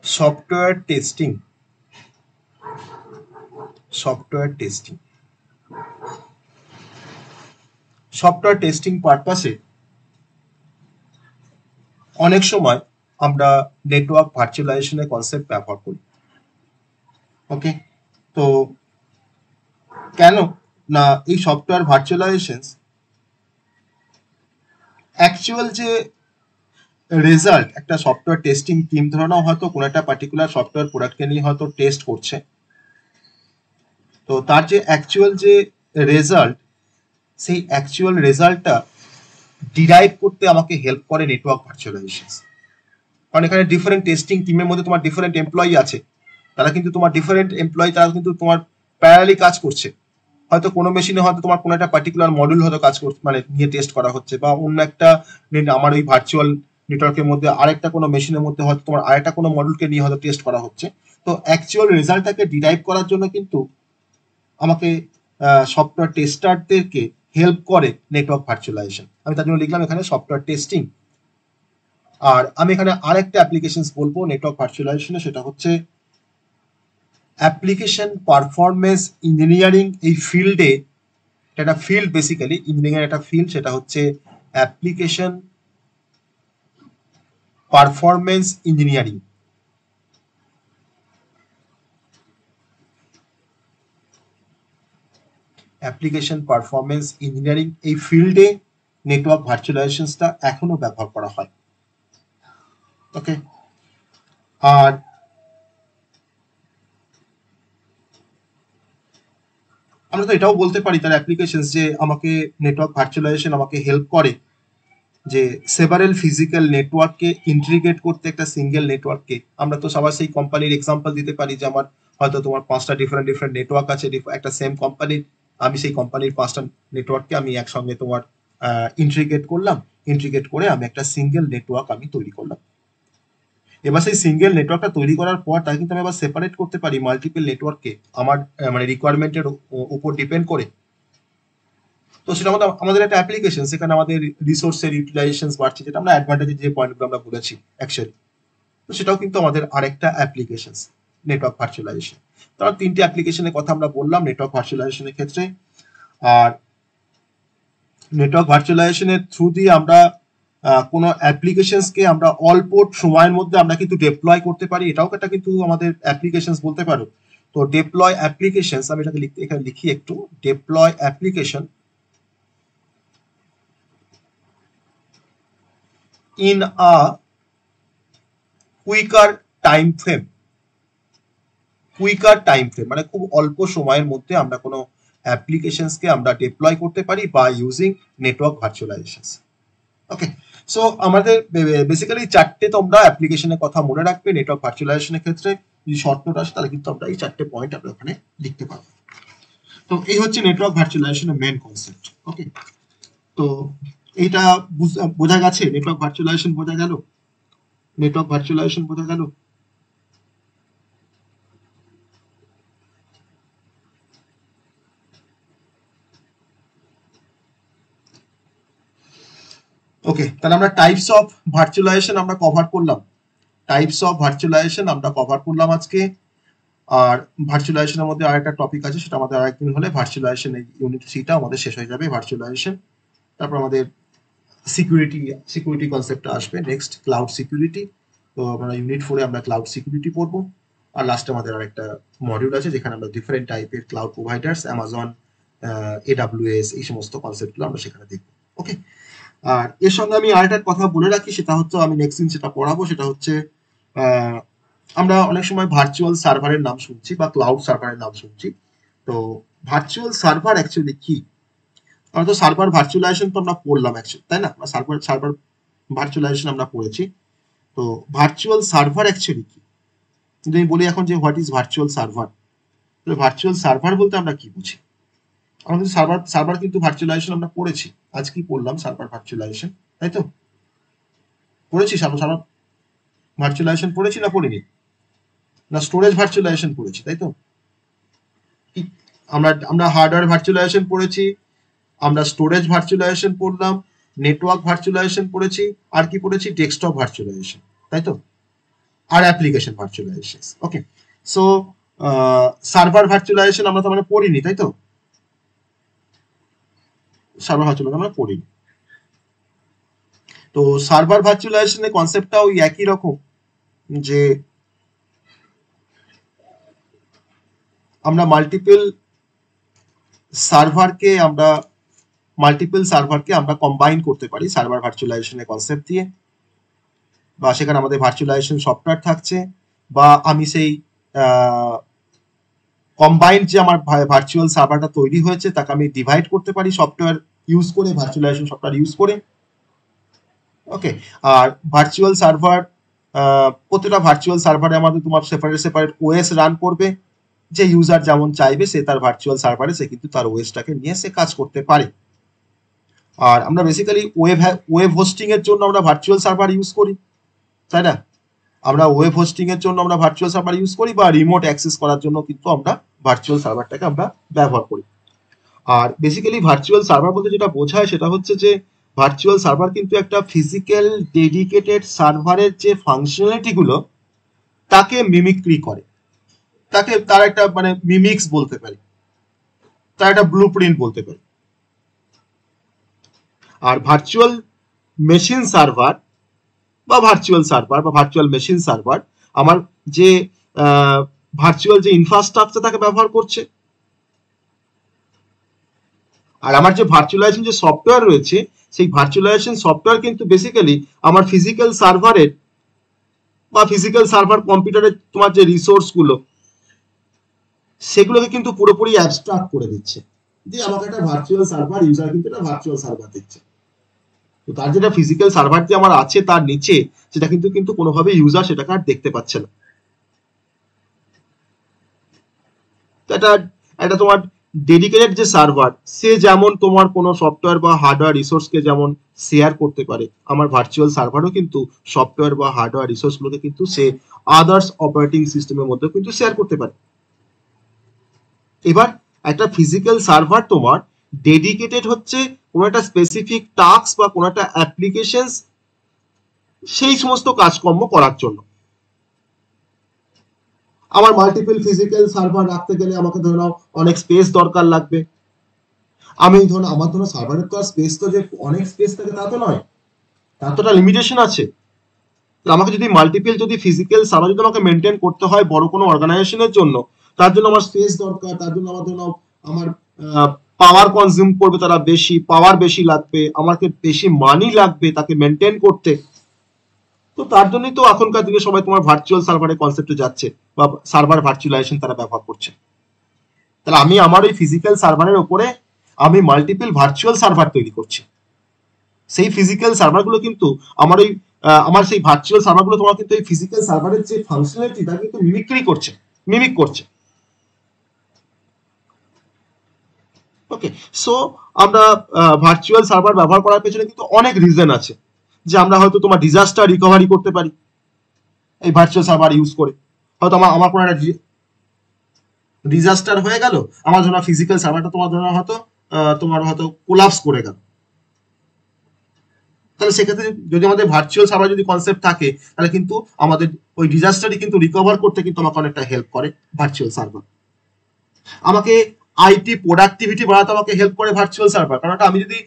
সফটওয়্যার টেস্টিং। সফটওয়্যার টেস্টিং পারপাসে অনেক সময় আমরা নেটওয়ার্ক ভার্চুয়ালাইজেশনের কনসেপ্ট ব্যবহার করি। ওকে, তো কেন না এই সফটওয়্যার ভার্চুয়ালাইজেশন অ্যাকচুয়াল যে রেজাল্ট একটা সফটওয়্যার টেস্টিং টিম ধরে নাও হয়তো কোনো একটা পার্টিকুলার সফটওয়্যার প্রোডাক্টকে নিয়ে হয়তো টেস্ট করছে, তো তার যে অ্যাকচুয়াল যে রেজাল্ট, সেই অ্যাকচুয়াল রেজাল্টটা ডিরাইভ করতে আমাকে হেল্প করে নেটওয়ার্ক ভার্চুয়ালাইজেশন। কারণ এখানে ডিফারেন্ট টেস্টিং টিমের মধ্যে তোমার ডিফারেন্ট এমপ্লয়ি আছে, তারা কিন্তু তোমার ডিফারেন্ট এমপ্লয়ি, তারা কিন্তু তোমার প্যারালি কাজ করছে। হয়তো কোনো মেশিনে হয়তো তোমার কোনো একটা পার্টিকুলার মডিউল হয়তো কাজ করছে, মানে নিয়ে টেস্ট করা হচ্ছে, বা অন্য একটা আমার ওই ভার্চুয়াল নেটওয়ার্কের মধ্যে আরেকটা কোনো মেশিনের মধ্যে হয়তো তোমার আরেকটা কোনো মডিউলকে নিয়ে হয়তো টেস্ট করা হচ্ছে। তো অ্যাকচুয়াল রেজাল্টটাকে ডিরাইভ করার জন্য কিন্তু আমাকে সফটওয়্যার টেস্টারদেরকে হেল্প করে নেটওয়ার্ক ভার্চুয়ালাইজেশন। আমি তার জন্য লিখলাম এখানে সফটওয়্যার টেস্টিং। আর আমি এখানে আরেকটা অ্যাপ্লিকেশন বলবো নেটওয়ার্ক ভার্চুয়ালাইজেশনে, সেটা হচ্ছে অ্যাপ্লিকেশন পারফরমেন্স ইঞ্জিনিয়ারিং। এই ফিল্ডে, এটা ফিল্ড বেসিক্যালি ইঞ্জিনিয়ারিং একটা ফিল্ড, সেটা হচ্ছে application performance engineering. Application performance engineering এই ফিল্ডে নেটওয়ার্ক ভার্চুয়ালাইজেশনটা এখনো ব্যবহার করা হয়। ওকে, আর আমরা তো এটাও বলতে পারি তার অ্যাপ্লিকেশন যে আমাকে নেটওয়ার্ক ভার্চুয়ালাইজেশন আমাকে হেল্প করে যে সেভারেল ফিজিক্যাল নেটওয়ার্ককে ইন্টিগ্রেট করতে একটা সিঙ্গেল নেটওয়ার্ককে। আমরা তো সবাই সেই কোম্পানির এক্সাম্পল দিতে পারি যে আমার হয়তো তোমার 5টা ডিফারেন্ট নেটওয়ার্ক আছে একটা সেম কোম্পানির, আমি সেই কোম্পানির 5টা নেটওয়ার্ককে আমি একসঙ্গে তোমার ইন্টিগ্রেট করলাম, ইন্টিগ্রেট করে আমি একটা সিঙ্গেল নেটওয়ার্ক আমি তৈরি করলাম। এবার সেই সিঙ্গেল নেটওয়ার্কটা তৈরি করার পর তাকে কিন্তু আমি এবার সেপারেট করতে পারি মাল্টিপল নেটওয়ার্ককে আমার মানে রিকোয়ারমেন্টের উপর ডিপেন্ড করে। তো সেটা আমাদের একটা অ্যাপ্লিকেশন, সেখানে আমাদের রিসোর্সের ইউটিলাইজেশন বাড়ছে, যেটা আমরা অ্যাডভান্টেজের যে পয়েন্টগুলো আমরা বলেছি অ্যাকচুয়ালি। তো সেটাও কিন্তু আমাদের আরেকটা অ্যাপ্লিকেশন নেটওয়ার্ক ভার্চুয়ালাইজেশন। তার 3টে অ্যাপ্লিকেশনের কথা আমরা বললাম নেটওয়ার্ক ভার্চুয়ালাইজেশনের ক্ষেত্রে। আর নেটওয়ার্ক ভার্চুয়ালাইজেশনের থ্রু দিয়ে আমরা কোনো অ্যাপ্লিকেশনসকে আমরা অল্প সময়ের মধ্যে আমরা কিন্তু ডেপ্লয় করতে পারি, এটাও একটা কিন্তু আমাদের অ্যাপ্লিকেশনস বলতে পারো। তো ডেপ্লয় অ্যাপ্লিকেশনস, আমি এটাকে এখানে লিখি একটু, deploy application in a quicker time frame। Quicker time frame মানে খুব অল্প সময়ের মধ্যে আমরা কোনো অ্যাপ্লিকেশনসকে আমরা ডেপ্লয় করতে পারি বা using network virtualisation. Okay, so আমাদের বেসিক্যালি 4টে তোমরা অ্যাপ্লিকেশনের কথা মনে রাখবে নেটওয়ার্ক ভার্চুয়ালাইজেশনের ক্ষেত্রে। যদি শর্ট নোট আসে তাহলে কিন্তু আমরা এই 4টে পয়েন্ট আমরা ওখানে লিখতে পারবো। তো এই হচ্ছে নেটওয়ার্ক ভার্চুয়ালাইজেশনের মেইন কনসেপ্ট। ওকে, তো এইটা বোঝা গেছে, নেটওয়ার্ক ভার্চুয়ালাইজেশন বোঝা গেল, নেটওয়ার্ক ভার্চুয়ালাইজেশন বোঝা গেল। ওকে, তাহলে আমরা টাইপস অফ ভার্চুয়ালাইজেশন আমরা কভার করলাম। টাইপস অফ ভার্চুয়ালাইজেশন আমরা কভার করলাম আজকে। আর ভার্চুয়ালাইজেশনের মধ্যে আরেকটা টপিক আছে, সেটা আমাদের আরেকদিন হলে ভার্চুয়ালাইজেশন ইউনিট 3টা আমাদের শেষ হয়ে যাবে ভার্চুয়ালাইজেশন। তারপর আমাদের সিকিউরিটি কনসেপ্টটা আসবে নেক্সট, ক্লাউড সিকিউরিটি। তো আমরা ইউনিট 4-এ আমরা ক্লাউড সিকিউরিটি পড়বো। আর লাস্টে আমাদের আরেকটা মডিউল আছে যেখানে আমরা ডিফারেন্ট টাইপের ক্লাউড প্রোভাইডার্স, অ্যামাজন, AWS, এই সমস্ত কনসেপ্টগুলো আমরা সেখানে দেখবো। ওকে, আর এর সঙ্গে আমি আরেকটা কথা বলে রাখি, সেটা হচ্ছে আমি নেক্সট দিন সেটা পড়াবো, সেটা হচ্ছে আমরা অনেক সময় ভার্চুয়াল সার্ভারের নাম শুনছি বা ক্লাউড সার্ভারের নাম শুনছি। তো ভার্চুয়াল সার্ভার অ্যাকচুয়ালি কি? আমরা তো সার্ভার ভার্চুয়ালাইজেশন তো আমরা পড়লাম অ্যাকচুয়ালি, তাই না? সার্ভার ভার্চুয়ালাইজেশন আমরা পড়েছি। তো ভার্চুয়াল সার্ভার অ্যাকচুয়ালি কি? যদি আমি বলি এখন যে হোয়াট ইজ ভার্চুয়াল সার্ভার, তাহলে ভার্চুয়াল সার্ভার বলতে আমরা কি বুঝি? আমরা কিন্তু সার্ভার কিন্তু ভার্চুয়ালাইজেশন আমরা পড়েছি। আজ কি পড়লাম? সার্ভার ভার্চুয়ালাইজেশন, তাই তো? পড়েছি সার্ভার ভার্চুয়ালাইজেশন পড়েছি না পড়িনি? না স্টোরেজ ভার্চুয়ালাইজেশন পড়েছি, তাই তো? আমরা হার্ডওয়্যার ভার্চুয়ালাইজেশন পড়েছি, আমরা স্টোরেজ ভার্চুয়ালাইজেশন পড়লাম, নেটওয়ার্ক ভার্চুয়ালাইজেশন পড়েছি, আর কি পড়েছি? ডেস্কটপ ভার্চুয়ালাইজেশন, তাই তো? আর application virtualisation. Okay, so server virtualisation আমরা তো মানে পড়িনি, তাই তো? সার্ভার ভার্চুয়ালাইজেশন আমরা পড়িনি। তো সার্ভার ভার্চুয়ালাইজেশনের কনসেপ্টটা ওই একই রকম, যে আমরা মাল্টিপল সার্ভারকে আমরা কম্বাইন করতে পারি সার্ভার ভার্চুয়ালাইজেশনের কনসেপ্ট দিয়ে, বা সেখানে আমাদের ভার্চুয়ালাইজেশন সফটওয়্যার থাকছে, বা আমি সেই কম্বাইন্ড যে আমার ভার্চুয়াল সার্ভারটা তৈরি হয়েছে তাকে আমি ডিভাইড করতে পারি সফটওয়্যার ইউজ করে, ভার্চুয়ালাইজেশন সফটওয়্যার ইউজ করে। ওকে, আর ভার্চুয়াল সার্ভার, প্রতিটা ভার্চুয়াল সার্ভারে আমাদের তোমার সেপারেট ওএস রান করবে। যে ইউজার যেমন চাইবে সে তার ভার্চুয়াল সার্ভারে সে কিন্তু তার ওএসটাকে নিয়ে সে কাজ করতে পারে। আর আমরা বেসিক্যালি ওয়েব হোস্টিং এর জন্য আমরা ভার্চুয়াল সার্ভার ইউজ করি, তাই না? আমরা ওয়েব হোস্টিং এর জন্য আমরা ভার্চুয়াল সার্ভার ইউজ করি, বা রিমোট অ্যাক্সেস করার জন্য কিন্তু আমরা ভার্চুয়াল সার্ভারটাকে আমরা ব্যবহার করি। আর বেসিক্যালি ভার্চুয়াল সার্ভার বলতে যেটা বোঝায় সেটা হচ্ছে যে ভার্চুয়াল সার্ভার কিন্তু একটা ফিজিক্যাল ডেডিকেটেড সার্ভারের যে ফাংশনালিটি গুলো তাকে মিমিক্রি করে, তাকে তার একটা মানে মিমিক্স বলতে পারি, তার একটা ব্লুপ্রিন্ট বলতে পারি। আর ভার্চুয়াল মেশিন সার্ভার বা ভার্চুয়াল মেশিন সার্ভার আমার যে ভার্চুয়াল যে ইনফ্রাস্ট্রাকচার তাকে ব্যবহার করছে। আর আমার যে ভার্চুয়ালাইজেশন যে সফটওয়্যার রয়েছে সেই ভার্চুয়ালাইজেশন সফটওয়্যার কিন্তু বেসিক্যালি আমার ফিজিক্যাল সার্ভারের বা ফিজিক্যাল সার্ভার কম্পিউটারের তোমার যে রিসোর্স গুলো সেগুলোকে কিন্তু পুরোপুরি অ্যাবস্ট্রাক্ট করে দিচ্ছে, যে আমাকে একটা ভার্চুয়াল সার্ভার ইউজার কিন্তু একটা ভার্চুয়াল সার্ভার দিচ্ছে। তো তার যেটা ফিজিক্যাল সার্ভার যে আমার আছে তার নিচে সেটা কিন্তু কোনোভাবে ইউজার সেটাকে আর দেখতে পাচ্ছে না। এটা তোমার ডেডিকেটেড যে সার্ভার সে যেমন তোমার কোনো সফটওয়্যার বা হার্ডওয়্যার রিসোর্সকে যেমন শেয়ার করতে পারে, আমার ভার্চুয়াল সার্ভারও কিন্তু সফটওয়্যার বা হার্ডওয়্যার রিসোর্সগুলোকে কিন্তু সে আদার্স অপারেটিং সিস্টেমের মধ্যে কিন্তু শেয়ার করতে পারে। এবার একটা ফিজিক্যাল সার্ভার তোমার ডেডিকেটেড হচ্ছে কোনো একটা স্পেসিফিক টাস্ক বা কোনো একটা অ্যাপ্লিকেশন সেই সমস্ত কাজকর্ম করার জন্য। আমার মাল্টিপল ফিজিক্যাল সার্ভার রাখতে গেলে আমাকে ধরে নাও অনেক স্পেস দরকার লাগবে। আমার সার্ভারের তো আর স্পেস তো যে অনেক স্পেস থাকে তা তো নয়, তার তো একটা লিমিটেশন আছে। আমাকে যদি মাল্টিপল ফিজিক্যাল সার্ভার যদি আমাকে মেনটেন করতে হয় বড় কোনো অর্গানাইজেশনের জন্য, তার জন্য আমার স্পেস দরকার, তার জন্য আমার ধরো আমার পাওয়ার কনজিউম করবে, তারা পাওয়ার বেশি লাগবে, আমাকে বেশি মানি লাগবে তাকে মেনটেন করতে। তো তার জন্যই তো এখনকার দিনে সবাই তোমার ভার্চুয়াল সার্ভারের কনসেপ্টে যাচ্ছে বা সার্ভার ভার্চুয়ালাইজেশন তারা ব্যবহার করছে। তাহলে আমি আমার ওই ফিজিক্যাল সার্ভারের উপরে আমি মাল্টিপল ভার্চুয়াল সার্ভার তৈরি করছি। সেই ফিজিক্যাল সার্ভারগুলো কিন্তু আমার সেই ভার্চুয়াল সার্ভারগুলো তোমার কিন্তু এই ফিজিক্যাল সার্ভারের যে ফাংশনালিটি তা কিন্তু মিমিক করছে। ওকে, সো আমরা ভার্চুয়াল সার্ভার ব্যবহার করার পেছনে কিন্তু অনেক রিজন আছে, যে আমরা হয়তো তোমার ডিজাস্টার রিকভারি করতে পারি এই ভার্চুয়াল সার্ভার ইউজ করে। হয়তো আমার কোনো একটা ডিজাস্টার হয়ে গেল, আমার ধরো ফিজিক্যাল সার্ভারটা তোমার ধরো হয়তো কোলাপস করে গেল, তাহলে সেক্ষেত্রে যদি আমাদের ভার্চুয়াল সার্ভার যদি কনসেপ্ট থাকে, তাহলে কিন্তু আমাদের ওই ডিজাস্টারই কিন্তু রিকভার করতে কিন্তু আমাকে অনেকটা হেল্প করে ভার্চুয়াল সার্ভার। আমাকে আইটি প্রোডাক্টিভিটি বাড়াতে আমাকে হেল্প করে ভার্চুয়াল সার্ভার, কারণ আমি যদি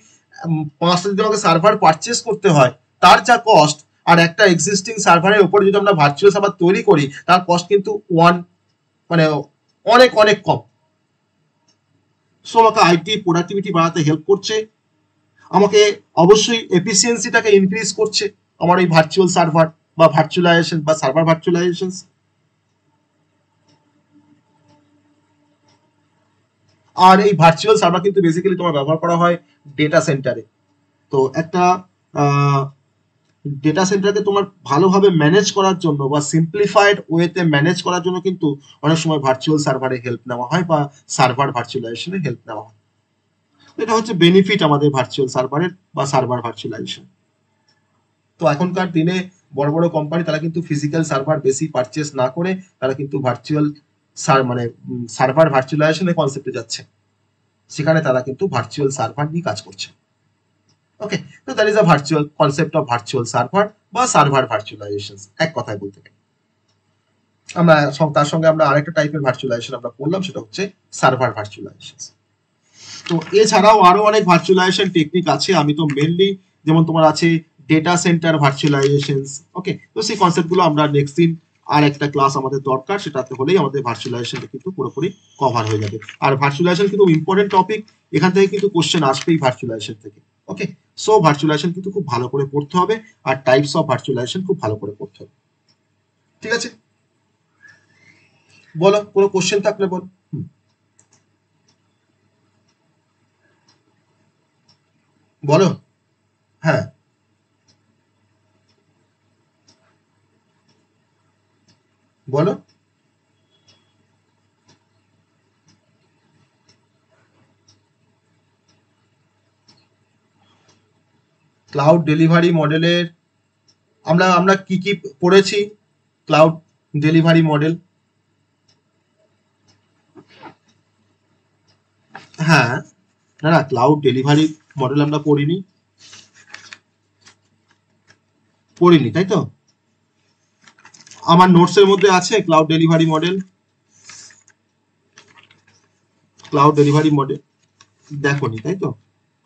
5টা যদি আমাকে সার্ভার পারচেস করতে হয়, তার যা কস্ট, আর একটা এক্সিস্টিং সার্ভারের উপরে যদি আমরা ভার্চুয়াল সার্ভার তৈরি করি, তার কস্ট কিন্তু মানে অনেক অনেক কম। সো আমাকে আইটি প্রোডাক্টিভিটি বাড়াতে হেল্প করছে, আমাকে অবশ্যই এফিসিয়েন্সিটাকে ইনক্রিজ করছে আমার এই ভার্চুয়াল সার্ভার বা ভার্চুয়ালাইজেশন বা সার্ভার ভার্চুয়ালাইজেশন। আর এই ভার্চুয়াল সার্ভার কিন্তু বেসিক্যালি তোমার ব্যবহার করা হয় ডেটা সেন্টারে। তো একটা ডেটা সেন্টারকে তোমার ভালোভাবে ম্যানেজ করার জন্য বা সিম্পলিফাইড ওয়েতে ম্যানেজ করার জন্য কিন্তু অনেক সময় ভার্চুয়াল সার্ভারে হেল্প নেওয়া হয় বা সার্ভার ভার্চুয়ালাইজেশনে হেল্প নেওয়া হয়। এটা হচ্ছে বেনিফিট আমাদের ভার্চুয়াল সার্ভারের বা সার্ভার ভার্চুয়ালাইজেশন। তো এখনকার দিনে বড় বড় কোম্পানি তারা কিন্তু ফিজিক্যাল সার্ভার বেশি পারচেস না করে তারা কিন্তু ভার্চুয়াল সার্ভার ভার্চুয়ালাইজেশনের কনসেপ্টে যাচ্ছে, সেখানে তারা কিন্তু ভার্চুয়াল সার্ভার নিয়ে কাজ করছে। ওকে, তো that is a virtual concept of virtual server বা সার্ভার ভার্চুয়ালাইজেশন এক কথায় বলতে গেলে। আমরা তার সঙ্গে আমরা আরেকটা টাইপের ভার্চুয়ালাইজেশন আমরা করলাম, সেটা হচ্ছে সার্ভার ভার্চুয়ালাইজেশন। তো এছাড়াও আরো অনেক ভার্চুয়ালাইজেশন টেকনিক আছে, আমি তো মেনলি যেমন তোমার আছে ডেটা সেন্টার ভার্চুয়ালাইজেশন। ওকে, তো সেই কনসেপ্ট গুলো আমরা নেক্সট দিন আর একটা ক্লাস আমাদের দরকার, সেটাতে হলেই আমাদের ভার্চুয়ালাইজেশনটা কিন্তু পুরোপুরি কভার হয়ে যাবে। আর ভার্চুয়ালাইজেশন কিন্তু ইম্পর্টেন্ট টপিক, এখান থেকে কিন্তু কোশ্চেন আসবেই ভার্চুয়ালাইজেশন থেকে। ওকে, সো ভার্চুয়ালাইজেশন কিন্তু খুব ভালো করে পড়তে হবে, আর টাইপস অফ ভার্চুয়ালাইজেশন খুব ভালো করে পড়তে হবে। ঠিক আছে, বলো কোনো কোশ্চেন থাকলে বল। বলো। হ্যাঁ, বলো। ক্লাউড ডেলিভারি মডেলের আমরা আমরা কি কি পড়েছি? ক্লাউড ডেলিভারি মডেল, হ্যাঁ, না না, ক্লাউড ডেলিভারি মডেল আমরা পড়িনি তাই তো? আমার নোটস এর মধ্যে আছে cloud delivery model. Cloud delivery model দেখোনি তাই তো?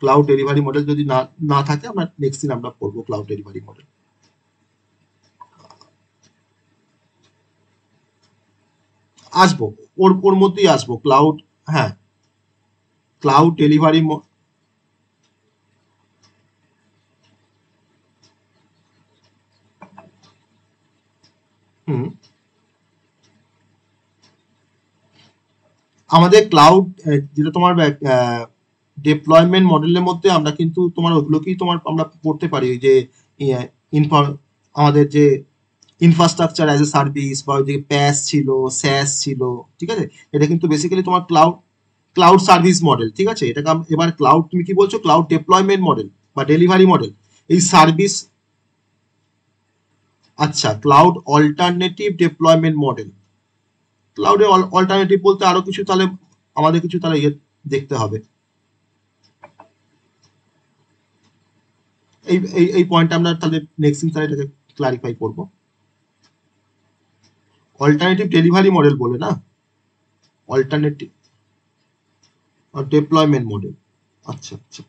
ক্লাউড ডেলিভারি মডেল যদি না না থাকে, আমরা নেক্সট দিন আমরা পড়বো ক্লাউড ডেলিভারি মডেল। আসবো, ওর ওর মধ্যেই আসবো ক্লাউড। হ্যাঁ, ক্লাউড ডেলিভারি। হুম, আমাদের ক্লাউড যেটা তোমার ডিপ্লয়মেন্ট মডেলের মধ্যে আমরা কিন্তু তোমার ওগুলোকেই তোমার আমরা পড়তে পারি, যে আমাদের যে ইনফ্রাস্ট্রাকচার অ্যাজ এ সার্ভিস বা ওই যে প্যাস ছিল, স্যাস ছিল, ঠিক আছে? এটা কিন্তু বেসিক্যালি তোমার ক্লাউড ক্লাউড সার্ভিস মডেল, ঠিক আছে? এটাকে এবার ক্লাউড তুমি কি বলছো, ক্লাউড ডিপ্লয়মেন্ট মডেল বা ডেলিভারি মডেল, এই সার্ভিস। আচ্ছা, ক্লাউড অল্টারনেটিভ ডিপ্লয়মেন্ট মডেল। ক্লাউডের অল্টারনেটিভ বলতে আরো কিছু, তাহলে আমাদের কিছু তাহলে ইয়ে দেখতে হবে। এই পয়েন্টটা আমরা তাহলে নেক্সট দিন তাহলে এটাকে ক্লারিফাই করবো। অল্টারনেটিভ ডেলিভারি মডেল বলে না, অল্টারনেটিভ ডিপ্লয়মেন্ট মডেল। আচ্ছা আচ্ছা,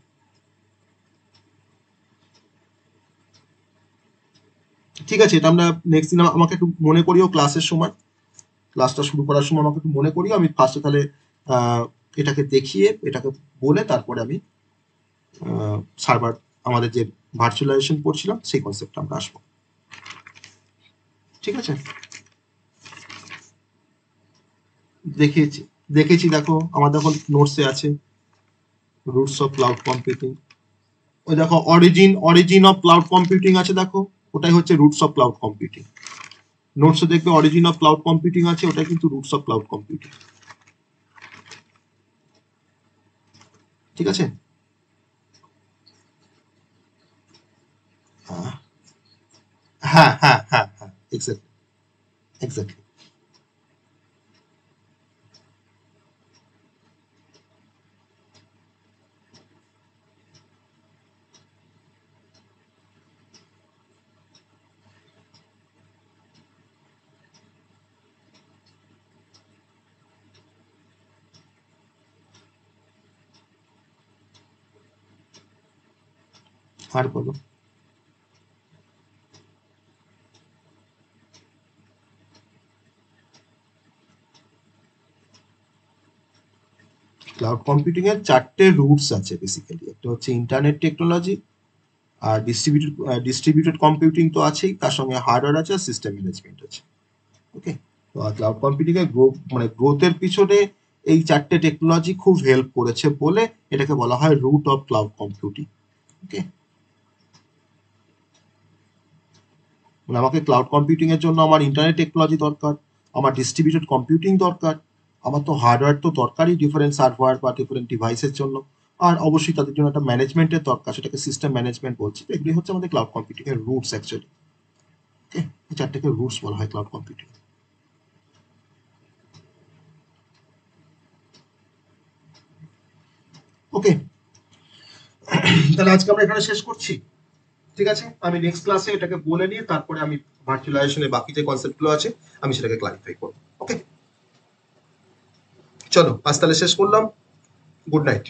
ঠিক আছে, এটা আমরা নেক্সট দিন আমাকে একটু মনে করিও ক্লাসের সময়, ক্লাসটা শুরু করার সময় আমাকে একটু মনে করিও। আমি ফার্স্টে তাহলে আহ, এটাকে দেখিয়ে এটাকে বলে তারপরে আমি সার্ভার আমাদের যে ভার্চুয়ালাইজেশন পড়ছিলাম সেই কনসেপ্টটা আমরা আসবো। ঠিক আছে, দেখিয়েছি দেখেছি, দেখো আমার দেখো নোটসে আছে রুটস অফ ক্লাউড কম্পিউটিং। ওই দেখো অরিজিন অফ ক্লাউড কম্পিউটিং আছে, দেখো ওটাই হচ্ছে রুটস অফ ক্লাউড কম্পিউটিং। নোটসে দেখবে অরিজিন অফ ক্লাউড কম্পিউটিং আছে, ওটাই কিন্তু রুটস অফ ক্লাউড কম্পিউটিং। ঠিক আছে, হ্যাঁ হ্যাঁ হ্যাঁ হ্যাঁ, এক্স্যাক্টলি এক্স্যাক্টলি। আর বলো। ক্লাউড কম্পিউটিং এর চারটে রুটস আছে বেসিক্যালি। একটা হচ্ছে ইন্টারনেট টেকনোলজি, আর ডিস্ট্রিবিউটেড কম্পিউটিং তো আছেই, তার সঙ্গে হার্ডওয়্যার আছে, সিস্টেম ম্যানেজমেন্ট আছে। ওকে, তো ক্লাউড কম্পিউটিং এর গ্রোথের পিছনে এই চারটে টেকনোলজি খুব হেল্প করেছে বলে এটাকে বলা হয় রুট অফ ক্লাউড কম্পিউটিং। ওকে, মানে আমাকে ক্লাউড কম্পিউটিং এর জন্য আমার ইন্টারনেট টেকনোলজি দরকার, আমার ডিস্ট্রিবিউটেড কম্পিউটিং দরকার, আমার তো হার্ডওয়্যার তো দরকারই ডিফারেন্ট সার্ভার বা ডিফারেন্ট ডিভাইসের জন্য, আর অবশ্যই তাদের জন্য একটা ম্যানেজমেন্টের দরকার, সেটাকে সিস্টেম ম্যানেজমেন্ট বলছি। তো এগুলি হচ্ছে আমাদের ক্লাউড কম্পিউটিং এর রুটস অ্যাকচুয়ালি। ওকে, এই চারটাকে রুটস বলা হয় ক্লাউড কম্পিউটিং। ওকে, তাহলে আজকে আমরা এখানে শেষ করছি। ঠিক আছে, আমি নেক্সট ক্লাসে এটাকে বলে নিয়ে তারপরে আমি ভার্চুয়ালাইজেশনের বাকি যে কনসেপ্টগুলো আছে আমি সেটাকে ক্লারিফাই করবো। ওকে, চলো আজ তাহলে শেষ করলাম। Good night.